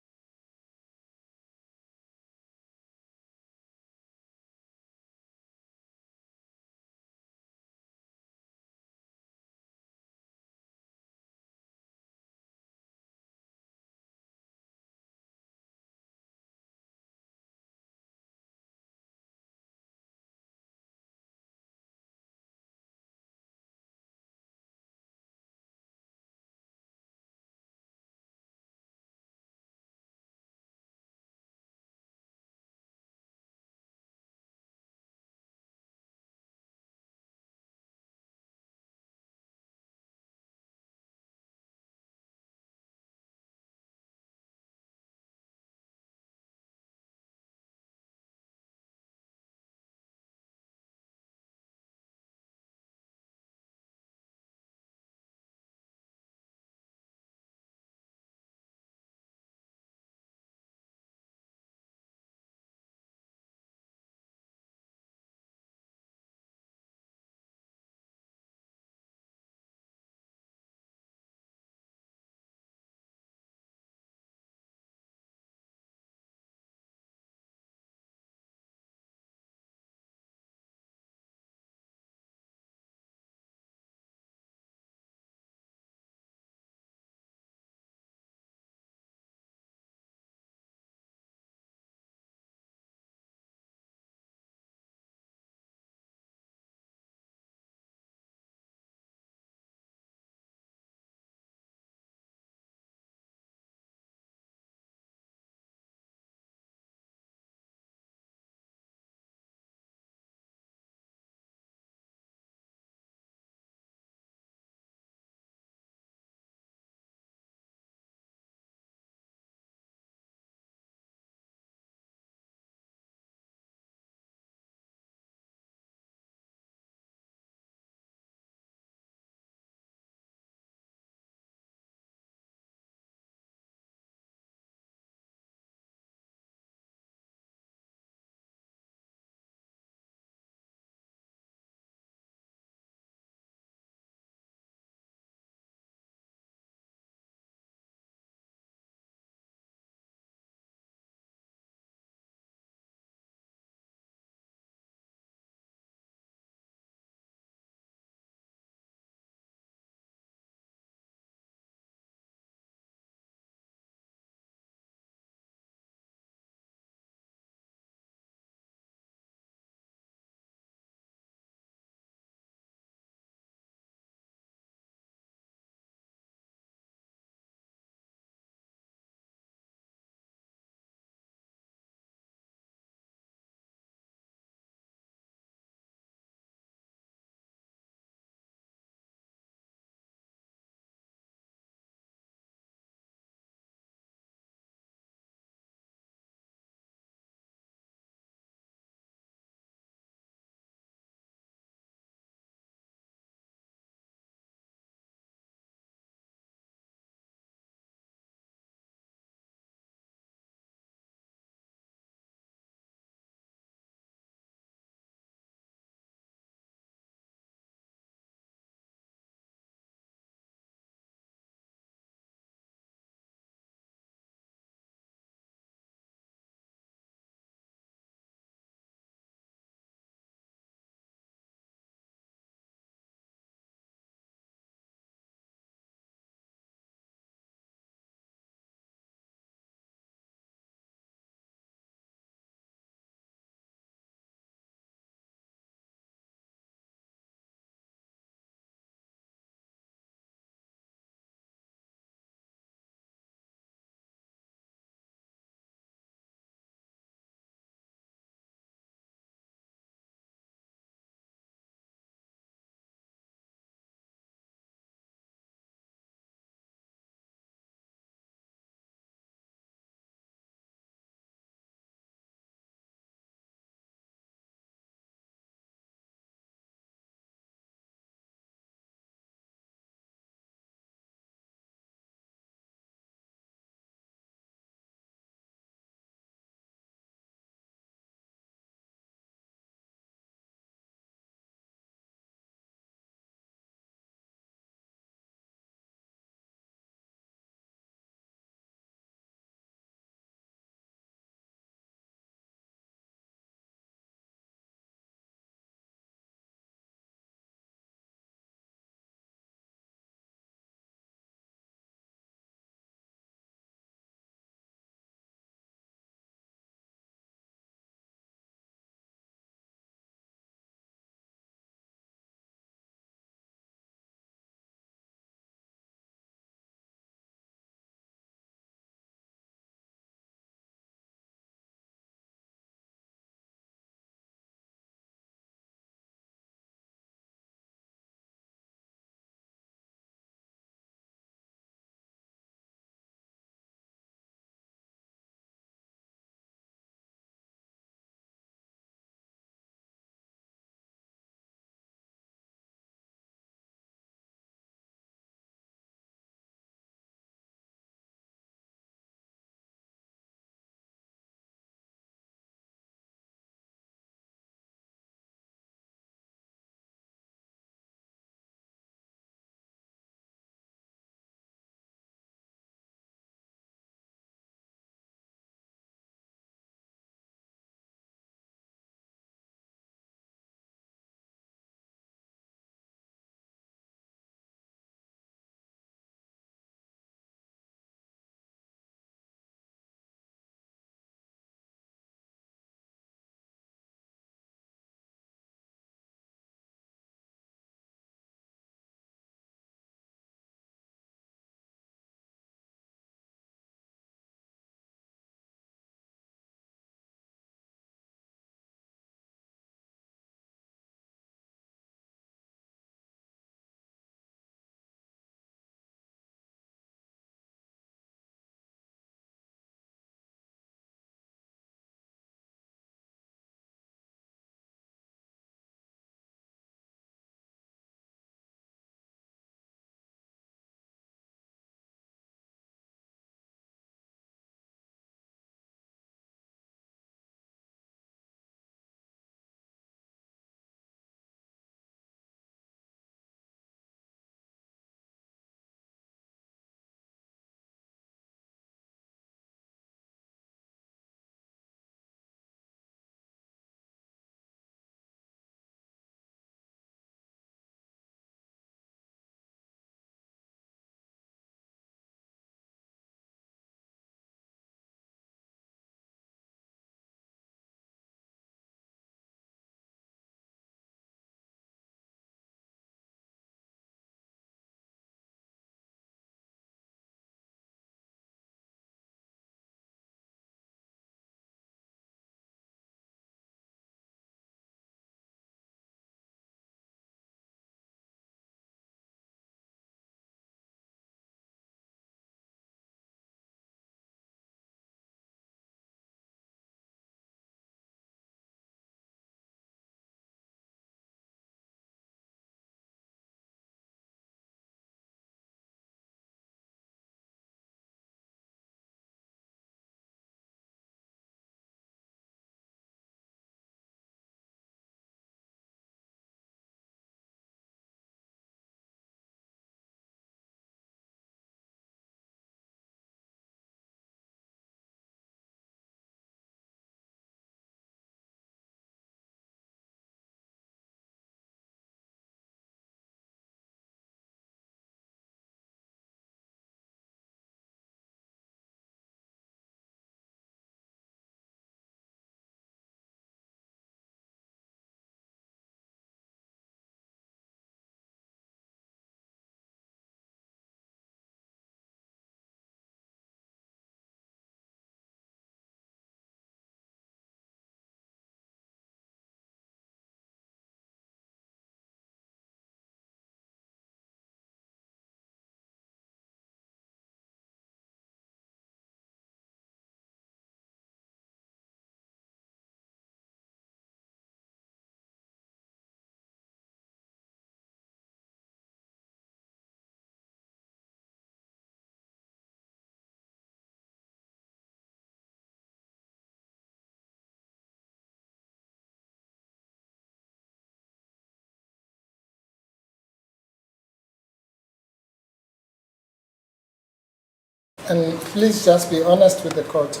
and please just be honest with the court.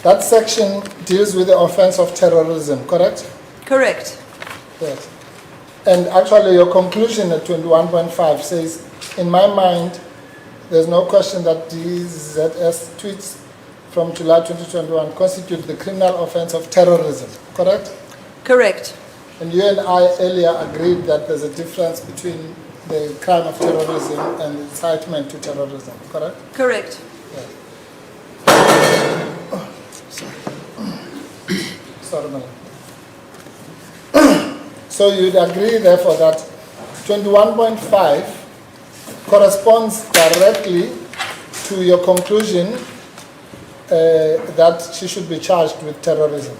That section deals with the offense of terrorism, correct? Correct. Yes. And actually your conclusion at 21.5 says, in my mind, there's no question that DZS tweets from July 2021 constitute the criminal offense of terrorism, correct? Correct. And you and I earlier agreed that there's a difference between the crime of terrorism and incitement to terrorism, correct? Correct. Sorry, madam. So you'd agree, therefore, that 21.5 corresponds directly to your conclusion that she should be charged with terrorism.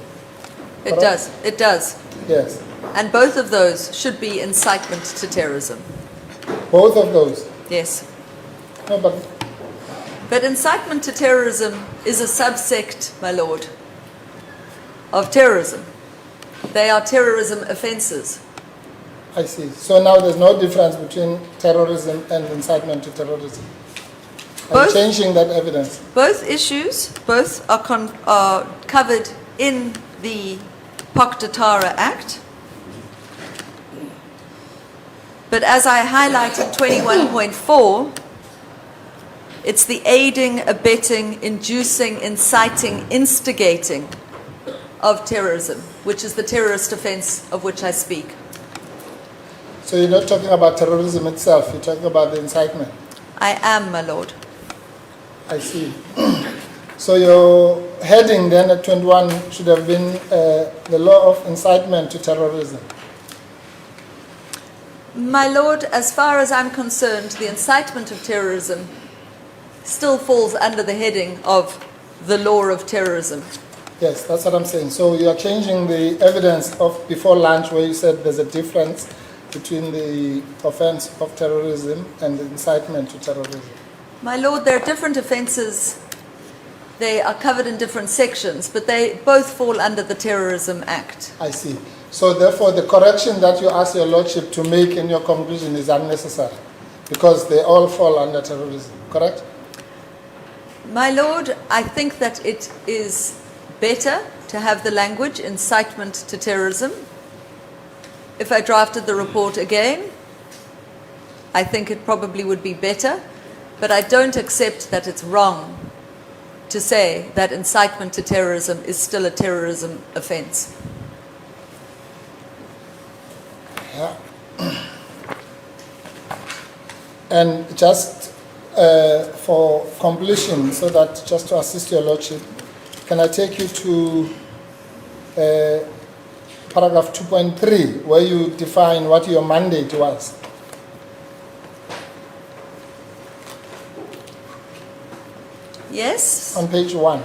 It Correct? does. It does. Yes. And both of those should be incitement to terrorism. Both of those. Yes. No, but But incitement to terrorism is a subsect, my lord, of terrorism. They are terrorism offences. I see. So now there's no difference between terrorism and incitement to terrorism. I'm Both- changing that evidence. Both issues, both are covered in the Paktatara Act. But as I highlighted 21.4, it's the aiding, abetting, inducing, inciting, instigating of terrorism, which is the terrorist offence of which I speak. So you're not talking about terrorism itself, you're talking about the incitement. I am, my lord. I see. So your heading then at 21 should have been the law of incitement to terrorism. My lord, as far as I'm concerned, the incitement of terrorism still falls under the heading of the law of terrorism. Yes, that's what I'm saying. So you are changing the evidence of before lunch where you said there's a difference between the offense of terrorism and the incitement to terrorism. My lord, there are different offences. They are covered in different sections, but they both fall under the Terrorism Act. I see. So therefore the correction that you ask your lordship to make in your conclusion is unnecessary because they all fall under terrorism, correct? My lord, I think that it is better to have the language incitement to terrorism. If I drafted the report again, I think it probably would be better, but I don't accept that it's wrong to say that incitement to terrorism is still a terrorism offence. Yeah. And just for completion, so that just to assist your lordship, can I take you to paragraph 2.3 where you define what your mandate was? Yes? On page 1.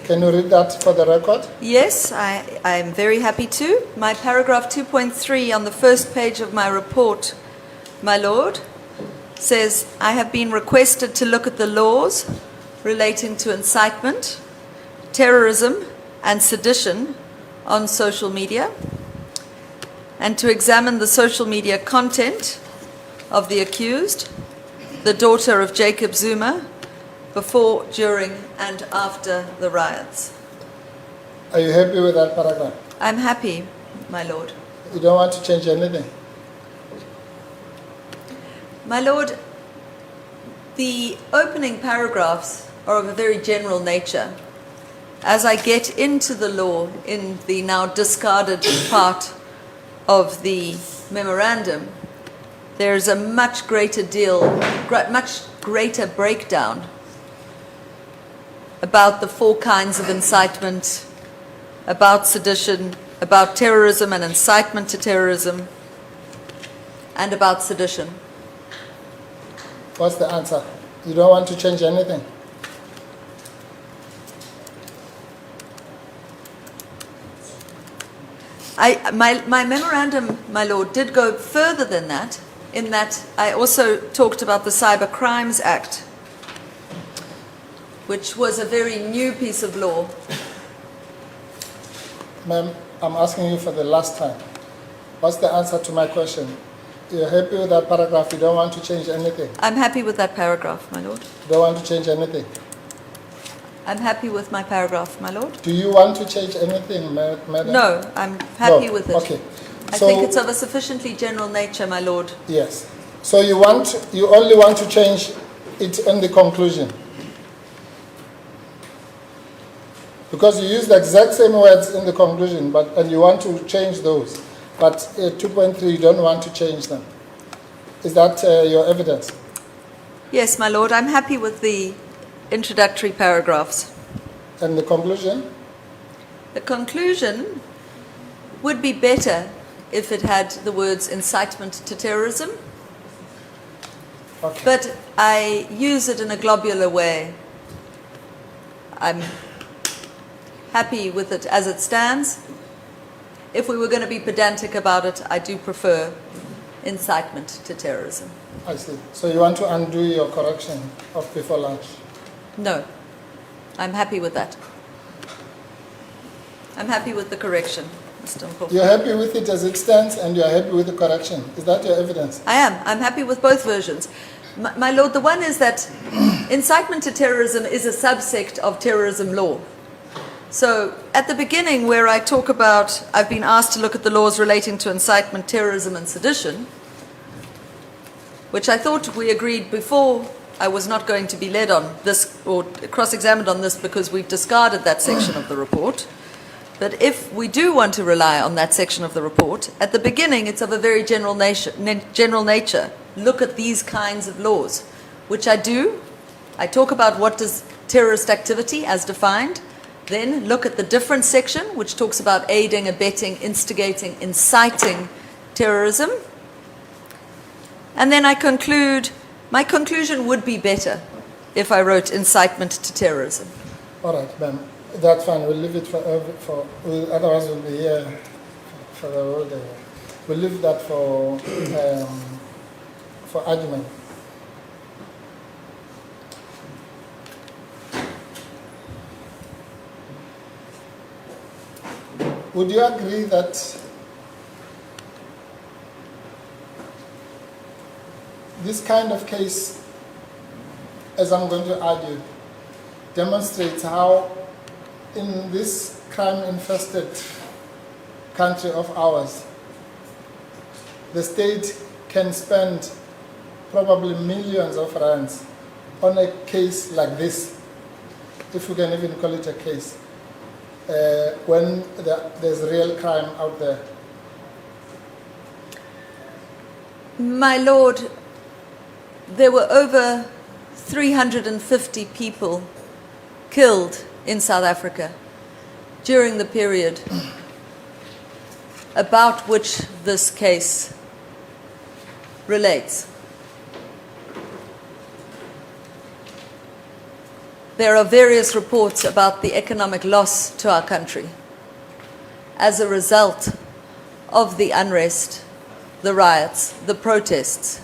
Can you read that for the record? Yes, I am very happy to. My paragraph 2.3 on the first page of my report, my lord, says, I have been requested to look at the laws relating to incitement, terrorism, and sedition on social media, and to examine the social media content of the accused, the daughter of Jacob Zuma, before, during, and after the riots. Are you happy with that paragraph? I'm happy, my lord. You don't want to change anything? My lord, the opening paragraphs are of a very general nature. As I get into the law in the now discarded part of the memorandum, there's a much greater breakdown about the 4 kinds of incitement, about sedition, about terrorism and incitement to terrorism, and about sedition. What's the answer? You don't want to change anything? My memorandum, my lord, did go further than that, in that I also talked about the Cyber Crimes Act, which was a very new piece of law. Ma'am, I'm asking you for the last time. What's the answer to my question? You're happy with that paragraph? You don't want to change anything? I'm happy with that paragraph, my lord. You don't want to change anything? I'm happy with my paragraph, my lord. Do you want to change anything, madam? No, I'm happy No. with it. Okay. I So- think it's of a sufficiently general nature, my lord. Yes. So you only want to change it in the conclusion? Because you use the exact same words in the conclusion, and you want to change those. But 2.3, you don't want to change them. Is that your evidence? Yes, my lord, I'm happy with the introductory paragraphs. And the conclusion? The conclusion would be better if it had the words incitement to terrorism, Okay. but I use it in a globular way. I'm happy with it as it stands. If we were going to be pedantic about it, I do prefer incitement to terrorism. I see. So you want to undo your correction of before lunch? No, I'm happy with that. I'm happy with the correction, Mr. Mpofu. You're happy with it as it stands, and you're happy with the correction. Is that your evidence? I am. I'm happy with both versions. My lord, the one is that incitement to terrorism is a subsect of terrorism law. So at the beginning where I talk about, I've been asked to look at the laws relating to incitement, terrorism and sedition, which I thought we agreed before I was not going to be led on this or cross-examined on this because we've discarded that section of the report. But if we do want to rely on that section of the report, at the beginning it's of a very general nature. Look at these kinds of laws, which I do. I talk about what does terrorist activity as defined, then look at the different section, which talks about aiding, abetting, instigating, inciting terrorism. And then I conclude, my conclusion would be better if I wrote incitement to terrorism. All right, ma'am. That's fine. We'll leave it otherwise we'll be here for the whole day. We'll leave that for argument. Would you agree that this kind of case, as I'm going to argue, demonstrates how in this crime-infested country of ours, the state can spend probably millions of rands on a case like this, if we can even call it a case, when there's real crime out there. My lord, there were over 350 people killed in South Africa during the period about which this case relates. There are various reports about the economic loss to our country as a result of the unrest, the riots, the protests.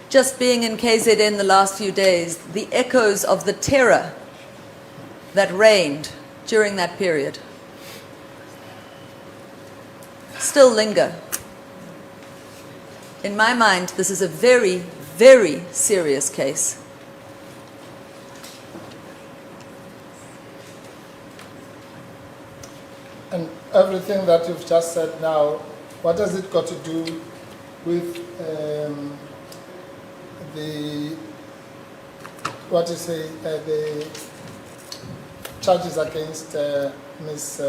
Just being in KZN the last few days, the echoes of the terror that reigned during that period still linger. In my mind, this is a very, very serious case. And everything that you've just said now, what has it got to do with the charges against Ms.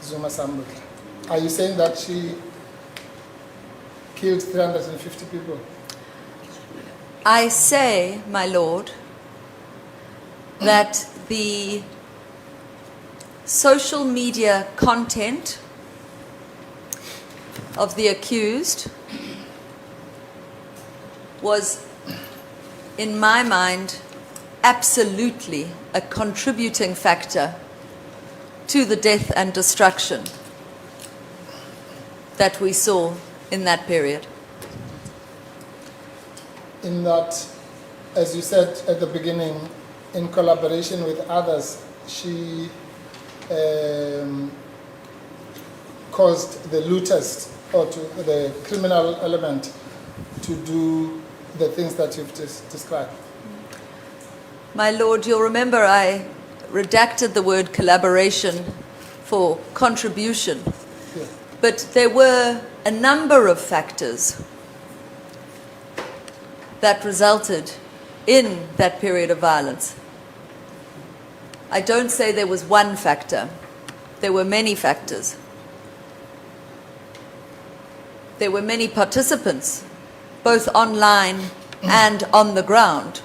Zuma-Sambudla? Are you saying that she killed 350 people? I say, my lord, that the social media content of the accused was, in my mind, absolutely a contributing factor to the death and destruction that we saw in that period. In that, as you said at the beginning, in collaboration with others, she caused the looters or to the criminal element to do the things that you've just described. My Lord, you'll remember I redacted the word collaboration for contribution, Yeah. but there were a number of factors that resulted in that period of violence. I don't say there was one factor. There were many factors. There were many participants, both online and on the ground.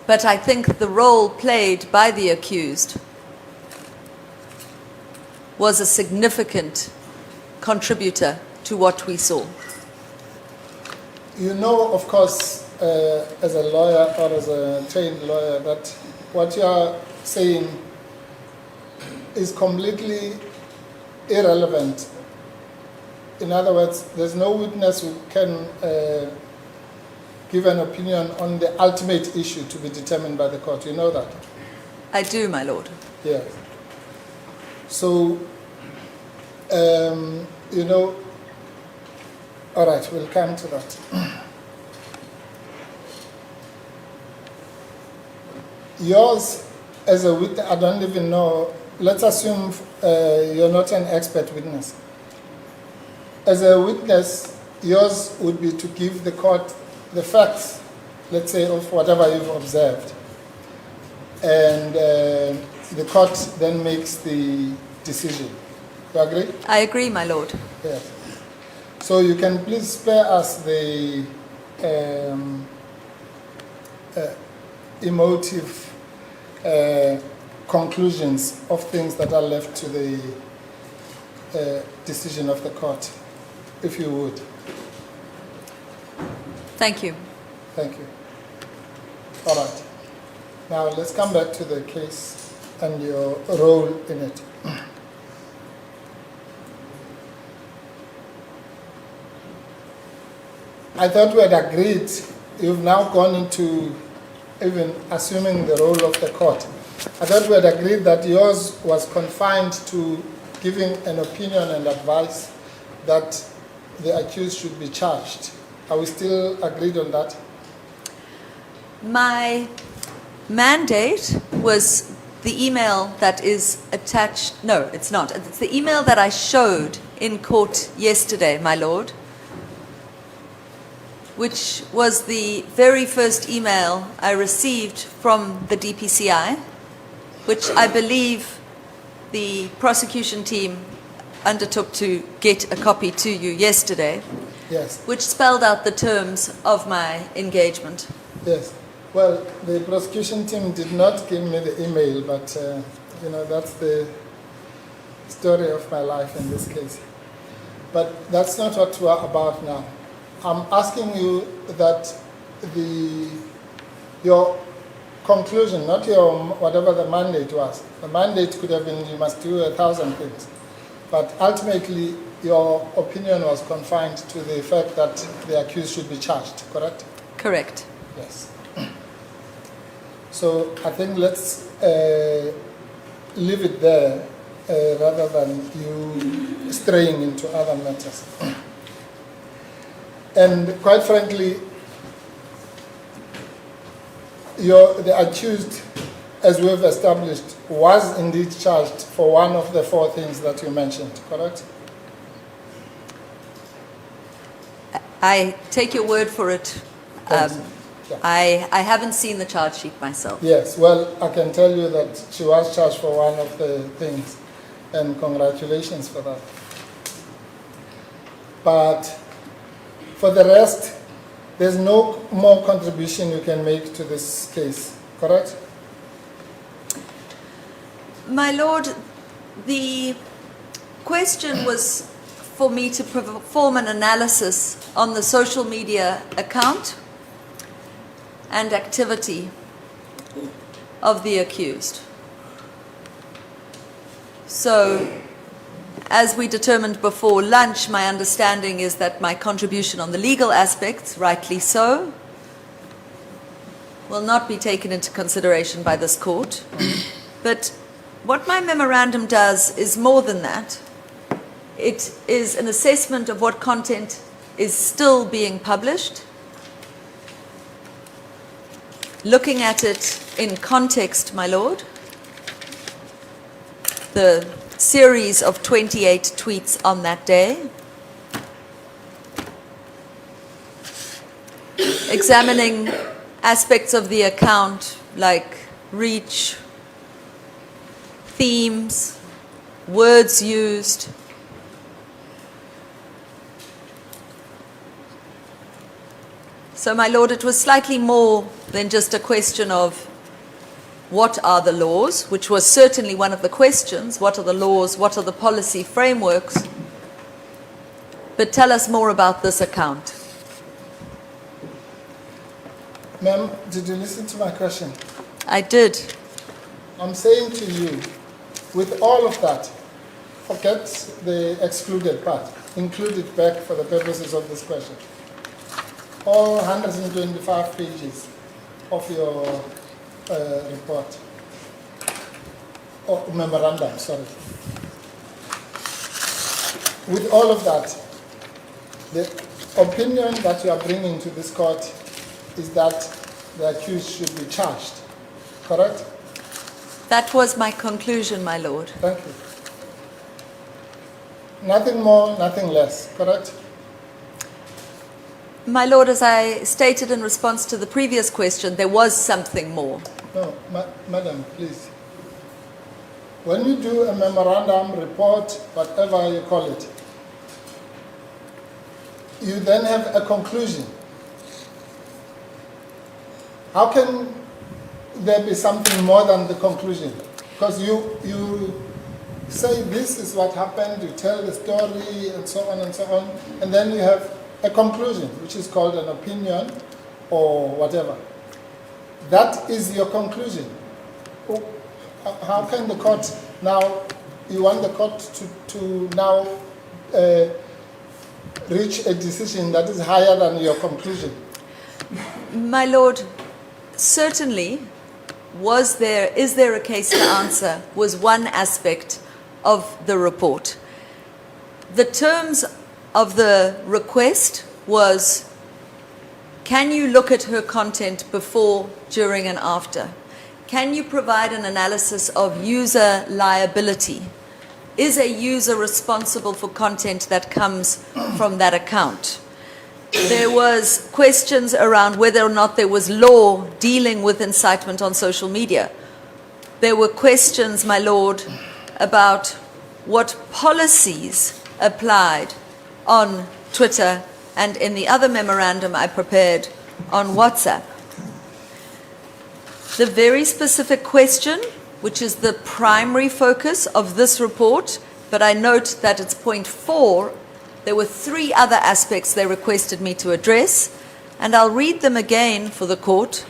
But I think the role played by the accused was a significant contributor to what we saw. You know, of course, as a lawyer or as a trained lawyer, that what you are saying is completely irrelevant. In other words, there's no witness who can give an opinion on the ultimate issue to be determined by the court. You know that? I do, my Lord. Yes. So, you know, all right, we'll come to that. Yours as a witness, I don't even know, let's assume you're not an expert witness. As a witness, yours would be to give the court the facts, let's say, of whatever you've observed. And the court then makes the decision. You agree? I agree, my Lord. Yes. So you can please spare us the emotive conclusions of things that are left to the decision of the court, if you would. Thank you. Thank you. All right. Now let's come back to the case and your role in it. I thought we had agreed. You've now gone into even assuming the role of the court. I thought we had agreed that yours was confined to giving an opinion and advice that the accused should be charged. Are we still agreed on that? My mandate was the email that is attached. No, it's not. It's the email that I showed in court yesterday, my Lord, which was the very first email I received from the DPCI, which I believe the prosecution team undertook to get a copy to you yesterday, Yes. which spelled out the terms of my engagement. Yes. Well, the prosecution team did not give me the email, but you know, that's the story of my life in this case. But that's not what we're about now. I'm asking you that your conclusion, not your whatever the mandate was. The mandate could have been you must do 1,000 things, but ultimately your opinion was confined to the fact that the accused should be charged. Correct? Correct. Yes. So I think let's leave it there rather than you straying into other matters. And quite frankly, the accused, as we've established, was indeed charged for one of the 4 things that you mentioned, correct? I take your word for it. Thanks. Yeah. I haven't seen the charge sheet myself. Yes, well, I can tell you that she was charged for one of the things, and congratulations for that. But for the rest, there's no more contribution you can make to this case, correct? My Lord, the question was for me to perform an analysis on the social media account and activity of the accused. So, as we determined before lunch, my understanding is that my contribution on the legal aspects, rightly so, will not be taken into consideration by this court. But what my memorandum does is more than that. It is an assessment of what content is still being published, looking at it in context, my lord. The series of 28 tweets on that day, examining aspects of the account like reach, themes, words used. So, my lord, it was slightly more than just a question of what are the laws, which was certainly one of the questions. What are the laws? What are the policy frameworks? But tell us more about this account. Ma'am, did you listen to my question? I did. I'm saying to you, with all of that, forget the excluded part. Include it back for the purposes of this question. All 125 pages of your report, or memorandum, sorry. With all of that, the opinion that you are bringing to this court is that the accused should be charged, correct? That was my conclusion, my lord. Thank you. Nothing more, nothing less, correct? My lord, as I stated in response to the previous question, there was something more. No, madam, please. When you do a memorandum, report, whatever you call it, you then have a conclusion. How can there be something more than the conclusion? Because you say this is what happened, you tell the story, and so on, and then you have a conclusion, which is called an opinion or whatever. That is your conclusion. How can the court now, you want the court to now reach a decision that is higher than your conclusion? My lord, certainly, is there a case to answer was one aspect of the report. The terms of the request was, can you look at her content before, during, and after? Can you provide an analysis of user liability? Is a user responsible for content that comes from that account? There was questions around whether or not there was law dealing with incitement on social media. There were questions, my lord, about what policies applied on Twitter and in the other memorandum I prepared on WhatsApp. The very specific question, which is the primary focus of this report, but I note that it's point 4, there were 3 other aspects they requested me to address, and I'll read them again for the court.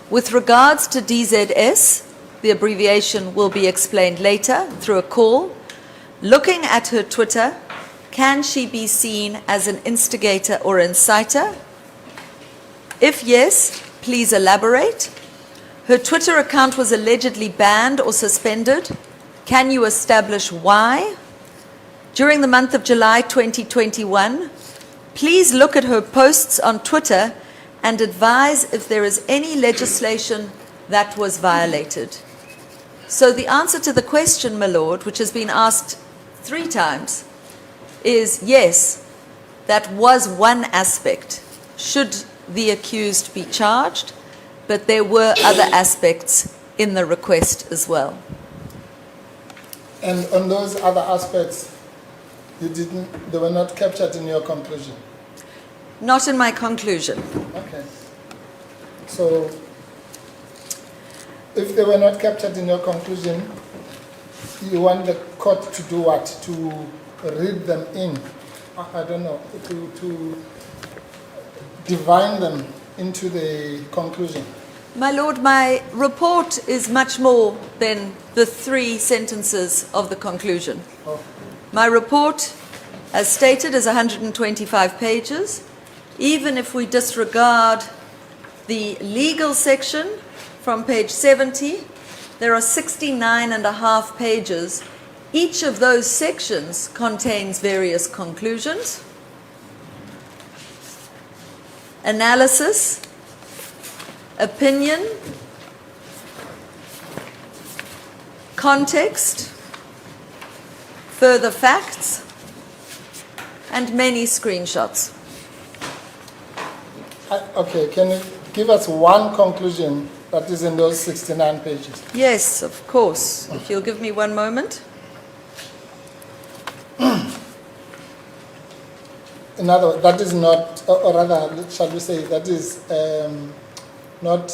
With regards to DZS, the abbreviation will be explained later through a call. Looking at her Twitter, can she be seen as an instigator or inciter? If yes, please elaborate. Her Twitter account was allegedly banned or suspended. Can you establish why? During the month of July 2021, please look at her posts on Twitter and advise if there is any legislation that was violated. So the answer to the question, my lord, which has been asked 3 times, is yes, that was one aspect. Should the accused be charged? But there were other aspects in the request as well. And on those other aspects, they were not captured in your conclusion? Not in my conclusion. Okay. So, if they were not captured in your conclusion, you want the court to do what? To read them in? I don't know. To divine them into the conclusion? My lord, my report is much more than the 3 sentences of the conclusion. Oh. My report, as stated, is 125 pages. Even if we disregard the legal section from page 70. There are 69 and a half pages. Each of those sections contains various conclusions, analysis, opinion, context, further facts, and many screenshots. Okay, can you give us one conclusion that is in those 69 pages? Yes, of course. If you'll give me one moment. In other words, that is not, or rather, shall we say, that is not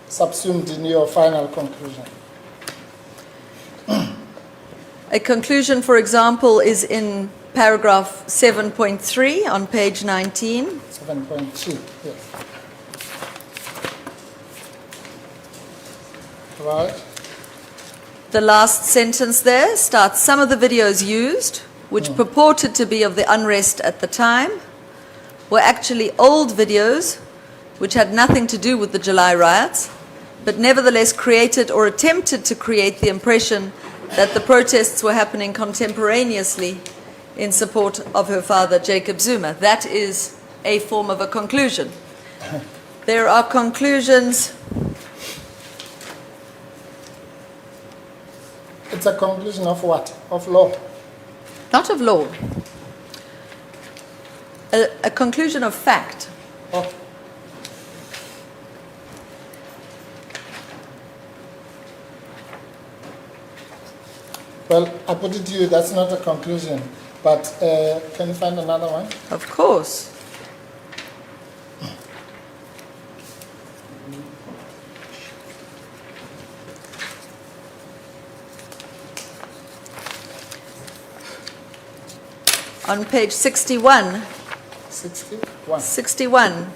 subsumed in your final conclusion. A conclusion, for example, is in paragraph 7.3 on page 19. 7.2, yes. Right. The last sentence there starts, some of the videos used, which purported to be of the unrest at the time, were actually old videos which had nothing to do with the July riots, but nevertheless created or attempted to create the impression that the protests were happening contemporaneously in support of her father, Jacob Zuma. That is a form of a conclusion. There are conclusions. It's a conclusion of what? Of law? Not of law. A conclusion of fact. Oh. Well, I put it to you, that's not a conclusion. But can you find another one? Of course. On page 61. 61. 61.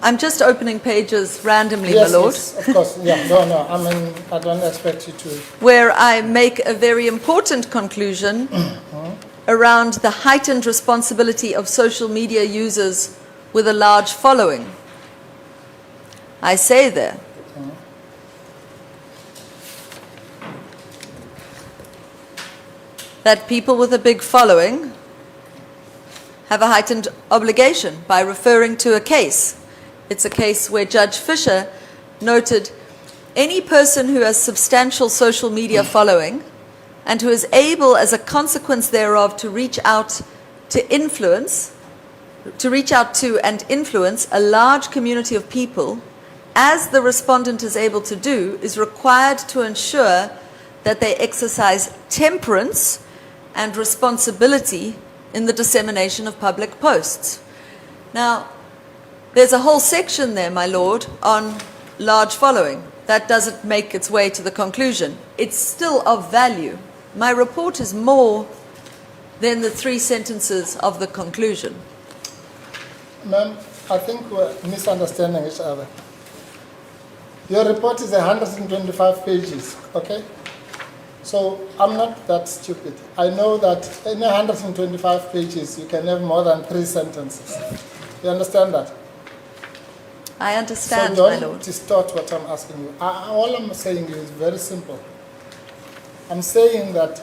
I'm just opening pages randomly, Yes, my lord. yes, of course. Yeah, no, I mean, I don't expect you to. Where I make a very important conclusion around the heightened responsibility of social media users with a large following. I say there, that people with a big following have a heightened obligation by referring to a case. It's a case where Judge Fisher noted any person who has substantial social media following and who is able, as a consequence thereof, to reach out to and influence a large community of people, as the respondent is able to do, is required to ensure that they exercise temperance and responsibility in the dissemination of public posts. Now, there's a whole section there, my lord, on large following. That doesn't make its way to the conclusion. It's still of value. My report is more than the 3 sentences of the conclusion. Ma'am, I think we're misunderstanding each other. Your report is 125 pages, okay? So I'm not that stupid. I know that in 125 pages you can have more than 3 sentences. You understand that? I understand, so my don't lord. distort what I'm asking you. All I'm saying to you is very simple. I'm saying that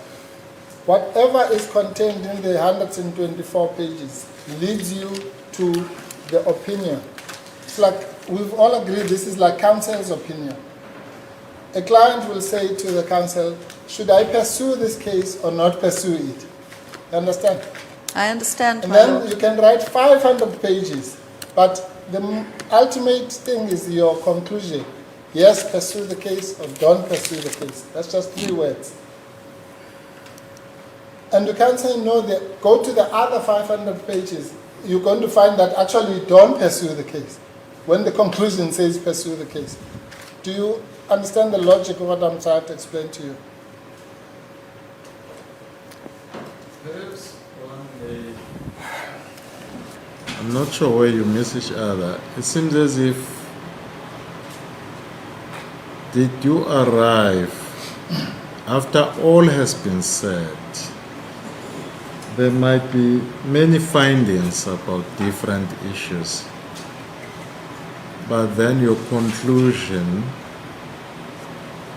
whatever is contained in the 124 pages leads you to the opinion. It's like we've all agreed this is like counsel's opinion. A client will say to the counsel, should I pursue this case or not pursue it? You understand? I understand, And my then lord. you can write 500 pages, but the ultimate thing is your conclusion. Yes, pursue the case, or don't pursue the case. That's just 3 words. And you can't say no, go to the other 500 pages. You're going to find that actually you don't pursue the case when the conclusion says pursue the case. Do you understand the logic of what I'm trying to explain to you? Perhaps one day. I'm not sure where you miss each other. It seems as if did you arrive after all has been said? There might be many findings about different issues. But then your conclusion,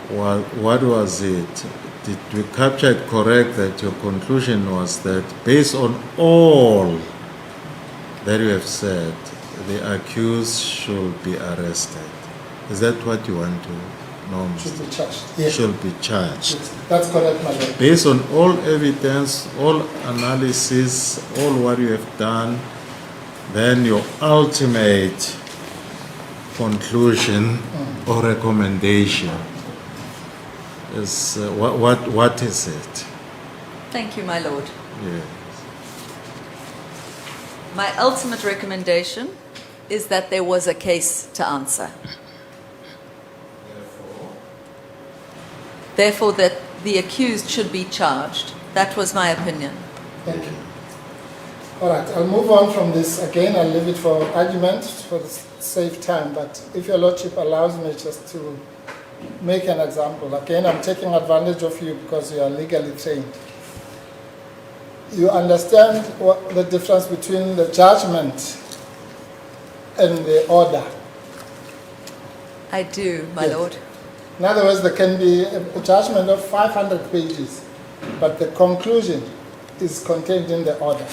what was it? Did we capture it correct that your conclusion was that based on all that you have said, the accused should be arrested? Is that what you want to know? Should be charged. Yes. Should be charged. Yes. That's correct, my lord. Based on all evidence, all analysis, all what you have done, then your ultimate conclusion or recommendation is what is it? Thank you, my lord. Yeah. My ultimate recommendation is that there was a case to answer. Therefore, that the accused should be charged. That was my opinion. Thank you. All right, I'll move on from this. Again, I'll leave it for argument for the save time, but if your lordship allows me just to make an example. Again, I'm taking advantage of you because you are legally trained. You understand what the difference between the judgment and the order. I do, my Yes. lord. In other words, there can be a judgment of 500 pages, but the conclusion is contained in the order.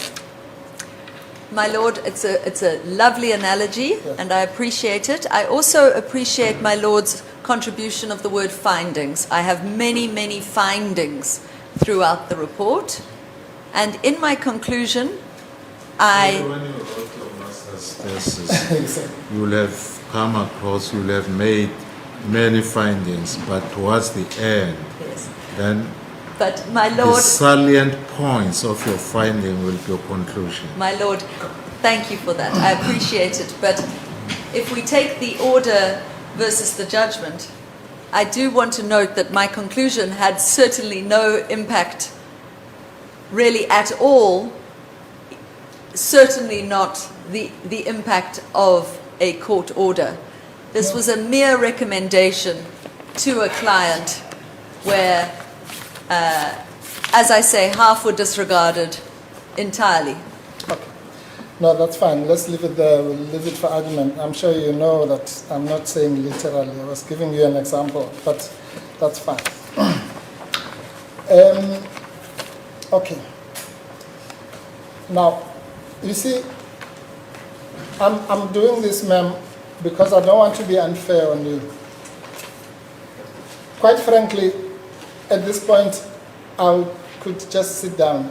My lord, it's a lovely analogy, and I appreciate it. I also appreciate my lord's contribution of the word findings. I have many, many findings throughout the report, and in my conclusion, When you wrote your master's thesis, you will have come across, you will have made many findings, but towards the end, yes. then But my the lord, salient points of your finding will be your conclusion. my lord, thank you for that. I appreciate it. But if we take the order versus the judgment, I do want to note that my conclusion had certainly no impact really at all, certainly not the impact of a court order. This was a mere recommendation to a client where, as I say, half were disregarded entirely. Okay. No, that's fine. Let's leave it there. We'll leave it for argument. I'm sure you know that I'm not saying literally. I was giving you an example, but that's fine. Okay. Now, you see, I'm doing this, ma'am, because I don't want to be unfair on you. Quite frankly, at this point, I could just sit down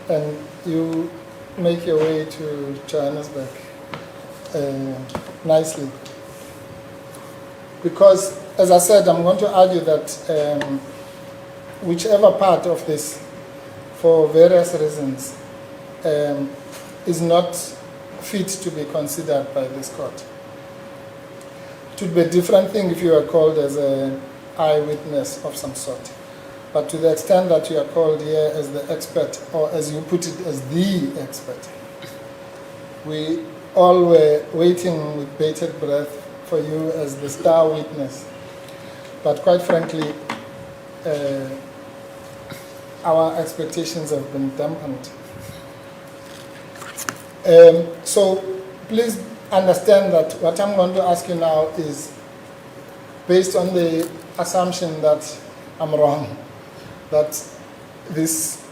and you make your way to Johannesburg nicely. Because, as I said, I'm going to argue that whichever part of this, for various reasons, is not fit to be considered by this court. It would be a different thing if you are called as an eyewitness of some sort. But to the extent that you are called here as the expert, or as you put it, as the expert, we all were waiting with bated breath for you as the star witness. But quite frankly, our expectations have been dampened. So please understand that what I'm going to ask you now is based on the assumption that I'm wrong, that this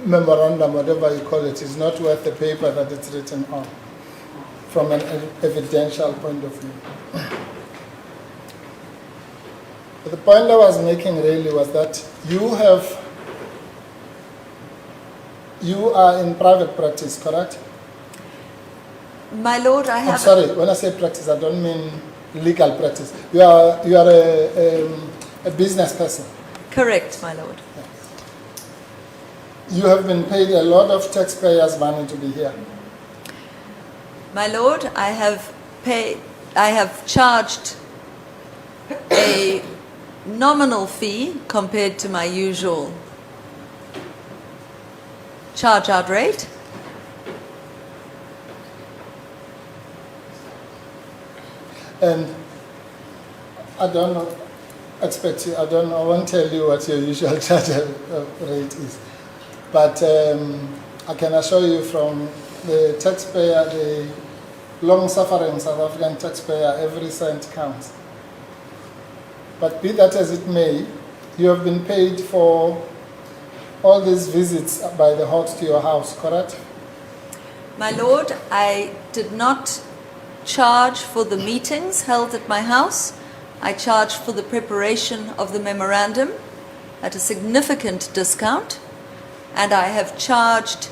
memorandum, whatever you call it, is not worth the paper that it's written on, from an evidential point of view. But the point I was making really was that you are in private practice, correct? My lord, I have... I'm sorry, when I say practice, I don't mean legal practice. You are a business person. Correct, my lord. You have been paid a lot of taxpayers' money to be here. My lord, I have charged a nominal fee compared to my usual charge-out rate. And I don't know, I won't tell you what your usual charge rate is. But I can assure you from the taxpayer, long-suffering South African taxpayer, every cent counts. But be that as it may, you have been paid for all these visits by the Hawks to your house, correct? My Lord, I did not charge for the meetings held at my house. I charged for the preparation of the memorandum at a significant discount, and I have charged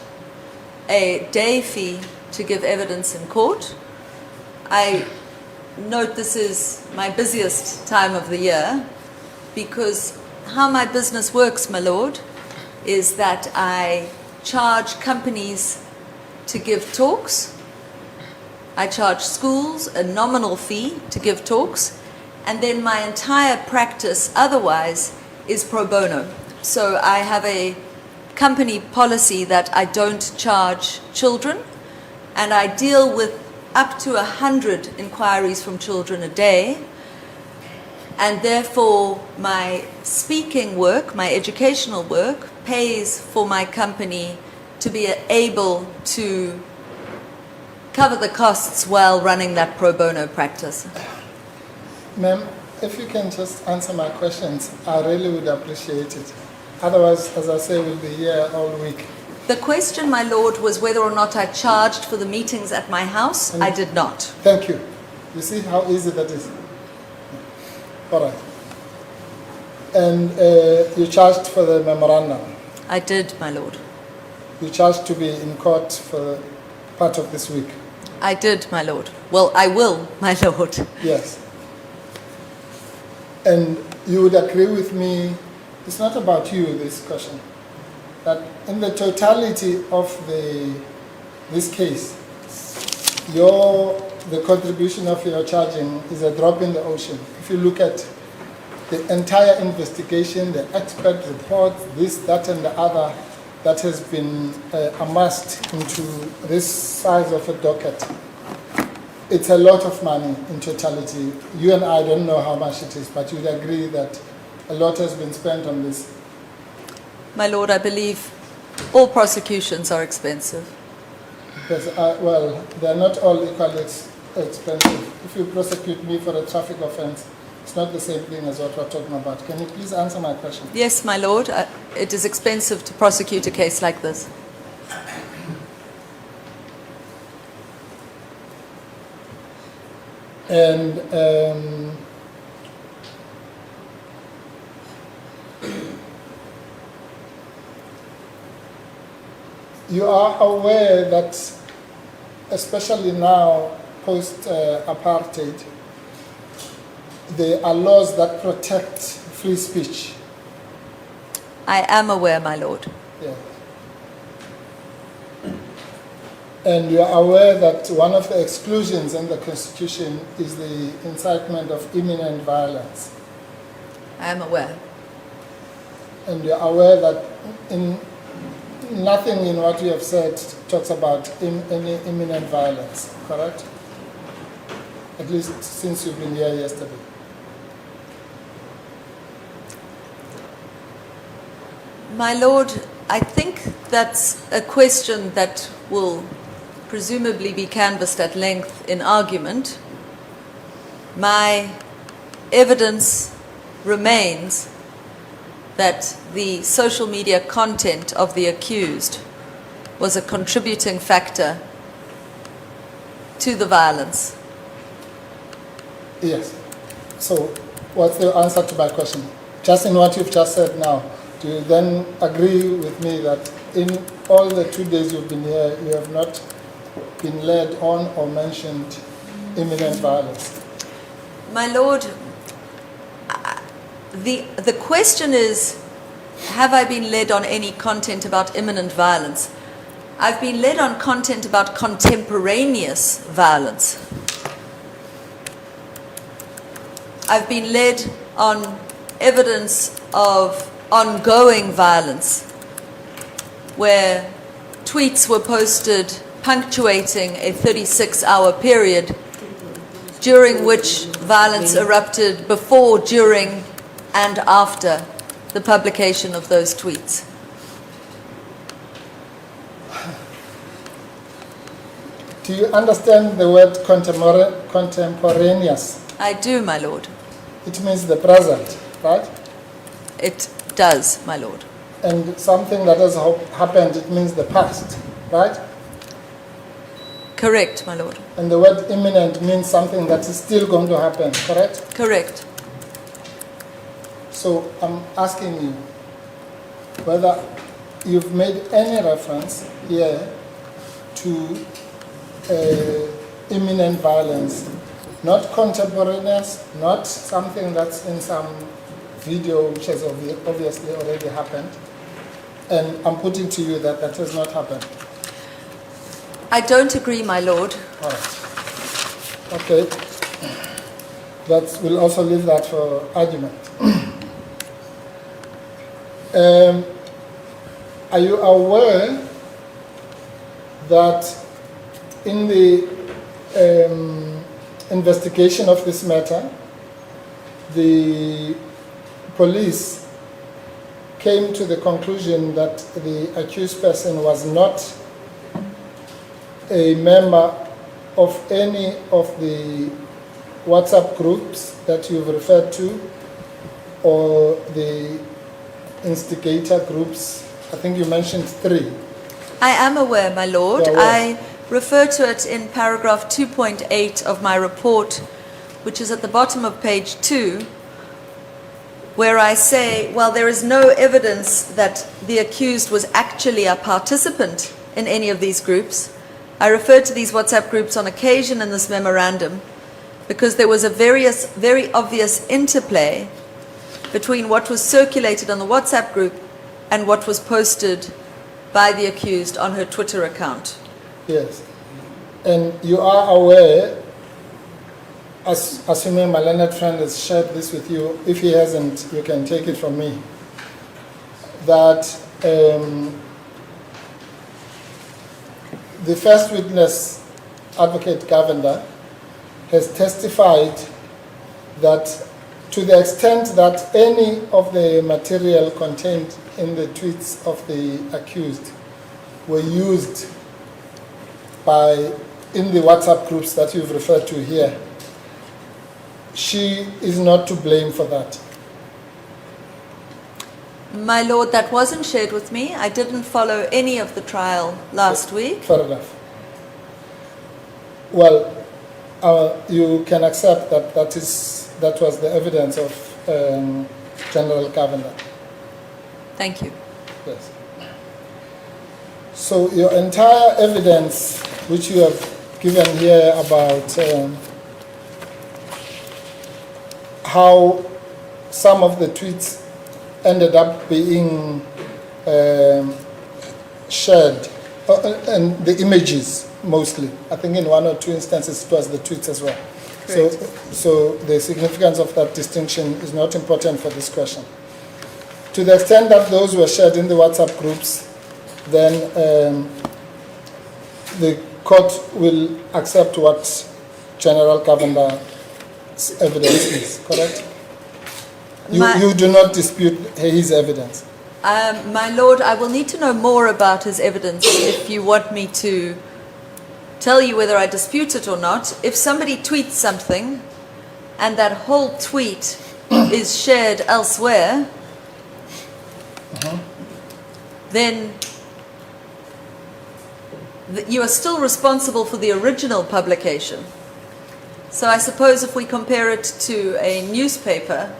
a day fee to give evidence in court. I note this is my busiest time of the year because how my business works, my Lord, is that I charge companies to give talks. I charge schools a nominal fee to give talks, and then my entire practice otherwise is pro bono. So I have a company policy that I don't charge children, and I deal with up to 100 inquiries from children a day, and therefore my speaking work, my educational work, pays for my company to be able to cover the costs while running that pro bono practice. Ma'am, if you can just answer my questions, I really would appreciate it. Otherwise, as I say, we'll be here all week. The question, my Lord, was whether or not I charged for the meetings at my house. I did not. Thank you. You see how easy that is? All right. And you charged for the memorandum. I did, my Lord. You charged to be in court for part of this week. I did, my Lord. Well, I will, my Lord. Yes. And you would agree with me, it's not about you, this question, that in the totality of this case, the contribution of your charging is a drop in the ocean. If you look at the entire investigation, the expert reports, this, that, and the other, that has been amassed into this size of a docket, it's a lot of money in totality. You and I don't know how much it is, but you'd agree that a lot has been spent on this. My Lord, I believe all prosecutions are expensive. Yes, well, they're not all equally expensive. If you prosecute me for a traffic offense, it's not the same thing as what we're talking about. Can you please answer my question? Yes, my Lord, it is expensive to prosecute a case like this. And you are aware that, especially now, post-apartheid, there are laws that protect free speech. I am aware, my Lord. Yeah. And you are aware that one of the exclusions in the Constitution is the incitement of imminent violence. I am aware. And you are aware that nothing in what you have said talks about any imminent violence, correct? At least since you've been here yesterday. My Lord, I think that's a question that will presumably be canvassed at length in argument. My evidence remains that the social media content of the accused was a contributing factor to the violence. Yes. So what's the answer to my question? Just in what you've just said now, do you then agree with me that in all the 2 days you've been here, you have not been led on or mentioned imminent violence? My Lord, the question is, have I been led on any content about imminent violence? I've been led on content about contemporaneous violence. I've been led on evidence of ongoing violence, where tweets were posted punctuating a 36-hour period during which violence erupted before, during, and after the publication of those tweets. Do you understand the word contemporaneous? I do, my lord. It means the present, right? It does, my lord. And something that has happened, it means the past, right? Correct, my lord. And the word imminent means something that is still going to happen, correct? Correct. So I'm asking you whether you've made any reference here to imminent violence, not contemporaneous, not something that's in some video which has obviously already happened. And I'm putting to you that that has not happened. I don't agree, my lord. All right. Okay. We'll also leave that for argument. Are you aware that in the investigation of this matter, the police came to the conclusion that the accused person was not a member of any of the WhatsApp groups that you've referred to, or the instigator groups? I think you mentioned 3. I am aware, my lord. You are aware. I refer to it in paragraph 2.8 of my report, which is at the bottom of page 2, where I say, well, there is no evidence that the accused was actually a participant in any of these groups. I refer to these WhatsApp groups on occasion in this memorandum because there was a very obvious interplay between what was circulated on the WhatsApp group and what was posted by the accused on her Twitter account. Yes. And you are aware, assuming my learned friend has shared this with you, if he hasn't, you can take it from me, that the first witness, Advocate Govender, has testified that to the extent that any of the material contained in the tweets of the accused were used in the WhatsApp groups that you've referred to here, she is not to blame for that. My lord, that wasn't shared with me. I didn't follow any of the trial last week. Fair enough. Well, you can accept that that was the evidence of General Govender. Thank you. Yes. So your entire evidence, which you have given here about how some of the tweets ended up being shared, and the images mostly. I think in 1 or 2 instances it was the tweets as well. So the significance of that distinction is not important for this question. To the extent that those were shared in the WhatsApp groups, then the court will accept what General Govender's evidence is, correct? You do not dispute his evidence? My lord, I will need to know more about his evidence if you want me to tell you whether I dispute it or not. If somebody tweets something and that whole tweet is shared elsewhere, then you are still responsible for the original publication. So I suppose if we compare it to a newspaper,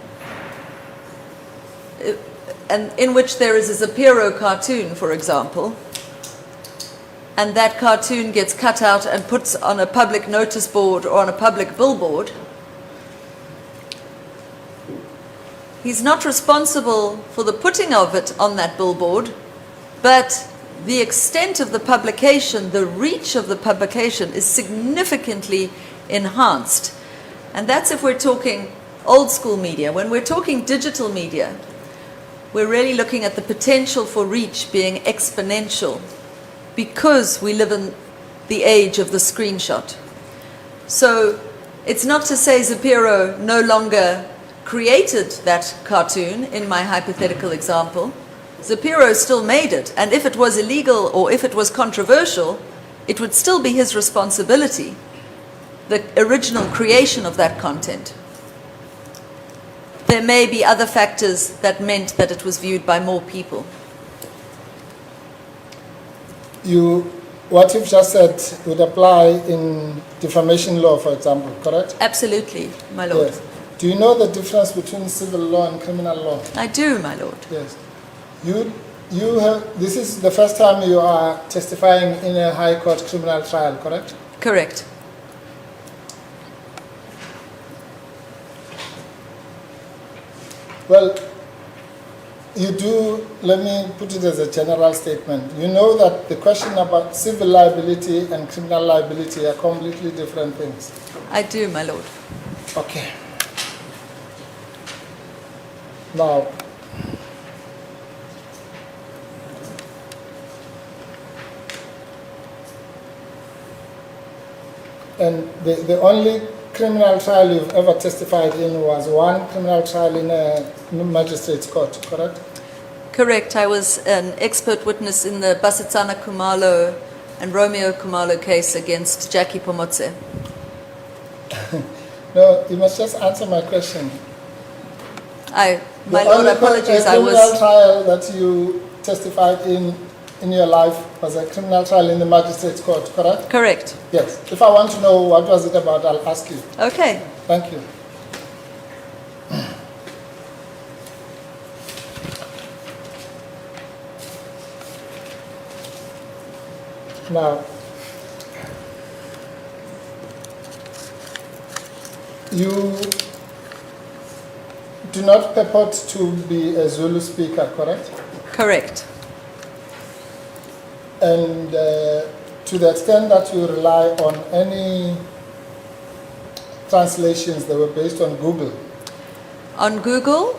and in which there is a Zapiro cartoon, for example, and that cartoon gets cut out and put on a public notice board or on a public billboard, he's not responsible for the putting of it on that billboard, but the extent of the publication, the reach of the publication is significantly enhanced. And that's if we're talking old school media. When we're talking digital media, we're really looking at the potential for reach being exponential because we live in the age of the screenshot. So it's not to say Zapiro no longer created that cartoon in my hypothetical example. Zapiro still made it, and if it was illegal or if it was controversial, it would still be his responsibility, the original creation of that content. There may be other factors that meant that it was viewed by more people. What you've just said would apply in defamation law, for example, correct? Absolutely, my lord. Yes. Do you know the difference between civil law and criminal law? I do, my lord. Yes. This is the first time you are testifying in a high court criminal trial, correct? Correct. Well, you do, let me put it as a general statement. You know that the question about civil liability and criminal liability are completely different things. I do, my lord. Okay. Now, and the only criminal trial you've ever testified in was one criminal trial in a magistrate's court, correct? Correct. I was an expert witness in the Basetsana Kumalo and Romeo Kumalo case against Jackie Pomotse. No, you must just answer my question. My The lord, only apologies, I criminal was... trial that you testified in your life was a criminal trial in the magistrate's court, correct? Correct. Yes. If I want to know what was it about, I'll ask you. Okay. Thank you. Now, you do not purport to be a Zulu speaker, correct? Correct. And to the extent that you rely on any translations that were based on Google. On Google,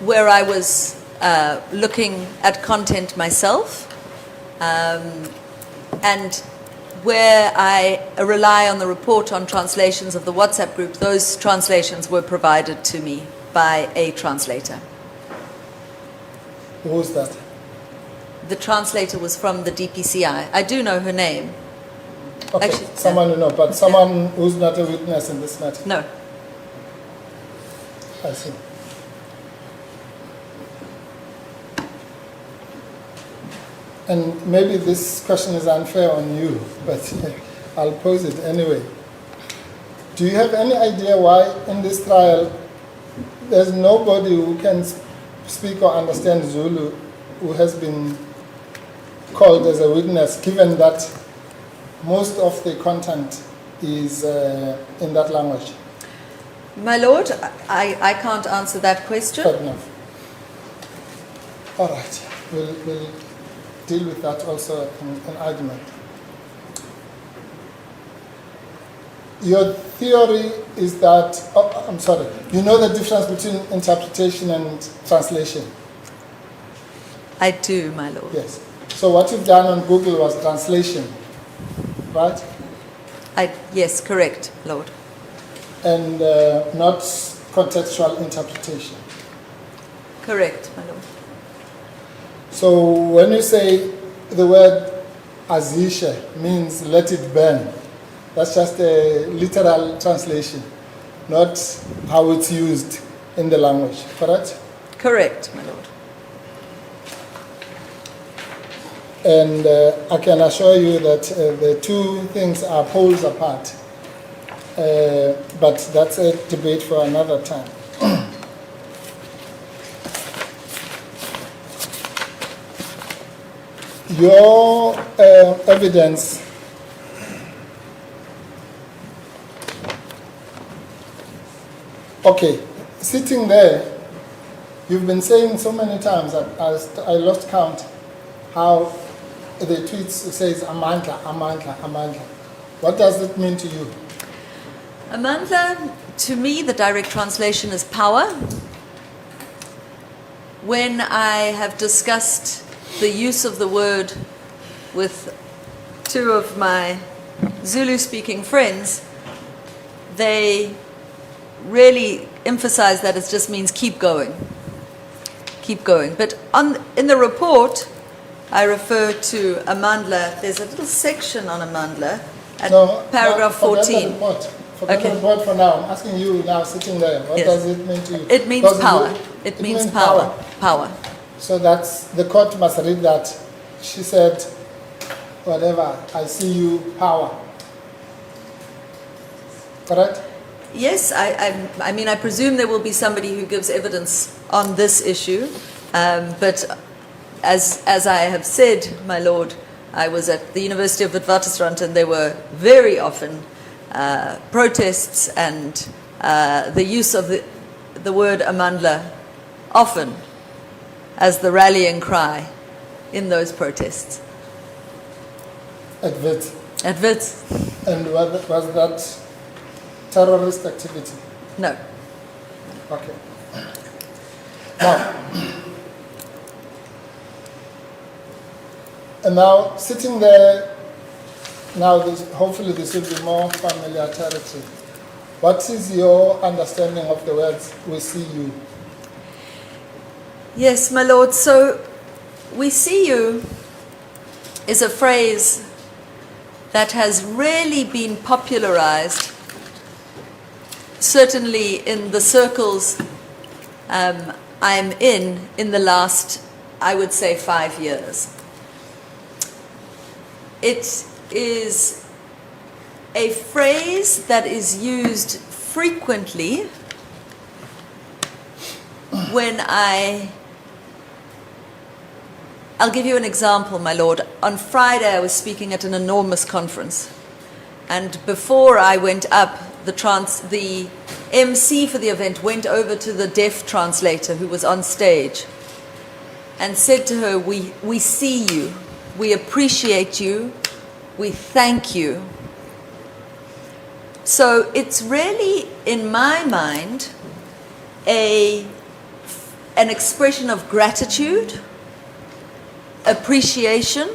where I was looking at content myself, and where I rely on the report on translations of the WhatsApp group, those translations were provided to me by a translator. Who was that? The translator was from the DPCI. I do know her name. Okay, Actually, someone you know, but someone who's not a witness in this matter. No. I see. And maybe this question is unfair on you, but I'll pose it anyway. Do you have any idea why in this trial there's nobody who can speak or understand Zulu who has been called as a witness, given that most of the content is in that language? My lord, I can't answer that question. Fair enough. All right, we'll deal with that also in an argument. Your theory is that, I'm sorry, you know the difference between interpretation and translation? I do, my lord. Yes. So what you've done on Google was translation, right? Yes, correct, Lord. And not contextual interpretation. Correct, my lord. So when you say the word azisha means let it burn, that's just a literal translation, not how it's used in the language, correct? Correct, my lord. And I can assure you that the two things are poles apart. But that's a debate for another time. Your evidence okay, sitting there, you've been saying so many times that I lost count how the tweets says amandla, amandla, amandla. What does it mean to you? Amandla, to me, the direct translation is power. When I have discussed the use of the word with two of my Zulu-speaking friends, they really emphasize that it just means keep going. Keep going. But in the report, I refer to Amandla. There's a little section on Amandla at No, paragraph forget the 14. report. Forget Okay. the report for now. I'm asking you now, sitting there. What Yes. does it mean to you? It means Because power. you- It means power. Power. So that's, the court must read that. She said, whatever, I see you, power. Correct? Yes, I mean, I presume there will be somebody who gives evidence on this issue, but as I have said, my lord, I was at the University of Witwatersrand and there were very often protests and the use of the word Amandla often as the rallying cry in those protests. At Wit. At Wits? And was that terrorist activity? No. Okay. Now, and now sitting there, now hopefully this will be more familiar territory. What is your understanding of the words, we see you? Yes, my lord. So, we see you is a phrase that has really been popularized, certainly in the circles I'm in the last, I would say, 5 years. It is a phrase that is used frequently when I'll give you an example, my lord. On Friday, I was speaking at an enormous conference. And before I went up, the MC for the event went over to the deaf translator who was on stage and said to her, we see you, we appreciate you, we thank you. So it's really, in my mind, an expression of gratitude, appreciation,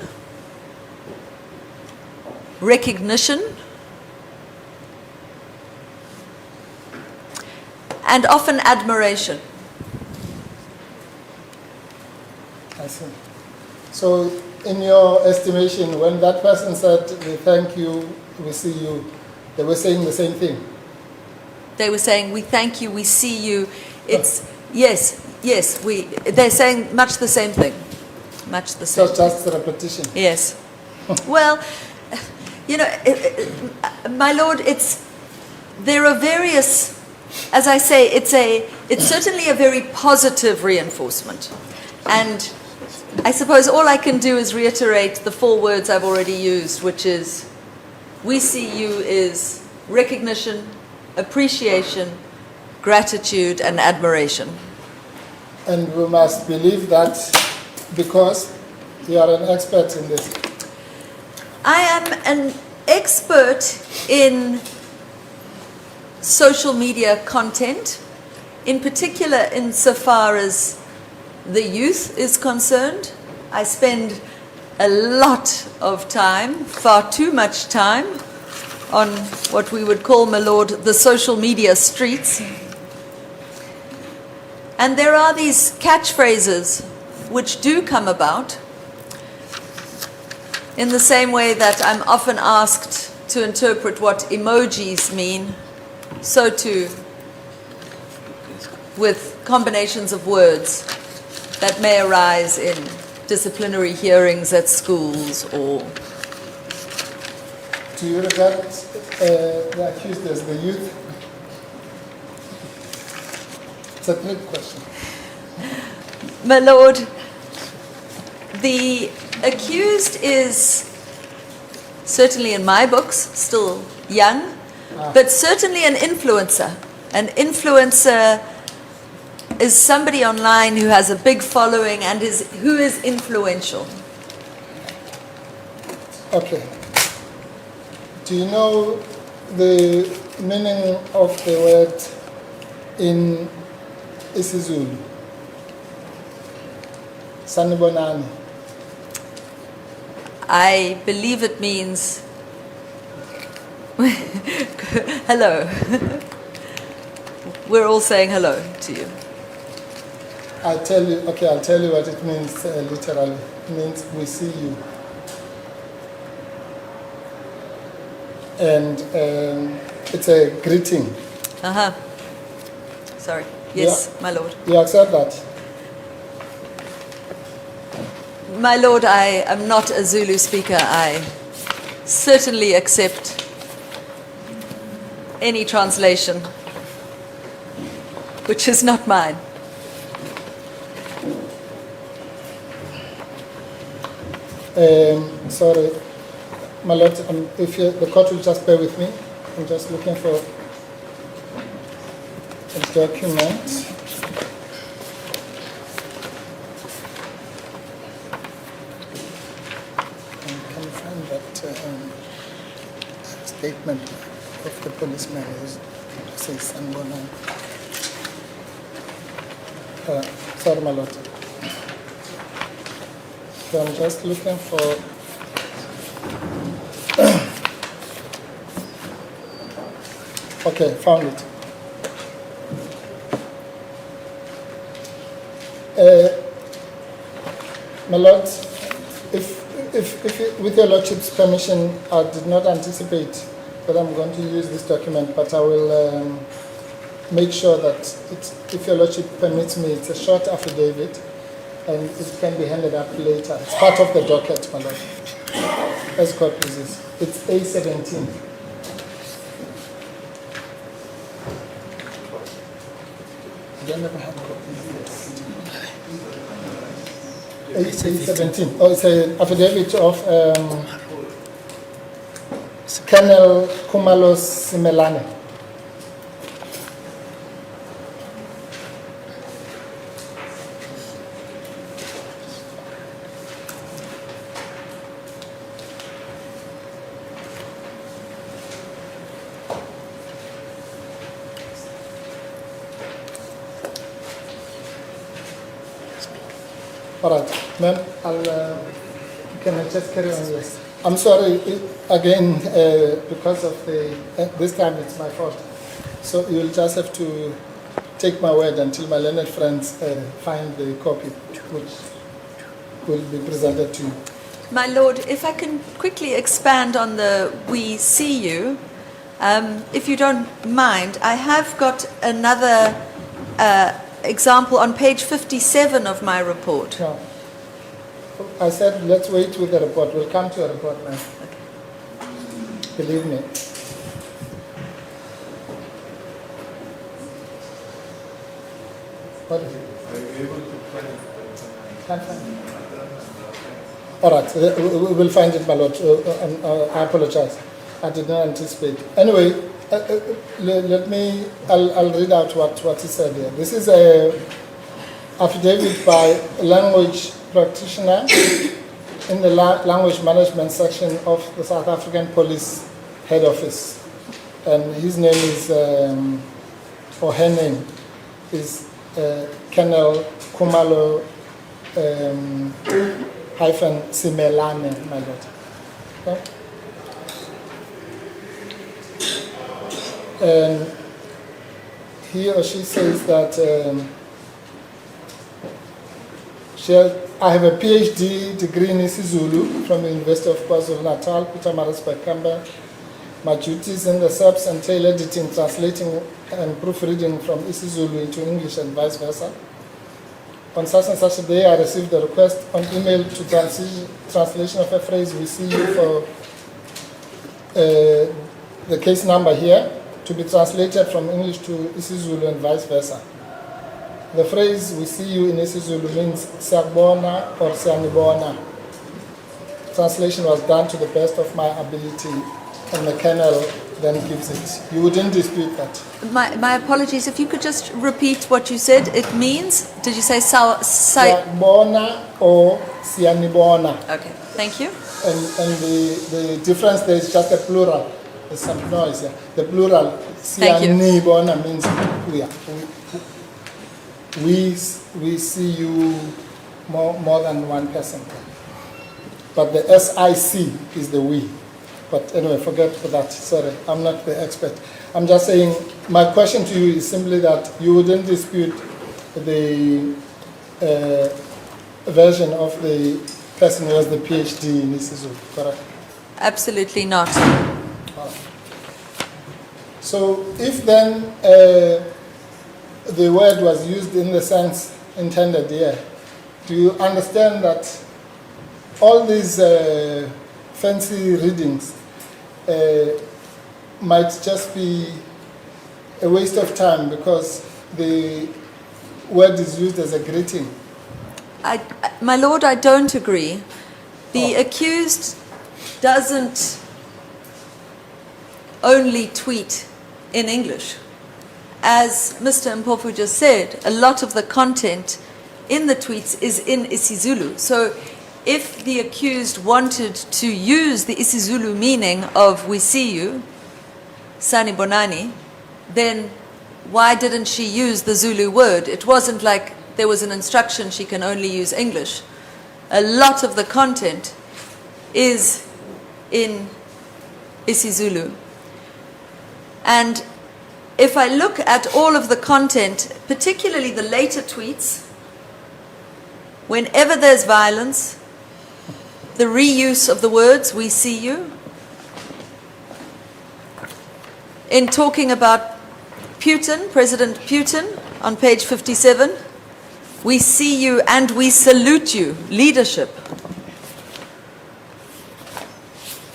recognition, and often admiration. I see. So in your estimation, when that person said, we thank you, we see you, they were saying the same thing? They were saying, we thank you, we see you. It's, yes, they're saying much the same thing. Much the same. So just repetition? Yes. Well, you know, my lord, there are various, as I say, it's certainly a very positive reinforcement. And I suppose all I can do is reiterate the 4 words I've already used, which is, we see you is recognition, appreciation, gratitude, and admiration. And we must believe that because you are an expert in this. I am an expert in social media content, in particular insofar as the youth is concerned. I spend a lot of time, far too much time, on what we would call, my lord, the social media streets. And there are these catchphrases which do come about in the same way that I'm often asked to interpret what emojis mean, so too with combinations of words that may arise in disciplinary hearings at schools or... Do you regard the accused as the youth? It's a trick question. My lord, the accused is, certainly in my books, still young, but certainly an influencer. An influencer is somebody online who has a big following and who is influential. Okay. Do you know the meaning of the word in isiZulu? Sanibonani. I believe it means hello. We're all saying hello to you. I'll tell you what it means literally. It means we see you. And it's a greeting. Uh-huh. Sorry. Yes, Yeah. my lord. You accept that? My lord, I am not a Zulu speaker. I certainly accept any translation which is not mine. Sorry, my lord, if the court will just bear with me, I'm just looking for a document. Can you find that statement of the policeman? It says Sanbona. Sorry, my lord. So I'm just looking for okay, found it. My lord, if with your lordship's permission, I did not anticipate that I'm going to use this document, but I will make sure that if your lordship permits me, it's a short affidavit and it can be handed up later. It's part of the docket, my lord. As court pleases. It's A17. I never had copies. A17. Oh, it's an affidavit of Colonel Khumalo Simelane. All right, ma'am, can I just carry on? Yes. I'm sorry, again, because of this time it's my fault. So you'll just have to take my word until my learned friends find the copy, which will be presented to you. My lord, if I can quickly expand on the "we see you," if you don't mind, I have got another example on page 57 of my report. No. I said let's wait with the report. We'll come to a report now. Okay. Believe me. What is it? Are you able to find it? Can't find it. All right, we will find it, my lord. I apologize. I did not anticipate. Anyway, I'll read out what he said here. This is a affidavit by a language practitioner in the language management section of the South African Police Head Office. And his name is, or her name is Colonel Khumalo hyphen Simelane, my lord. Okay? And he or she says that I have a PhD degree in isiZulu from the University of KwaZulu-Natal, Pietermaritzburg, Canberra. My duties in the SABC entail editing, translating, and proofreading from isiZulu into English and vice versa. On such and such a day, I received a request on email to translation of a phrase "we see you" for the case number here, to be translated from English to isiZulu and vice versa. The phrase "we see you" in isiZulu means "siyakubona" or "siyanibona." Translation was done to the best of my ability, and the colonel then gives it. You wouldn't dispute that? My apologies. If you could just repeat what you said. It means, did you say "siyakubona" or "siyanibona"? Okay, thank you. And the difference there is just a plural. There's some noise here. The plural Thank you. "siyanibona" means we see you more than one person. But the SIC is the we. But anyway, forget that. Sorry, I'm not the expert. I'm just saying, my question to you is simply that you wouldn't dispute the version of the person who has the PhD in isiZulu, correct? Absolutely not. So if then the word was used in the sense intended here, do you understand that all these fancy readings might just be a waste of time because the word is used as a greeting? My lord, I don't agree. The accused doesn't only tweet in English. As Mr. Mpofu just said, a lot of the content in the tweets is in isiZulu. So if the accused wanted to use the isiZulu meaning of "we see you," Sani Bonani, then why didn't she use the Zulu word? It wasn't like there was an instruction she can only use English. A lot of the content is in isiZulu. And if I look at all of the content, particularly the later tweets, whenever there's violence, the reuse of the words "we see you," in talking about Putin, President Putin, on page 57, "we see you and we salute you," leadership.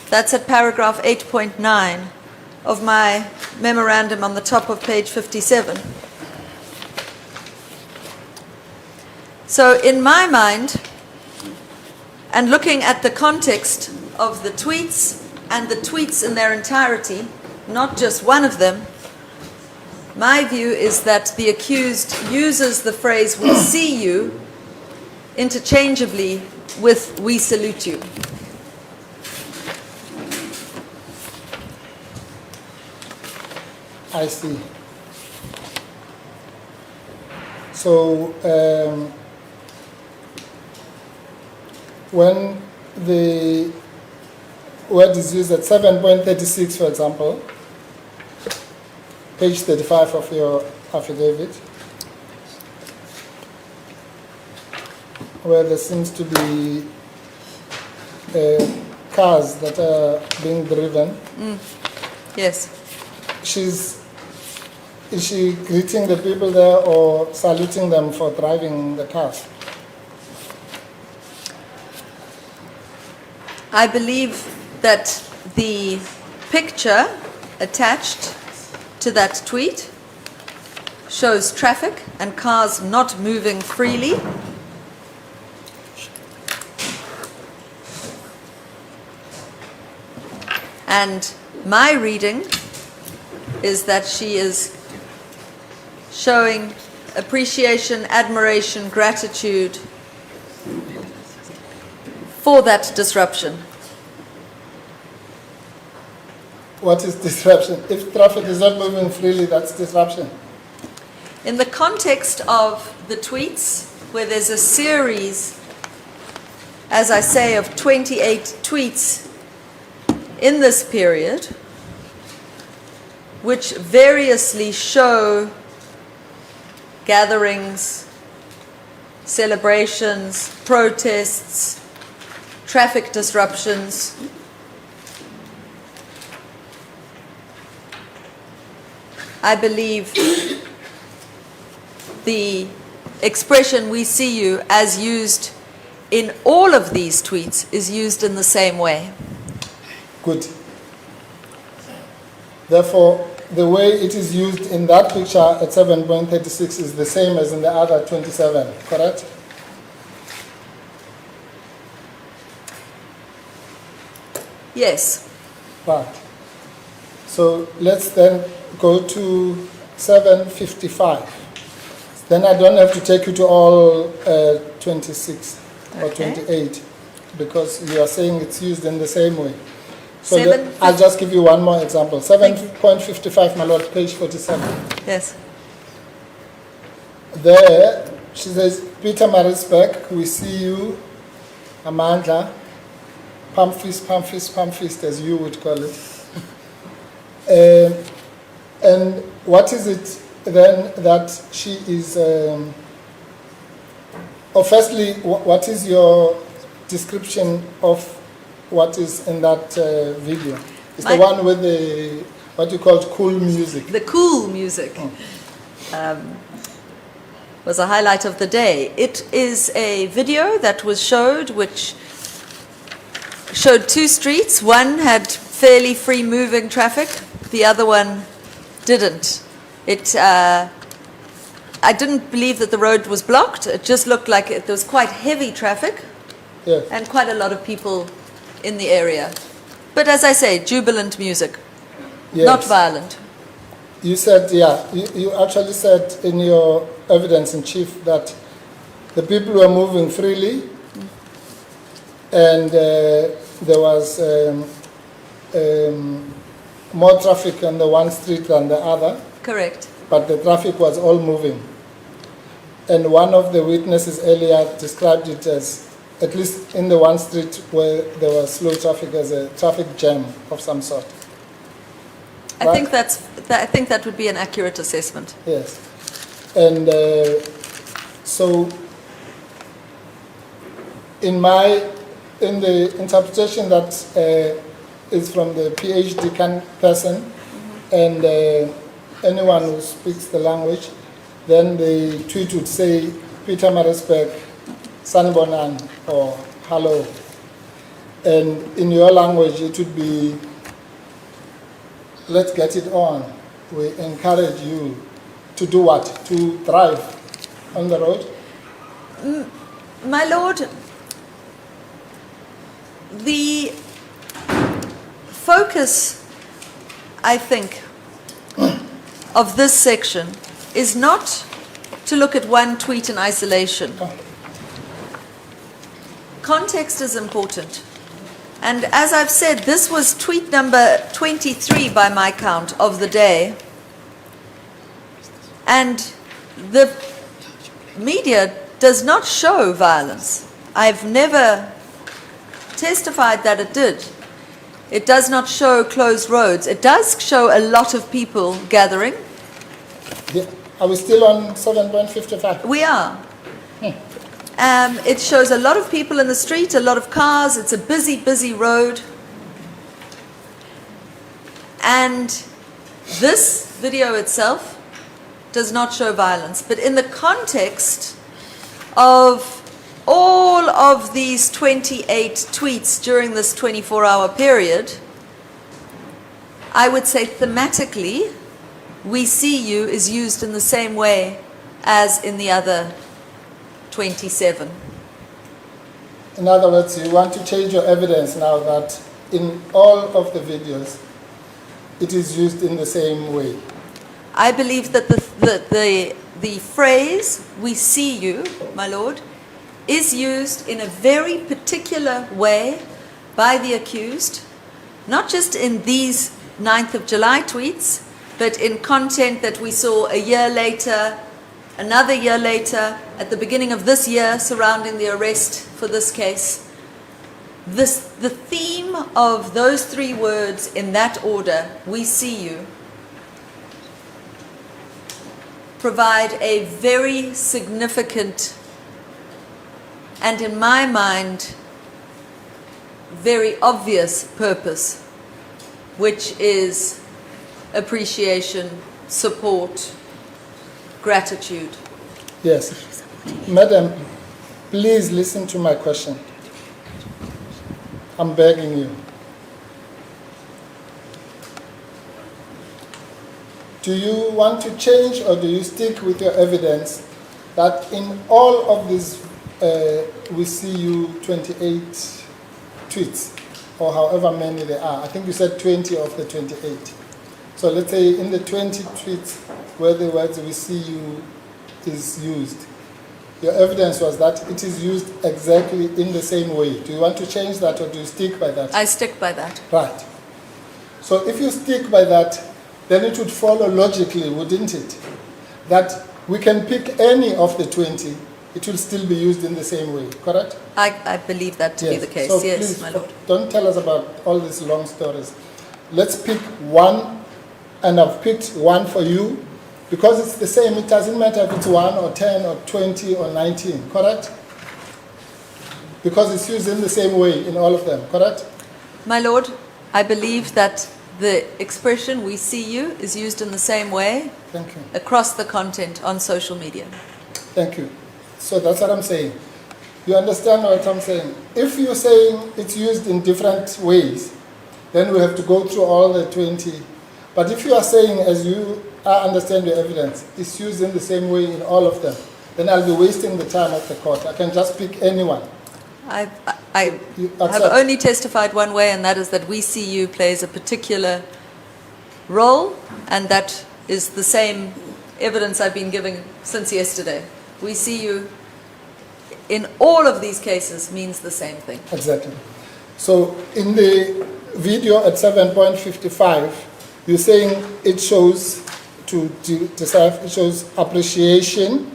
That's at paragraph 8.9 of my memorandum on the top of page 57. So in my mind, and looking at the context of the tweets and the tweets in their entirety, not just one of them, my view is that the accused uses the phrase "we see you" interchangeably with "we salute you." I see. So when the word is used at 7.36, for example, page 35 of your affidavit, where there seems to be cars that are being driven. Yes. Is she greeting the people there or saluting them for driving the cars? I believe that the picture attached to that tweet shows traffic and cars not moving freely. And my reading is that she is showing appreciation, admiration, gratitude for that disruption. What is disruption? If traffic is not moving freely, that's disruption. In the context of the tweets, where there's a series, as I say, of 28 tweets in this period, which variously show gatherings, celebrations, protests, traffic disruptions. I believe the expression "we see you" as used in all of these tweets is used in the same way. Good. Therefore, the way it is used in that picture at 7.36 is the same as in the other 27, correct? Yes. Right. So let's then go to 7:55. Then I don't have to take you to all 26 or Okay. 28 because you are saying it's used in the same way. So Seven- I'll just give you one more example. 7.55, my lord, page 47. Yes. There, she says, Peter Marisbeck, we see you, Amandla, pump fist, as you would call it. And what is it then that she is Oh, firstly, what is your description of what is in that video? It's the one with the, what you call cool music. The cool music was a highlight of the day. It is a video that was showed, which showed two streets. One had fairly free moving traffic, the other one didn't. I didn't believe that the road was blocked. It just looked like there was quite heavy traffic. Yes. And quite a lot of people in the area. But as I say, jubilant music, Yes. not violent. You said, yeah, you actually said in your evidence in chief that the people were moving freely and there was more traffic on the one street than the other, Correct. but the traffic was all moving. And one of the witnesses earlier described it as, at least in the one street where there was slow traffic, as a traffic jam of some sort. I Right? think that would be an accurate assessment. Yes. And so in the interpretation that is from the PhD person and anyone who speaks the language, then the tweet would say Peter Marisberg, Sanbonan, or hello. And in your language it would be, let's get it on. We encourage you to do what? To drive on the road? My Lord, the focus, I think, of this section is not to look at one tweet in isolation. Context is important. And as I've said, this was tweet number 23 by my count of the day. And the media does not show violence. I've never testified that it did. It does not show closed roads. It does show a lot of people gathering. Are we still on 7.55? We are. It shows a lot of people in the street, a lot of cars. It's a busy, busy road. And this video itself does not show violence. But in the context of all of these 28 tweets during this 24-hour period, I would say thematically, "We see you" is used in the same way as in the other 27. In other words, you want to change your evidence now that in all of the videos, it is used in the same way. I believe that the phrase "we see you," my Lord, is used in a very particular way by the accused, not just in these 9th of July tweets, but in content that we saw a year later, another year later, at the beginning of this year surrounding the arrest for this case. The theme of those three words in that order, "we see you," provide a very significant and, in my mind, very obvious purpose, which is appreciation, support, gratitude. Yes. Madam, please listen to my question. I'm begging you. Do you want to change or do you stick with your evidence that in all of these "we see you" 28 tweets, or however many there are, I think you said 20 of the 28. So let's say in the 20 tweets where the words "we see you" is used, your evidence was that it is used exactly in the same way. Do you want to change that or do you stick by that? I stick by that. Right. So if you stick by that, then it would follow logically, wouldn't it? That we can pick any of the 20, it will still be used in the same way, correct? I believe that to be the case, So yes, please, my Lord. don't tell us about all these long stories. Let's pick one, and I've picked one for you, because it's the same. It doesn't matter if it's 1 or 10 or 20 or 19, correct? Because it's used in the same way in all of them, correct? My Lord, I believe that the expression "we see you" is used in the same way Thank you. across the content on social media. Thank you. So that's what I'm saying. You understand what I'm saying? If you're saying it's used in different ways, then we have to go through all the 20. But if you are saying, as I understand your evidence, it's used in the same way in all of them, then I'll be wasting the time of the court. I can just pick anyone. I You have accept? only testified one way, and that is that "we see you" plays a particular role, and that is the same evidence I've been giving since yesterday. "We see you" in all of these cases means the same thing. Exactly. So in the video at 7.55, you're saying it shows, to decide, it shows appreciation,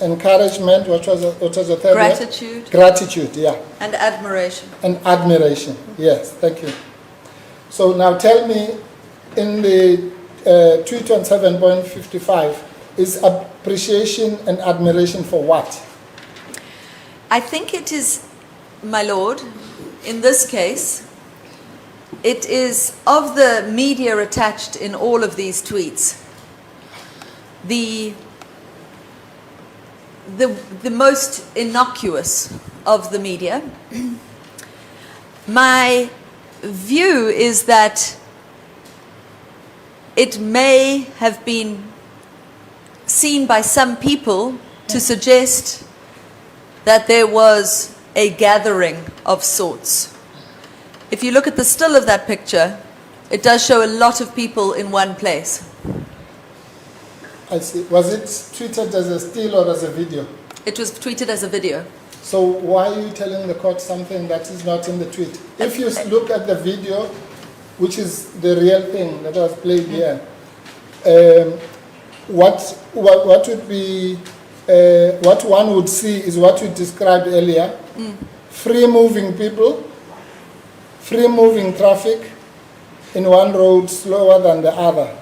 encouragement, what was the third word? Gratitude Gratitude, yeah. and admiration. And admiration, yes, thank you. So now tell me, in the tweet on 7.55, is appreciation and admiration for what? I think it is, my Lord, in this case, it is of the media attached in all of these tweets, the most innocuous of the media. My view is that it may have been seen by some people to suggest that there was a gathering of sorts. If you look at the still of that picture, it does show a lot of people in one place. I see. Was it tweeted as a still or as a video? It was tweeted as a video. So why are you telling the court something that is not in the tweet? If you look at the video, which is the real thing that was played here, what would be, what one would see is what you described earlier. Free moving people, free moving traffic in one road slower than the other.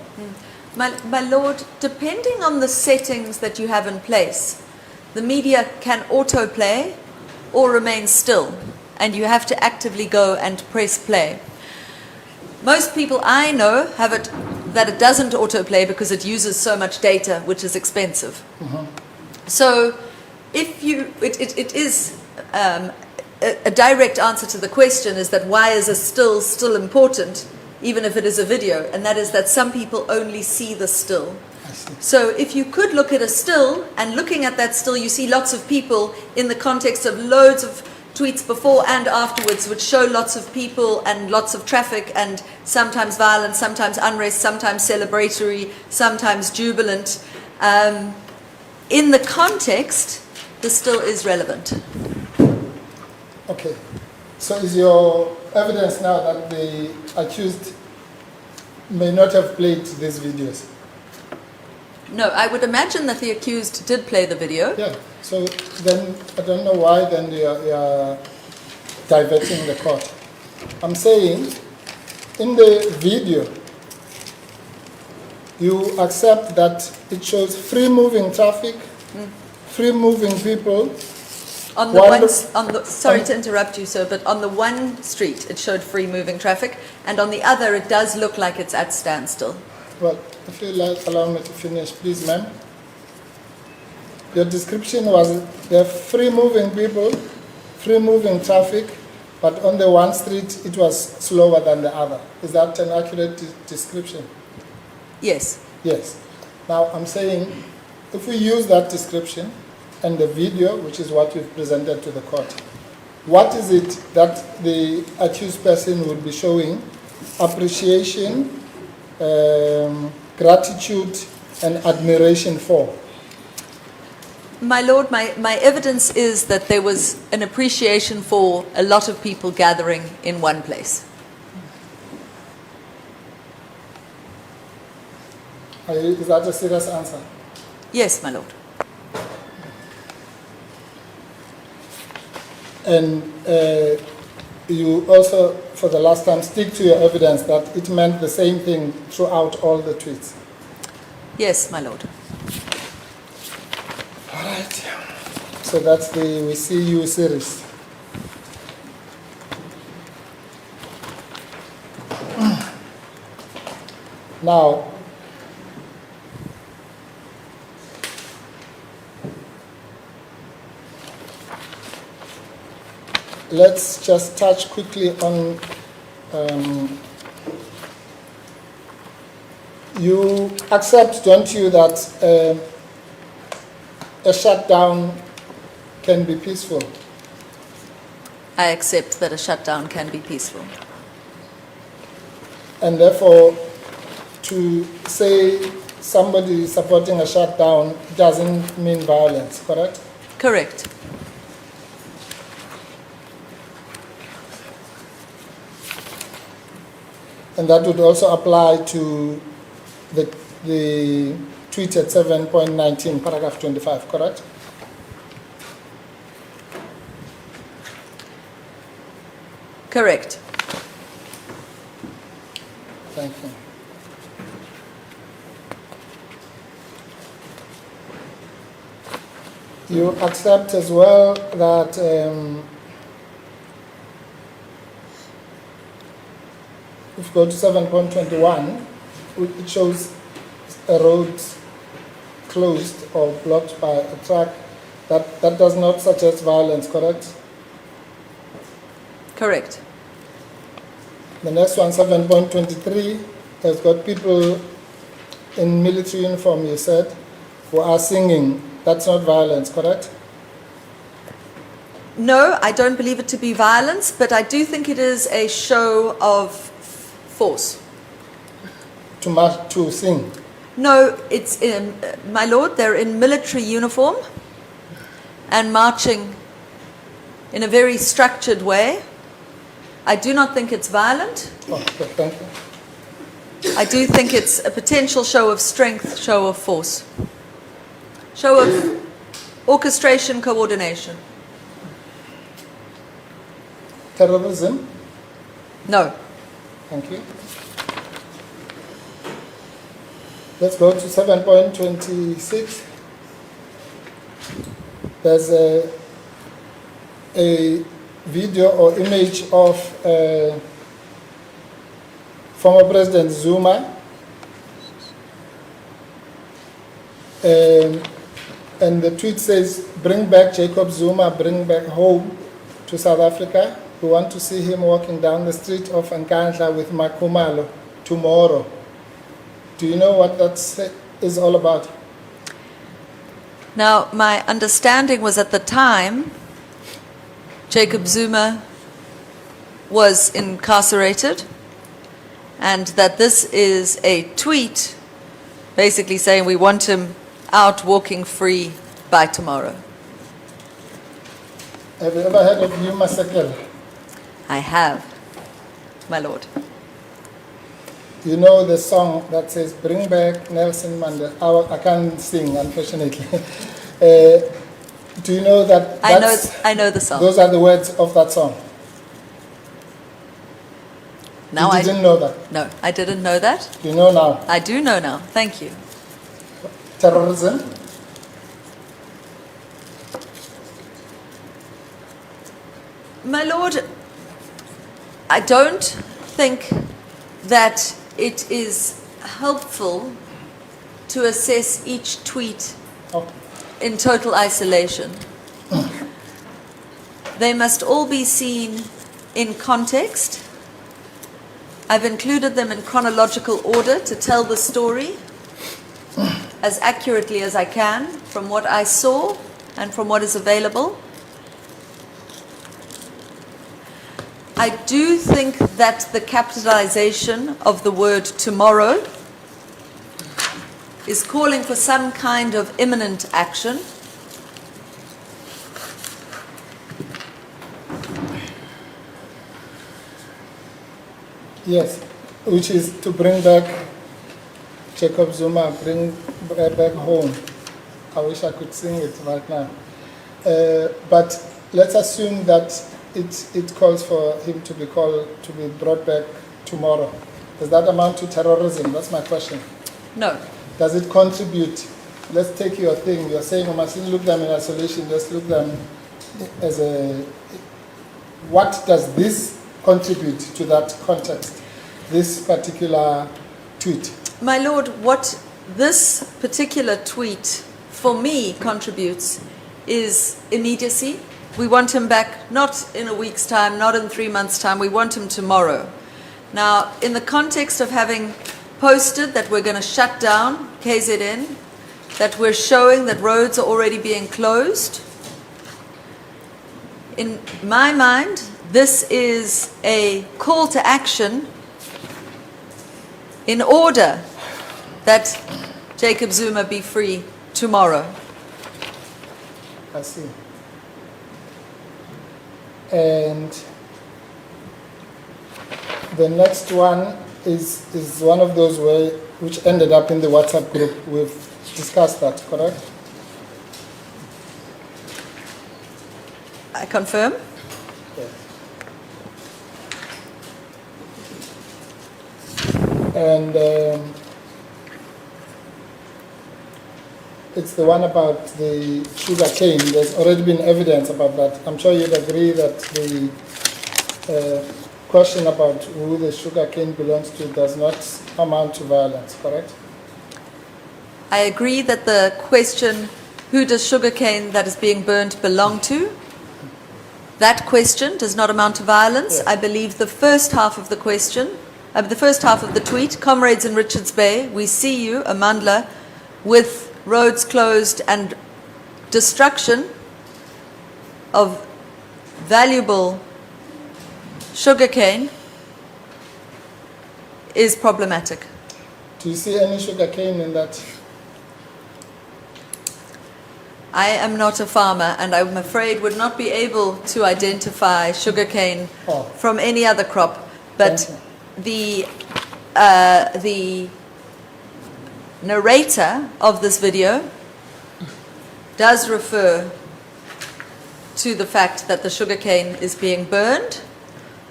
My Lord, depending on the settings that you have in place, the media can autoplay or remain still, and you have to actively go and press play. Most people I know have it that it doesn't autoplay because it uses so much data, which is expensive. So if you, it is a direct answer to the question is that why is a still important, even if it is a video, and that is that some people only see the still. So if you could look at a still, and looking at that still, you see lots of people in the context of loads of tweets before and afterwards, which show lots of people and lots of traffic, and sometimes violent, sometimes unrest, sometimes celebratory, sometimes jubilant. In the context, the still is relevant. Okay. So is your evidence now that the accused may not have played these videos? No, I would imagine that the accused did play the video. Yeah. So then I don't know why then you're diverting the court. I'm saying in the video you accept that it shows free moving traffic, free moving people. On the sorry to interrupt you, sir, but on the one street it showed free moving traffic, and on the other it does look like it's at standstill. Well, if you allow me to finish, please, ma'am. Your description was there are free moving people, free moving traffic, but on the one street it was slower than the other. Is that an accurate description? Yes. Yes. Now I'm saying if we use that description and the video, which is what we've presented to the court, what is it that the accused person would be showing? Appreciation, gratitude, and admiration for? My Lord, my evidence is that there was an appreciation for a lot of people gathering in one place. Is that a serious answer? Yes, my Lord. And you also, for the last time, stick to your evidence that it meant the same thing throughout all the tweets. Yes, my Lord. All right. So that's the We See You series. Now, let's just touch quickly on you accept, don't you, that a shutdown can be peaceful? I accept that a shutdown can be peaceful. And therefore, to say somebody supporting a shutdown doesn't mean violence, correct? Correct. And that would also apply to the tweet at 7.19, paragraph 25, correct? Correct. Thank you. You accept as well that if you go to 7.21, it shows a road closed or blocked by a truck. That does not suggest violence, correct? Correct. The next one, 7.23, has got people in military uniform, you said, who are singing. That's not violence, correct? No, I don't believe it to be violence, but I do think it is a show of force. To sing. No, it's my lord, they're in military uniform and marching in a very structured way. I do not think it's violent. Okay, thank you. I do think it's a potential show of strength, show of force, show of orchestration, coordination. Terrorism? No. Thank you. Let's go to 7.26. There's a video or image of former President Zuma, and the tweet says, "Bring back Jacob Zuma, bring back home to South Africa. We want to see him walking down the street of Nkandla with Makumalo tomorrow." Do you know what that is all about? Now, my understanding was at the time, Jacob Zuma was incarcerated, and that this is a tweet basically saying we want him out walking free by tomorrow. Have you ever heard of Yuma Sekela? I have, my lord. You know the song that says, "Bring back Nelson Mandela." I can't sing, unfortunately. Do you know that? I know the song. Those are the words of that song. Now you didn't know that? No, I didn't know that. You know now. I do know now. Thank you. Terrorism. My lord, I don't think that it is helpful to assess each tweet in total isolation. They must all be seen in context. I've included them in chronological order to tell the story as accurately as I can from what I saw and from what is available. I do think that the capitalization of the word tomorrow is calling for some kind of imminent action. Yes, which is to bring back Jacob Zuma, bring back home. I wish I could sing it right now. But let's assume that it calls for him to be brought back tomorrow. Does that amount to terrorism? That's my question. No. Does it contribute let's take your thing. You're saying we mustn't look them in isolation. Let's look them as a. What does this contribute to that context? This particular tweet. My Lord, what this particular tweet for me contributes is immediacy. We want him back not in a week's time, not in 3 months' time. We want him tomorrow. Now, in the context of having posted that we're going to shut down KZN, that we're showing that roads are already being closed, in my mind, this is a call to action in order that Jacob Zuma be free tomorrow. I see. And the next one is one of those which ended up in the WhatsApp group. We've discussed that, correct? I confirm. Yes. And it's the one about the sugar cane. There's already been evidence about that. I'm sure you'd agree that the question about who the sugar cane belongs to does not amount to violence, correct? I agree that the question, who does sugarcane that is being burnt belong to? That question does not amount to violence. Yes. I believe the first half of the question, the first half of the tweet, comrades in Richards Bay, we see you, Amandla, with roads closed and destruction of valuable sugarcane is problematic. Do you see any sugar cane in that? I am not a farmer and I'm afraid would not be able to identify sugarcane from any other crop, but the narrator of this video does refer to the fact that the sugarcane is being burned,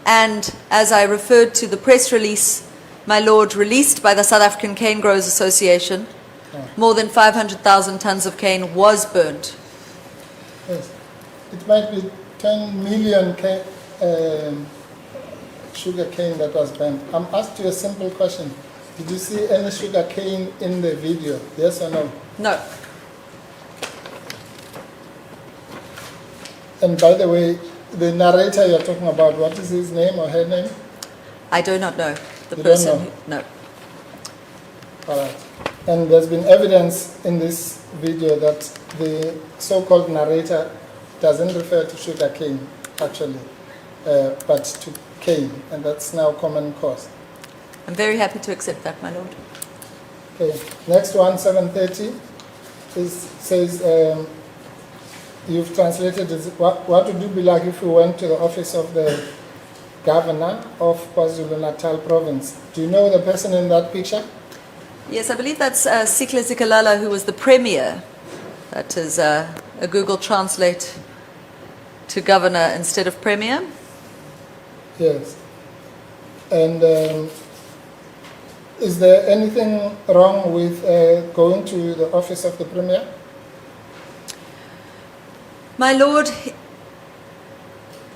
and as I referred to the press release, my Lord, released by the South African Cane Growers Association, more than 500,000 tons of cane was burnt. Yes. It might be 10 million sugar cane that was burnt. I'm asked you a simple question. Did you see any sugar cane in the video? Yes or no? No. And by the way, the narrator you're talking about, what is his name or her name? I do not know. The You person don't know? no. All right. And there's been evidence in this video that the so-called narrator doesn't refer to sugar cane, actually, but to cane, and that's now common cause. I'm very happy to accept that, my Lord. Okay. Next one, 730, says, you've translated as, what would you be like if you went to the office of the governor of KwaZulu-Natal province? Do you know the person in that picture? Yes, I believe that's Sikle Zikalala, who was the premier. That is a Google Translate to governor instead of premier. Yes. And is there anything wrong with going to the office of the premier? My Lord,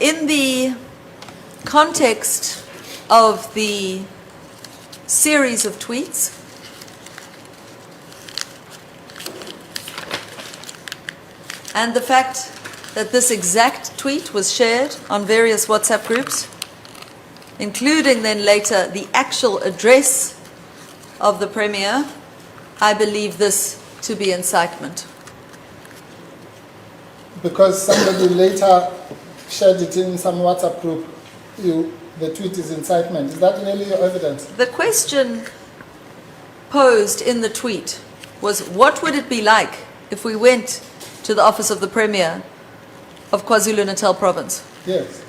in the context of the series of tweets, and the fact that this exact tweet was shared on various WhatsApp groups, including then later the actual address of the Premier, I believe this to be incitement. Because somebody later shared it in some WhatsApp group, the tweet is incitement. Is that really your evidence? The question posed in the tweet was, what would it be like if we went to the office of the Premier of KwaZulu-Natal province? Yes.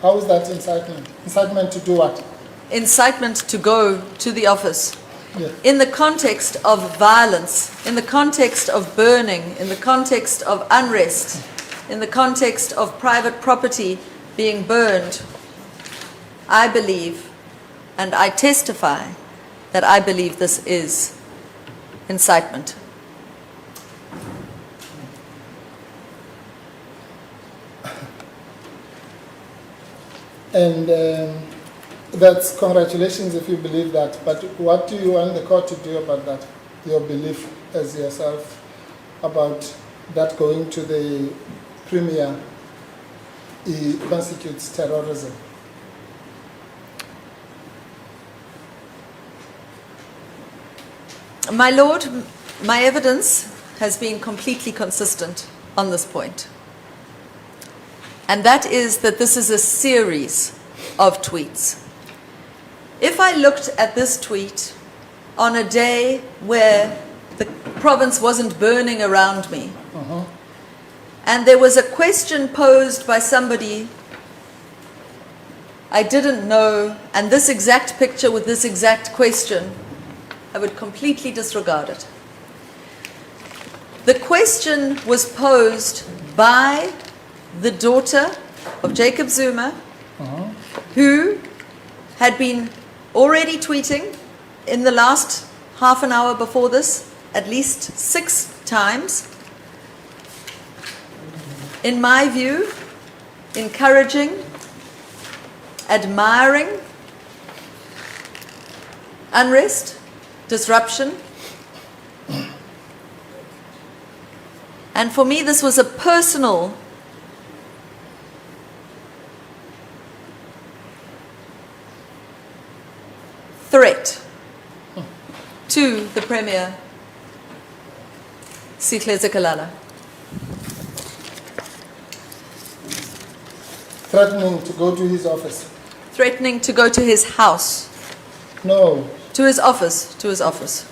How is that incitement? Incitement to do what? Incitement to go to the office. Yes. In the context of violence, in the context of burning, in the context of unrest, in the context of private property being burned, I believe, and I testify, that I believe this is incitement. And that's congratulations if you believe that. But what do you want the court to do about that? Your belief as yourself about that going to the premier constitutes terrorism? My Lord, my evidence has been completely consistent on this point. And that is that this is a series of tweets. If I looked at this tweet on a day where the province wasn't burning around me, and there was a question posed by somebody I didn't know, and this exact picture with this exact question, I would completely disregard it. The question was posed by the daughter of Jacob Zuma, who had been already tweeting in the last half an hour before this, at least 6 times, in my view, encouraging, admiring unrest, disruption. And for me, this was a personal threat to the Premier, Sihle Zikalala. Threatening to go to his office? Threatening to go to his house. No. To his office. To his office.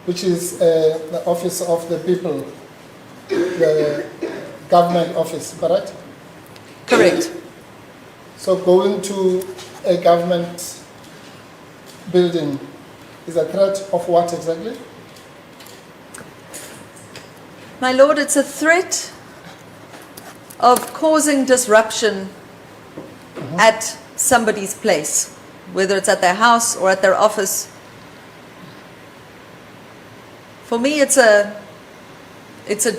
Which is the office of the people, the government office, correct? Correct. So going to a government building is a threat of what exactly? My Lord, it's a threat of causing disruption at somebody's place, whether it's at their house or at their office. For me, it's a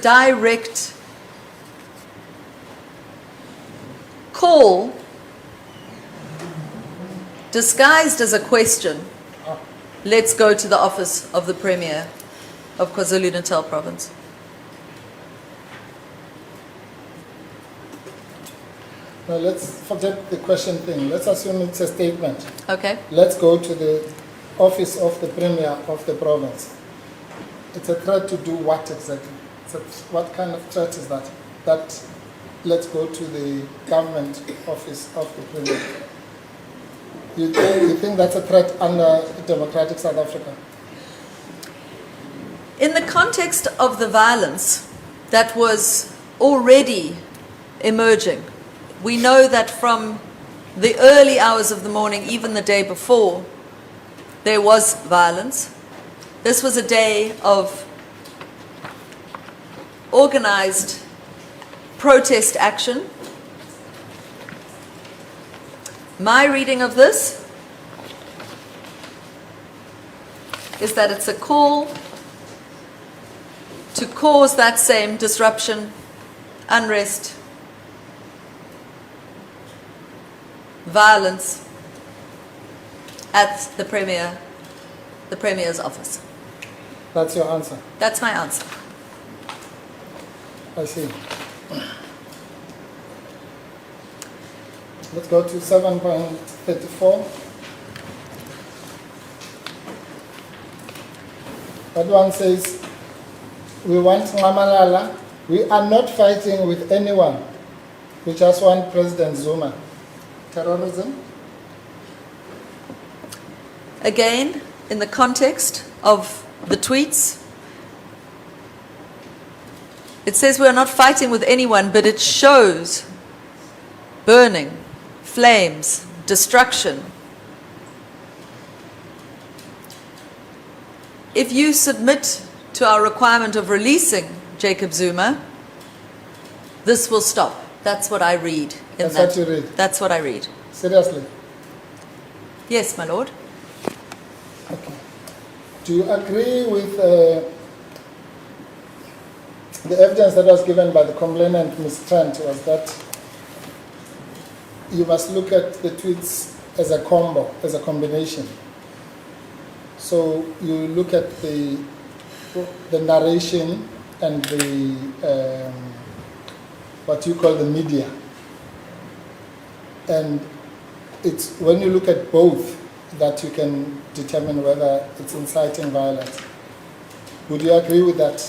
direct call disguised as a question. Let's go to the office of the Premier of KwaZulu-Natal province. Now let's forget the question thing. Let's assume it's a statement. Okay. Let's go to the office of the Premier of the province. It's a threat to do what exactly? What kind of threat is that? That let's go to the government office of the Premier. You think that's a threat under democratic South Africa? In the context of the violence that was already emerging, we know that from the early hours of the morning, even the day before, there was violence. This was a day of organized protest action. My reading of this is that it's a call to cause that same disruption, unrest, violence at the Premier's office. That's your answer? That's my answer. I see. Let's go to 7.34. That one says, we want Ngamalala. We are not fighting with anyone. We just want President Zuma. Terrorism? Again, in the context of the tweets, it says we are not fighting with anyone, but it shows burning, flames, destruction. If you submit to our requirement of releasing Jacob Zuma, this will stop. That's what I read. That's what you read? That's what I read. Seriously? Yes, my Lord. Okay. Do you agree with the evidence that was given by the complainant, Ms. Trent, was that you must look at the tweets as a combo, as a combination. So you look at the narration and the what you call the media, and it's when you look at both that you can determine whether it's inciting violence. Would you agree with that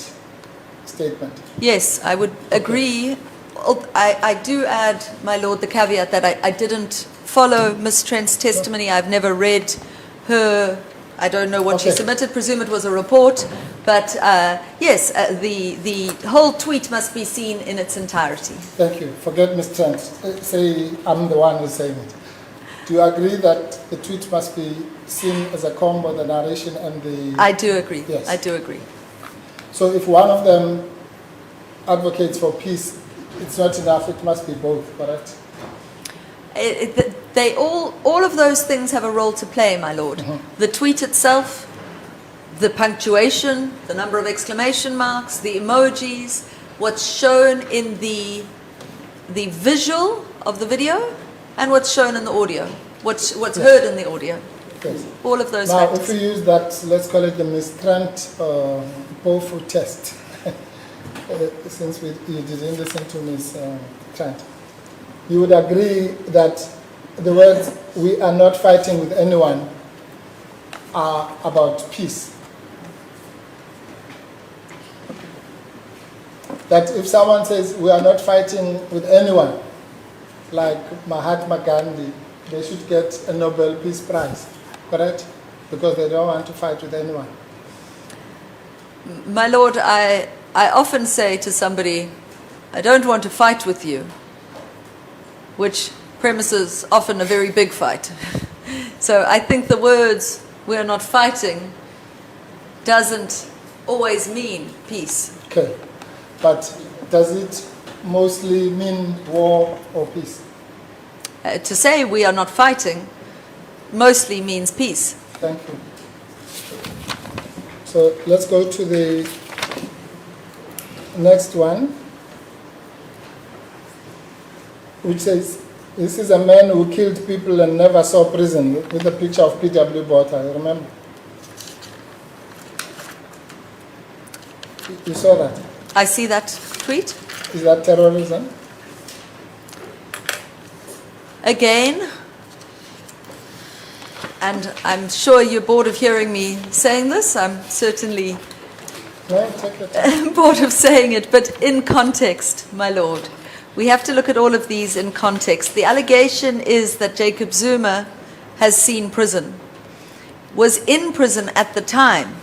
statement? Yes, I would agree. I do add, my lord, the caveat that I didn't follow Ms. Trent's testimony. I've never read her. I don't know what she submitted. Presume it was a report. But yes, the whole tweet must be seen in its entirety. Thank you. Forget Ms. Trent. Say I'm the one who's saying it. Do you agree that the tweet must be seen as a combo, the narration and the... I do agree. Yes. I do agree. So if one of them advocates for peace, it's not enough, it must be both, correct? They all of those things have a role to play, my lord. Mm-hmm. The tweet itself, the punctuation, the number of exclamation marks, the emojis, what's shown in the visual of the video, and what's shown in the audio, what's heard in the audio. Yes. All of those Now, factors. if we use that, let's call it the Ms. Trent Bofu test, since you didn't listen to Ms. Trent, you would agree that the words "we are not fighting with anyone" are about peace. That if someone says "we are not fighting with anyone," like Mahatma Gandhi, they should get a Nobel Peace Prize, correct? Because they don't want to fight with anyone. My lord, I often say to somebody, I don't want to fight with you, which premises often a very big fight. So I think the words, we're not fighting, doesn't always mean peace. Okay, but does it mostly mean war or peace? To say we are not fighting mostly means peace. Thank you. So let's go to the next one, which says, this is a man who killed people and never saw prison, with a picture of P.W. Botha, you remember? You saw that? I see that tweet. Is that terrorism? Again, and I'm sure you're bored of hearing me saying this. I'm certainly No, take your time. bored of saying it, but in context, my lord. We have to look at all of these in context. The allegation is that Jacob Zuma has seen prison, was in prison at the time,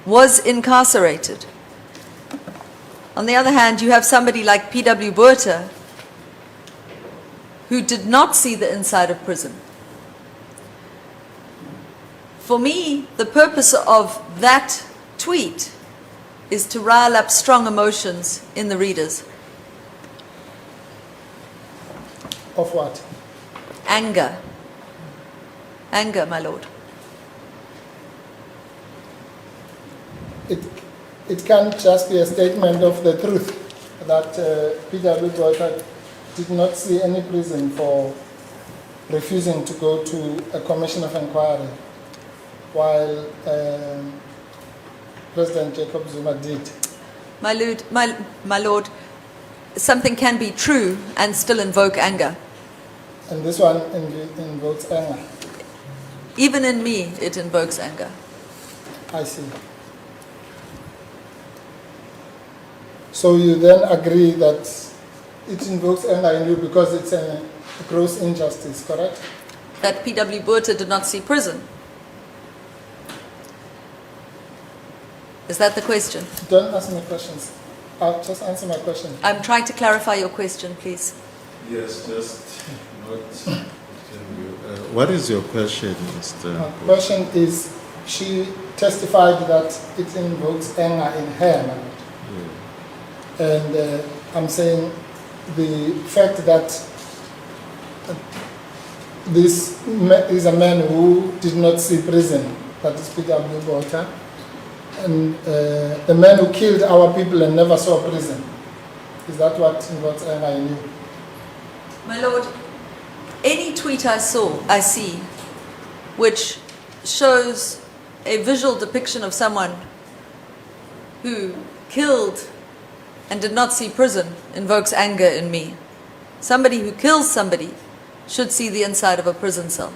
was incarcerated. On the other hand, you have somebody like P.W. Botha, who did not see the inside of prison. For me, the purpose of that tweet is to rile up strong emotions in the readers. Of what? Anger. Anger, my lord. It can't just be a statement of the truth that P.W. Botha did not see any reason for refusing to go to a commission of inquiry, while President Jacob Zuma did. My lord, something can be true and still invoke anger. And this one invokes anger. Even in me, it invokes anger. I see. So you then agree that it invokes anger in you because it's a gross injustice, correct? That P.W. Botha did not see prison. Is that the question? Don't ask me questions. I'll just answer my question. I'm trying to clarify your question, please. Yes, just not. What is your question, Mr.? My question is, she testified that it invokes anger in her mind. Yeah. And I'm saying the fact that this is a man who did not see prison, that is P.W. Botha, and the man who killed our people and never saw prison. Is that what invokes anger in you? My lord, any tweet I see, which shows a visual depiction of someone who killed and did not see prison invokes anger in me. Somebody who kills somebody should see the inside of a prison cell.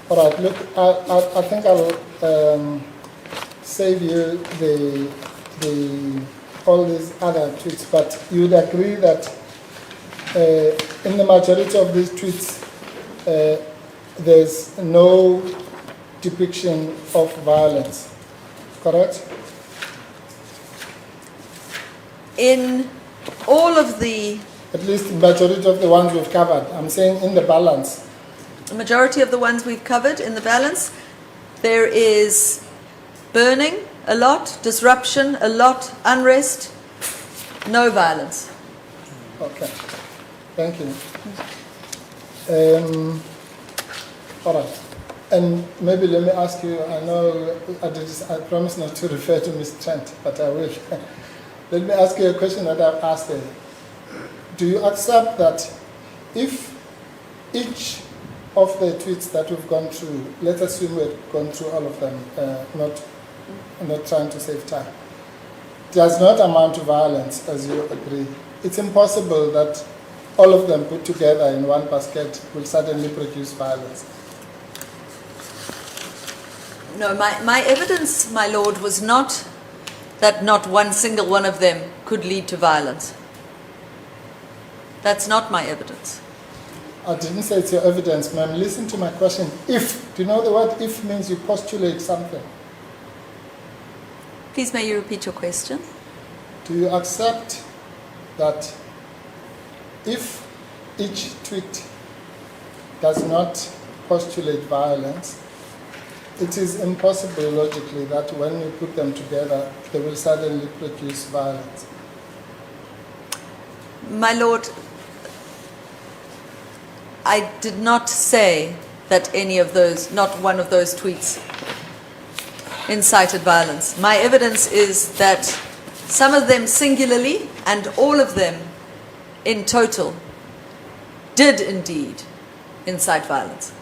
All right, look, I think I'll save you all these other tweets, but you'd agree that in the majority of these tweets, there's no depiction of violence, correct? In all of the At least the majority of the ones we've covered. I'm saying in the balance. majority of the ones we've covered in the balance, there is burning a lot, disruption a lot, unrest, no violence. Okay, thank you. All right, and maybe let me ask you, I know I promised not to refer to Ms. Trent, but I will. Let me ask you a question that I've asked her. Do you accept that if each of the tweets that we've gone through, let's assume we've gone through all of them, not trying to save time, does not amount to violence, as you agree, it's impossible that all of them put together in one basket will suddenly produce violence? No, my evidence, my lord, was not that not one single one of them could lead to violence. That's not my evidence. I didn't say it's your evidence, ma'am. Listen to my question. If, do you know the word if means you postulate something? Please may you repeat your question? Do you accept that if each tweet does not postulate violence, it is impossible logically that when you put them together, they will suddenly produce violence? My lord, I did not say that any of those, not one of those tweets incited violence. My evidence is that some of them singularly and all of them in total did indeed incite violence.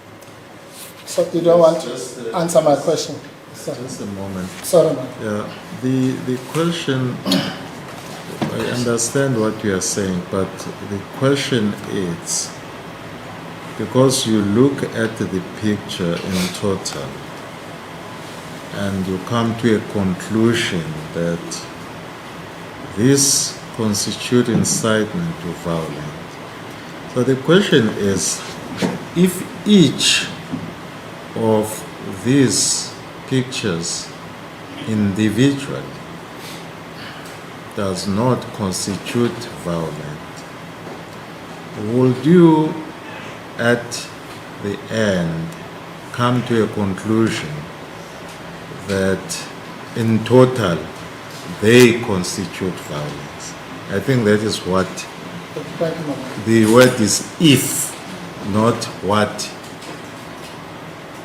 So you don't want to answer my question? Sorry. Just a moment. Sorry, ma'am. Yeah, the question, I understand what you are saying, but the question is, because you look at the picture in total and you come to a conclusion that this constitutes incitement to violence. So the question is, if each of these pictures individually does not constitute violence, would you at the end come to a conclusion that in total they constitute violence? I think that is what Thank you, ma'am. the word is, if, not what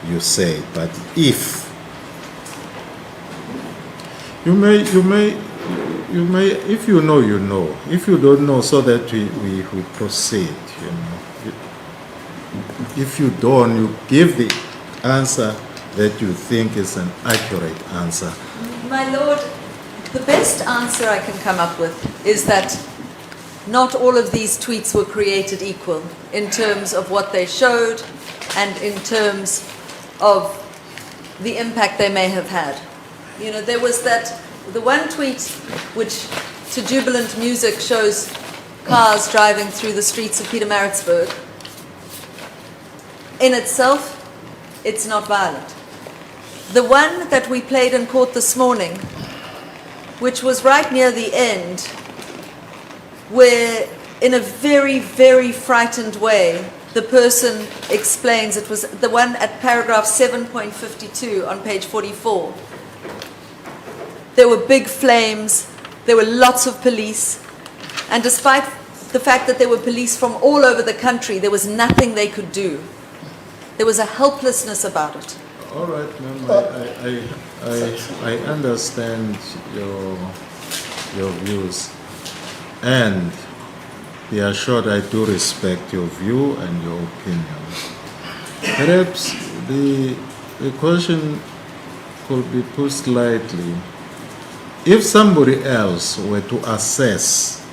you say, but if. You may, if you know, you know. If you don't know, so that we proceed, you know. If you don't, you give the answer that you think is an accurate answer. My lord, the best answer I can come up with is that not all of these tweets were created equal in terms of what they showed and in terms of the impact they may have had. You know, there was the one tweet which to jubilant music shows cars driving through the streets of Pietermaritzburg. In itself, it's not violent. The one that we played in court this morning, which was right near the end, where in a very, very frightened way, the person explains, it was the one at paragraph 7.52 on page 44. There were big flames, there were lots of police, and despite the fact that there were police from all over the country, there was nothing they could do. There was a helplessness about it. All right, ma'am, I understand your views. And be assured I do respect your view and your opinion. Perhaps the question could be put slightly. If somebody else were to assess,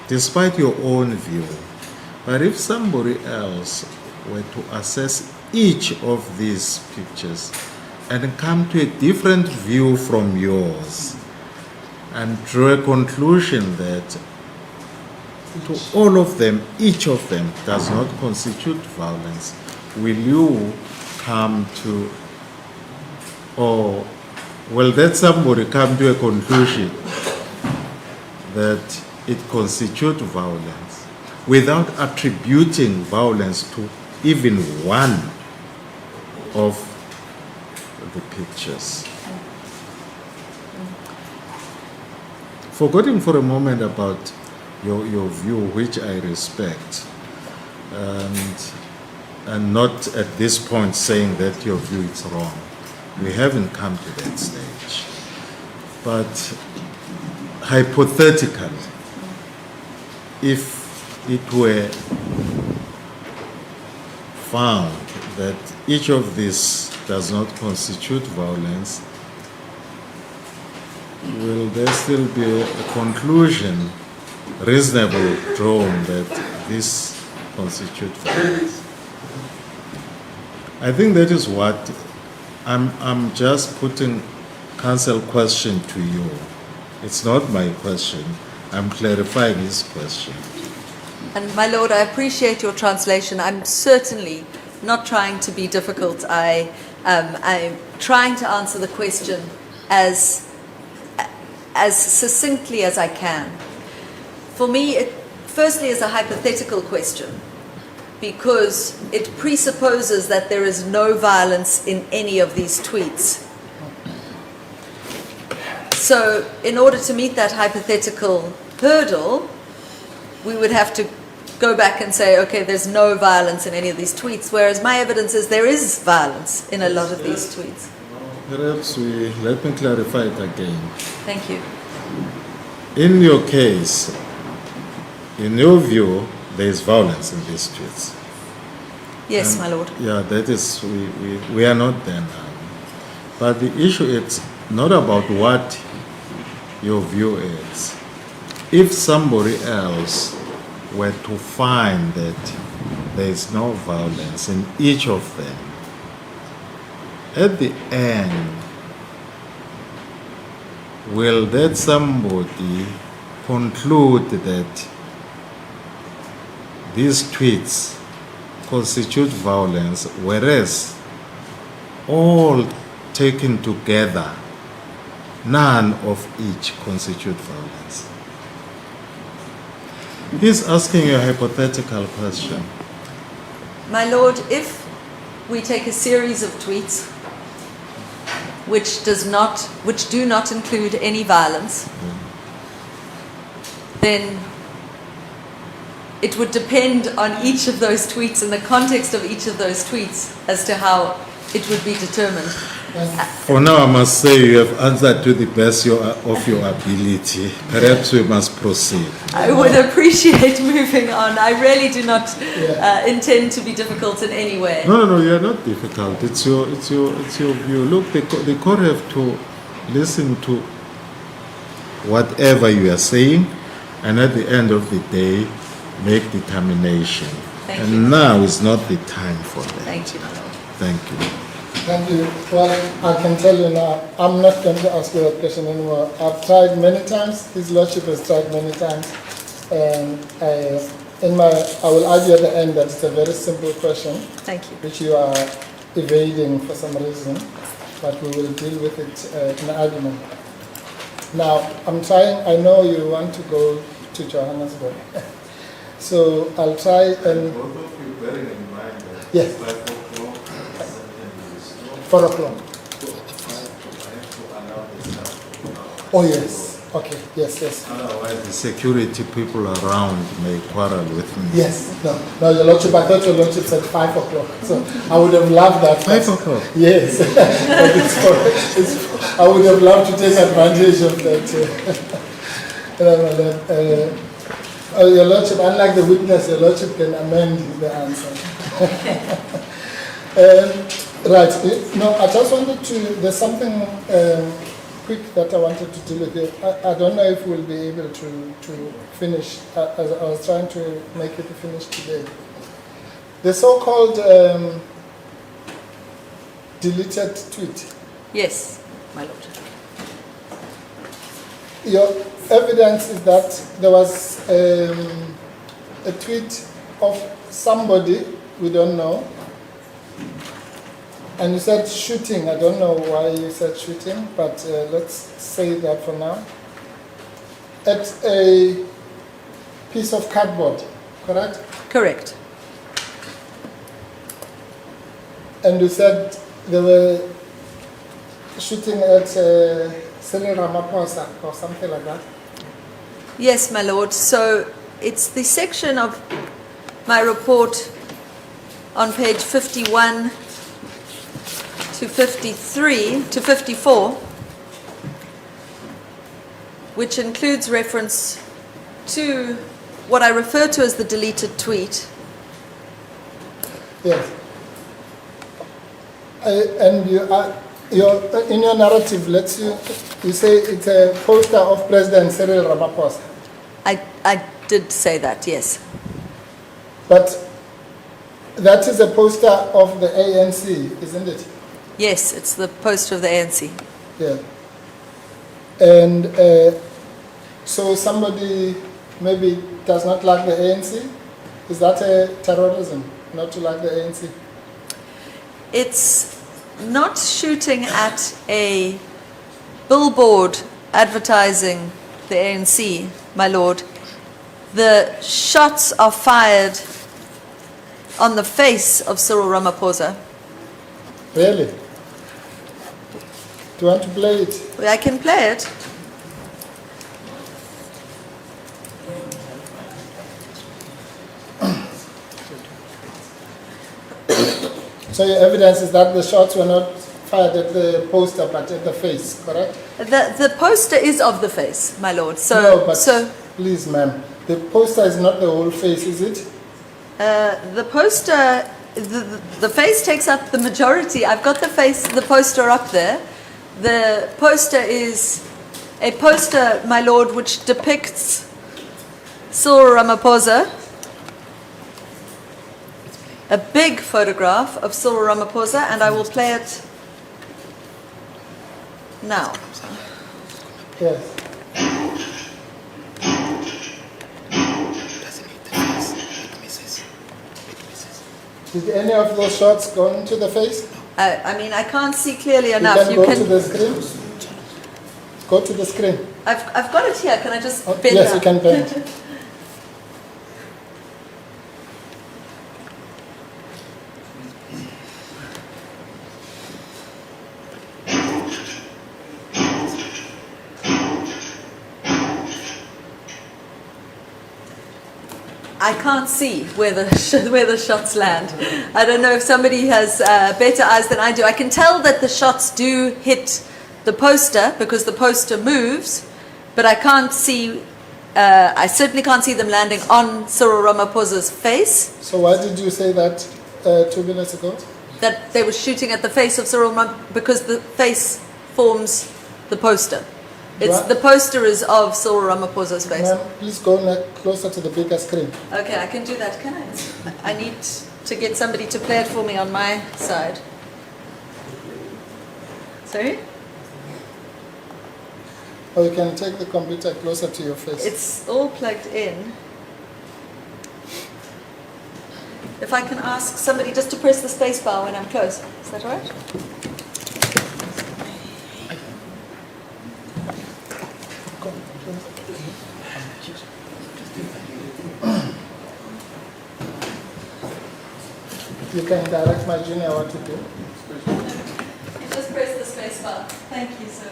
despite your own view, but if somebody else were to assess each of these pictures and come to a different view from yours and draw a conclusion that to all of them, each of them does not constitute violence, will you come to, or will that somebody come to a conclusion that it constitutes violence without attributing violence to even one of the pictures? Forgetting for a moment about your view, which I respect, and not at this point saying that your view is wrong. We haven't come to that stage. But hypothetically, if it were found that each of these does not constitute violence, will there still be a conclusion reasonably drawn that this constitutes violence? I think that is what I'm just putting counsel question to you. It's not my question. I'm clarifying his question. And my lord, I appreciate your translation. I'm certainly not trying to be difficult. I'm trying to answer the question as succinctly as I can. For me, it firstly is a hypothetical question, because it presupposes that there is no violence in any of these tweets. So in order to meet that hypothetical hurdle, we would have to go back and say, okay, there's no violence in any of these tweets, whereas my evidence is there is violence in a lot of these tweets. Perhaps let me clarify it again. Thank you. In your case, in your view, there is violence in these streets. Yes, And my lord. yeah, that is, we are not there now. But the issue is not about what your view is. If somebody else were to find that there is no violence in each of them, at the end, will that somebody conclude that these tweets constitute violence, whereas all taken together, none of each constitute violence? He's asking a hypothetical question. My lord, if we take a series of tweets which do not include any violence, then it would depend on each of those tweets and the context of each of those tweets as to how it would be determined. For now, I must say you have answered to the best of your ability. Perhaps we must proceed. I would appreciate moving on. I really do not intend to be difficult in any way. No, you are not difficult. It's your view. Look, the court have to listen to whatever you are saying, and at the end of the day, make determination. Thank and you. now is not the time for that. Thank you, my lord. Thank you. Thank you. Well, I can tell you now, I'm not going to ask you that question anymore. I've tried many times. His Lordship has tried many times. And I will argue at the end that it's a very simple question. Thank you. Which you are evading for some reason, but we will deal with it in argument. Now, I know you want to go to Johannesburg. So I'll try and... Both of you bearing in mind that yes. 5 o'clock, 4 o'clock. Oh yes. Okay. Yes. Otherwise, the security people around may quarrel with me. Yes. No, Your Lordship. I thought Your Lordship said 5 o'clock. So I would have loved that. 5 o'clock. Yes. But I would have loved to take advantage of that. Oh, Your Lordship, unlike the witness, Your Lordship can amend the answer. Right. No, I just wanted to, there's something quick that I wanted to deal with here. I don't know if we'll be able to finish. I was trying to make it finish today. The so-called deleted tweet. Yes, my lord. Your evidence is that there was a tweet of somebody, we don't know, and you said shooting. I don't know why you said shooting, but let's say that for now. At a piece of cardboard, correct? Correct. And you said they were shooting at Sadleir Ramaphosa or something like that? Yes, my lord. So it's the section of my report on page 51 to 53 to 54, which includes reference to what I refer to as the deleted tweet. Yes. And in your narrative, you say it's a poster of President Cyril Ramaphosa. I did say that, yes. But that is a poster of the ANC, isn't it? Yes, it's the poster of the ANC. Yeah. And so somebody maybe does not like the ANC? Is that a terrorism, not to like the ANC? It's not shooting at a billboard advertising the ANC, my lord. The shots are fired on the face of Cyril Ramaphosa. Really? Do you want to play it? I can play it. So your evidence is that the shots were not fired at the poster but at the face, correct? The poster is of the face, my lord. No, but please, ma'am, the poster is not the whole face, is it? The poster, the face takes up the majority. I've got the poster up there. The poster is a poster, my lord, which depicts Cyril Ramaphosa. A big photograph of Cyril Ramaphosa, and I will play it now. Yes. Did any of those shots go into the face? I mean, I can't see clearly You enough. can go to the screen. Go to the screen. I've got it here. Can I just bend yes, down? you can bend. I can't see where the shots land. I don't know if somebody has better eyes than I do. I can tell that the shots do hit the poster because the poster moves, but I can't see. I certainly can't see them landing on Cyril Ramaphosa's face. So why did you say that 2 minutes ago? That they were shooting at the face of Cyril Ramaphosa because the face forms the poster. The poster is of Cyril Ramaphosa's face. Ma'am, please go closer to the bigger screen. Okay, I can do that, can I? I need to get somebody to play it for me on my side. Sorry? Or you can take the computer closer to your face. It's all plugged in. If I can ask somebody just to press the space bar when I'm close. Is that all right? You can direct my junior what to do. You just press the space bar. Thank you, sir.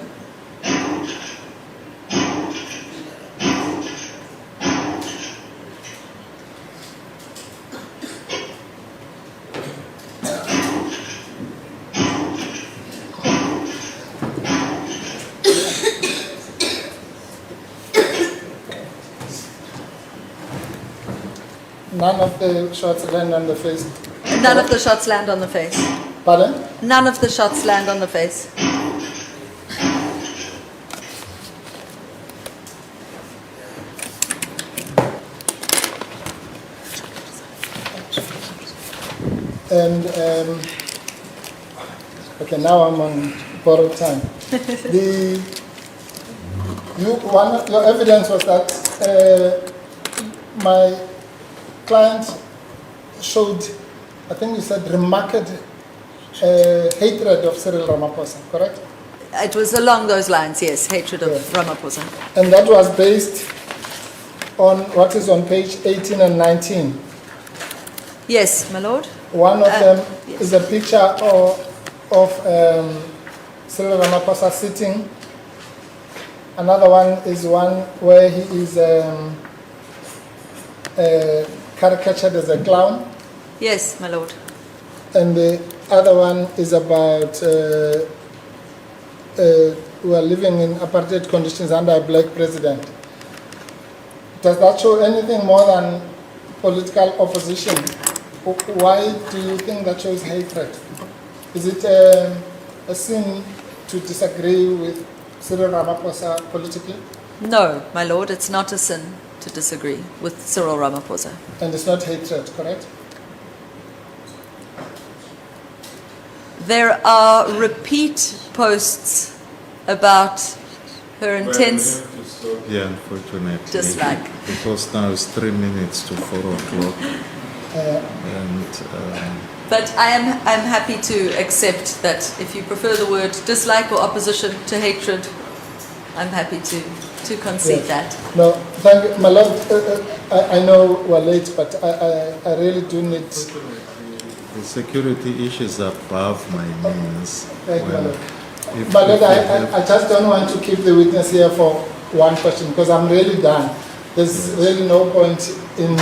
None of the shots land on the face. None of the shots land on the face. Pardon? None of the shots land on the face. And okay, now I'm on borrowed time. Your evidence was that my client showed, I think you said, remarked hatred of Cyril Ramaphosa, correct? It was along those lines, yes, hatred of Ramaphosa. And that was based on what is on page 18 and 19. Yes, my lord. One of them yes. is a picture of Cyril Ramaphosa sitting. Another one is one where he is caricatured as a clown. Yes, my lord. And the other one is about we are living in apartheid conditions under a black president. Does that show anything more than political opposition? Why do you think that shows hatred? Is it a sin to disagree with Cyril Ramaphosa politically? No, my lord, it's not a sin to disagree with Cyril Ramaphosa. And it's not hatred, correct? There are repeat posts about her intense Yeah, unfortunately. dislike. Because now it's 3 minutes to 4 o'clock. And But I'm happy to accept that if you prefer the word dislike or opposition to hatred, I'm happy to concede that. No, thank you, my lord. I know we're late, but I really do need. the security issues are above my means. Thank you, my Well, lord. if- My lord, if we have- I just don't want to keep the witness here for one question because I'm really done. There's really no point in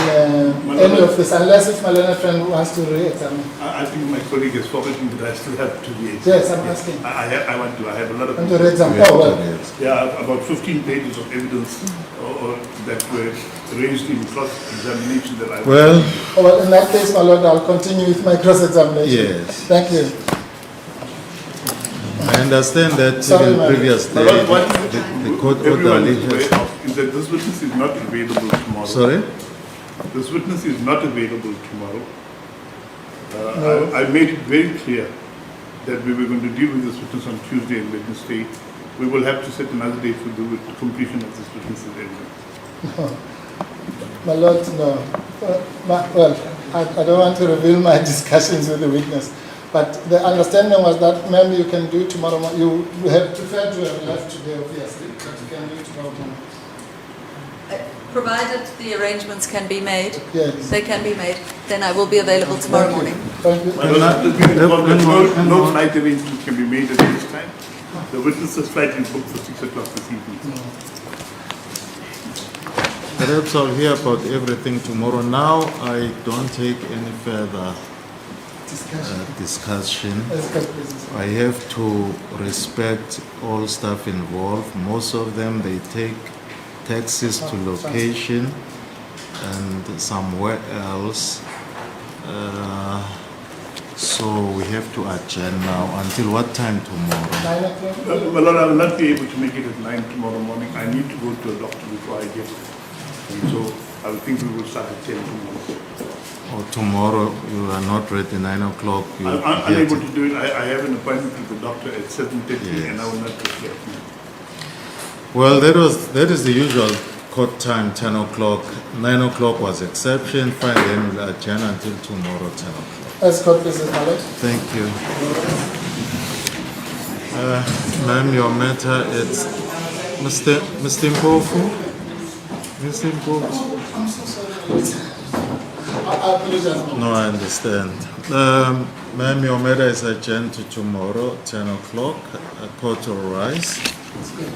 any of this unless if my learned friend wants to re-examine. I think my colleague has forgotten that I still have to be. Yes, I'm asking. I have a lot of. And to re-examine. we have Oh, to well. read. Yeah, about 15 pages of evidence or that were raised in cross-examination that I. Well, Oh, well, in that case, my lord, I'll continue with my cross-examination. yes. Thank you. I understand that Sorry, even ma'am. previously What the court everyone order is aware has. of is that this witness is not available tomorrow. Sorry? This witness is not available tomorrow. No. I made it very clear that we were going to deal with this witness on Tuesday and Wednesday. We will have to set another date for the completion of this witness's evidence. My lord, no. Well, I don't want to reveal my discussions with the witness, but the understanding was that, ma'am, you can do tomorrow morning. You have preferred to have left today, obviously, but you can do tomorrow morning. Provided the arrangements can be made, Yes. they can be made, then I will be available tomorrow Thank you. morning. Thank you. My lord, let me inform that hang no on. flight arrangement can be made at this time. The witness's flight is booked for 6 o'clock this evening. Perhaps I'll hear about everything tomorrow. Now I don't take any further discussion. Let's go, please. I have to respect all staff involved. Most of them, they take taxis to location and somewhere else. So we have to adjourn now. Until what time tomorrow? 9 o'clock? My lord, I will not be able to make it at 9 tomorrow morning. I need to go to a doctor before I get it. And so I will think we will start at 10 tomorrow. Or tomorrow you are not ready 9 o'clock. You I'm get unable it. to do it. I have an appointment with the doctor at 7:30 Yes. and I will not be here. Well, that is the usual court time, 10 o'clock. 9 o'clock was exception. Fine, then we'll adjourn until tomorrow, 10 o'clock. Escort, please, my lord. Thank you. Ma'am, your matter is Mr. Mpofu? Mr. Mpofu? I'm so sorry. I apologize. No, I understand. Ma'am, your matter is adjourned to tomorrow, 10 o'clock. A court will rise. It's good.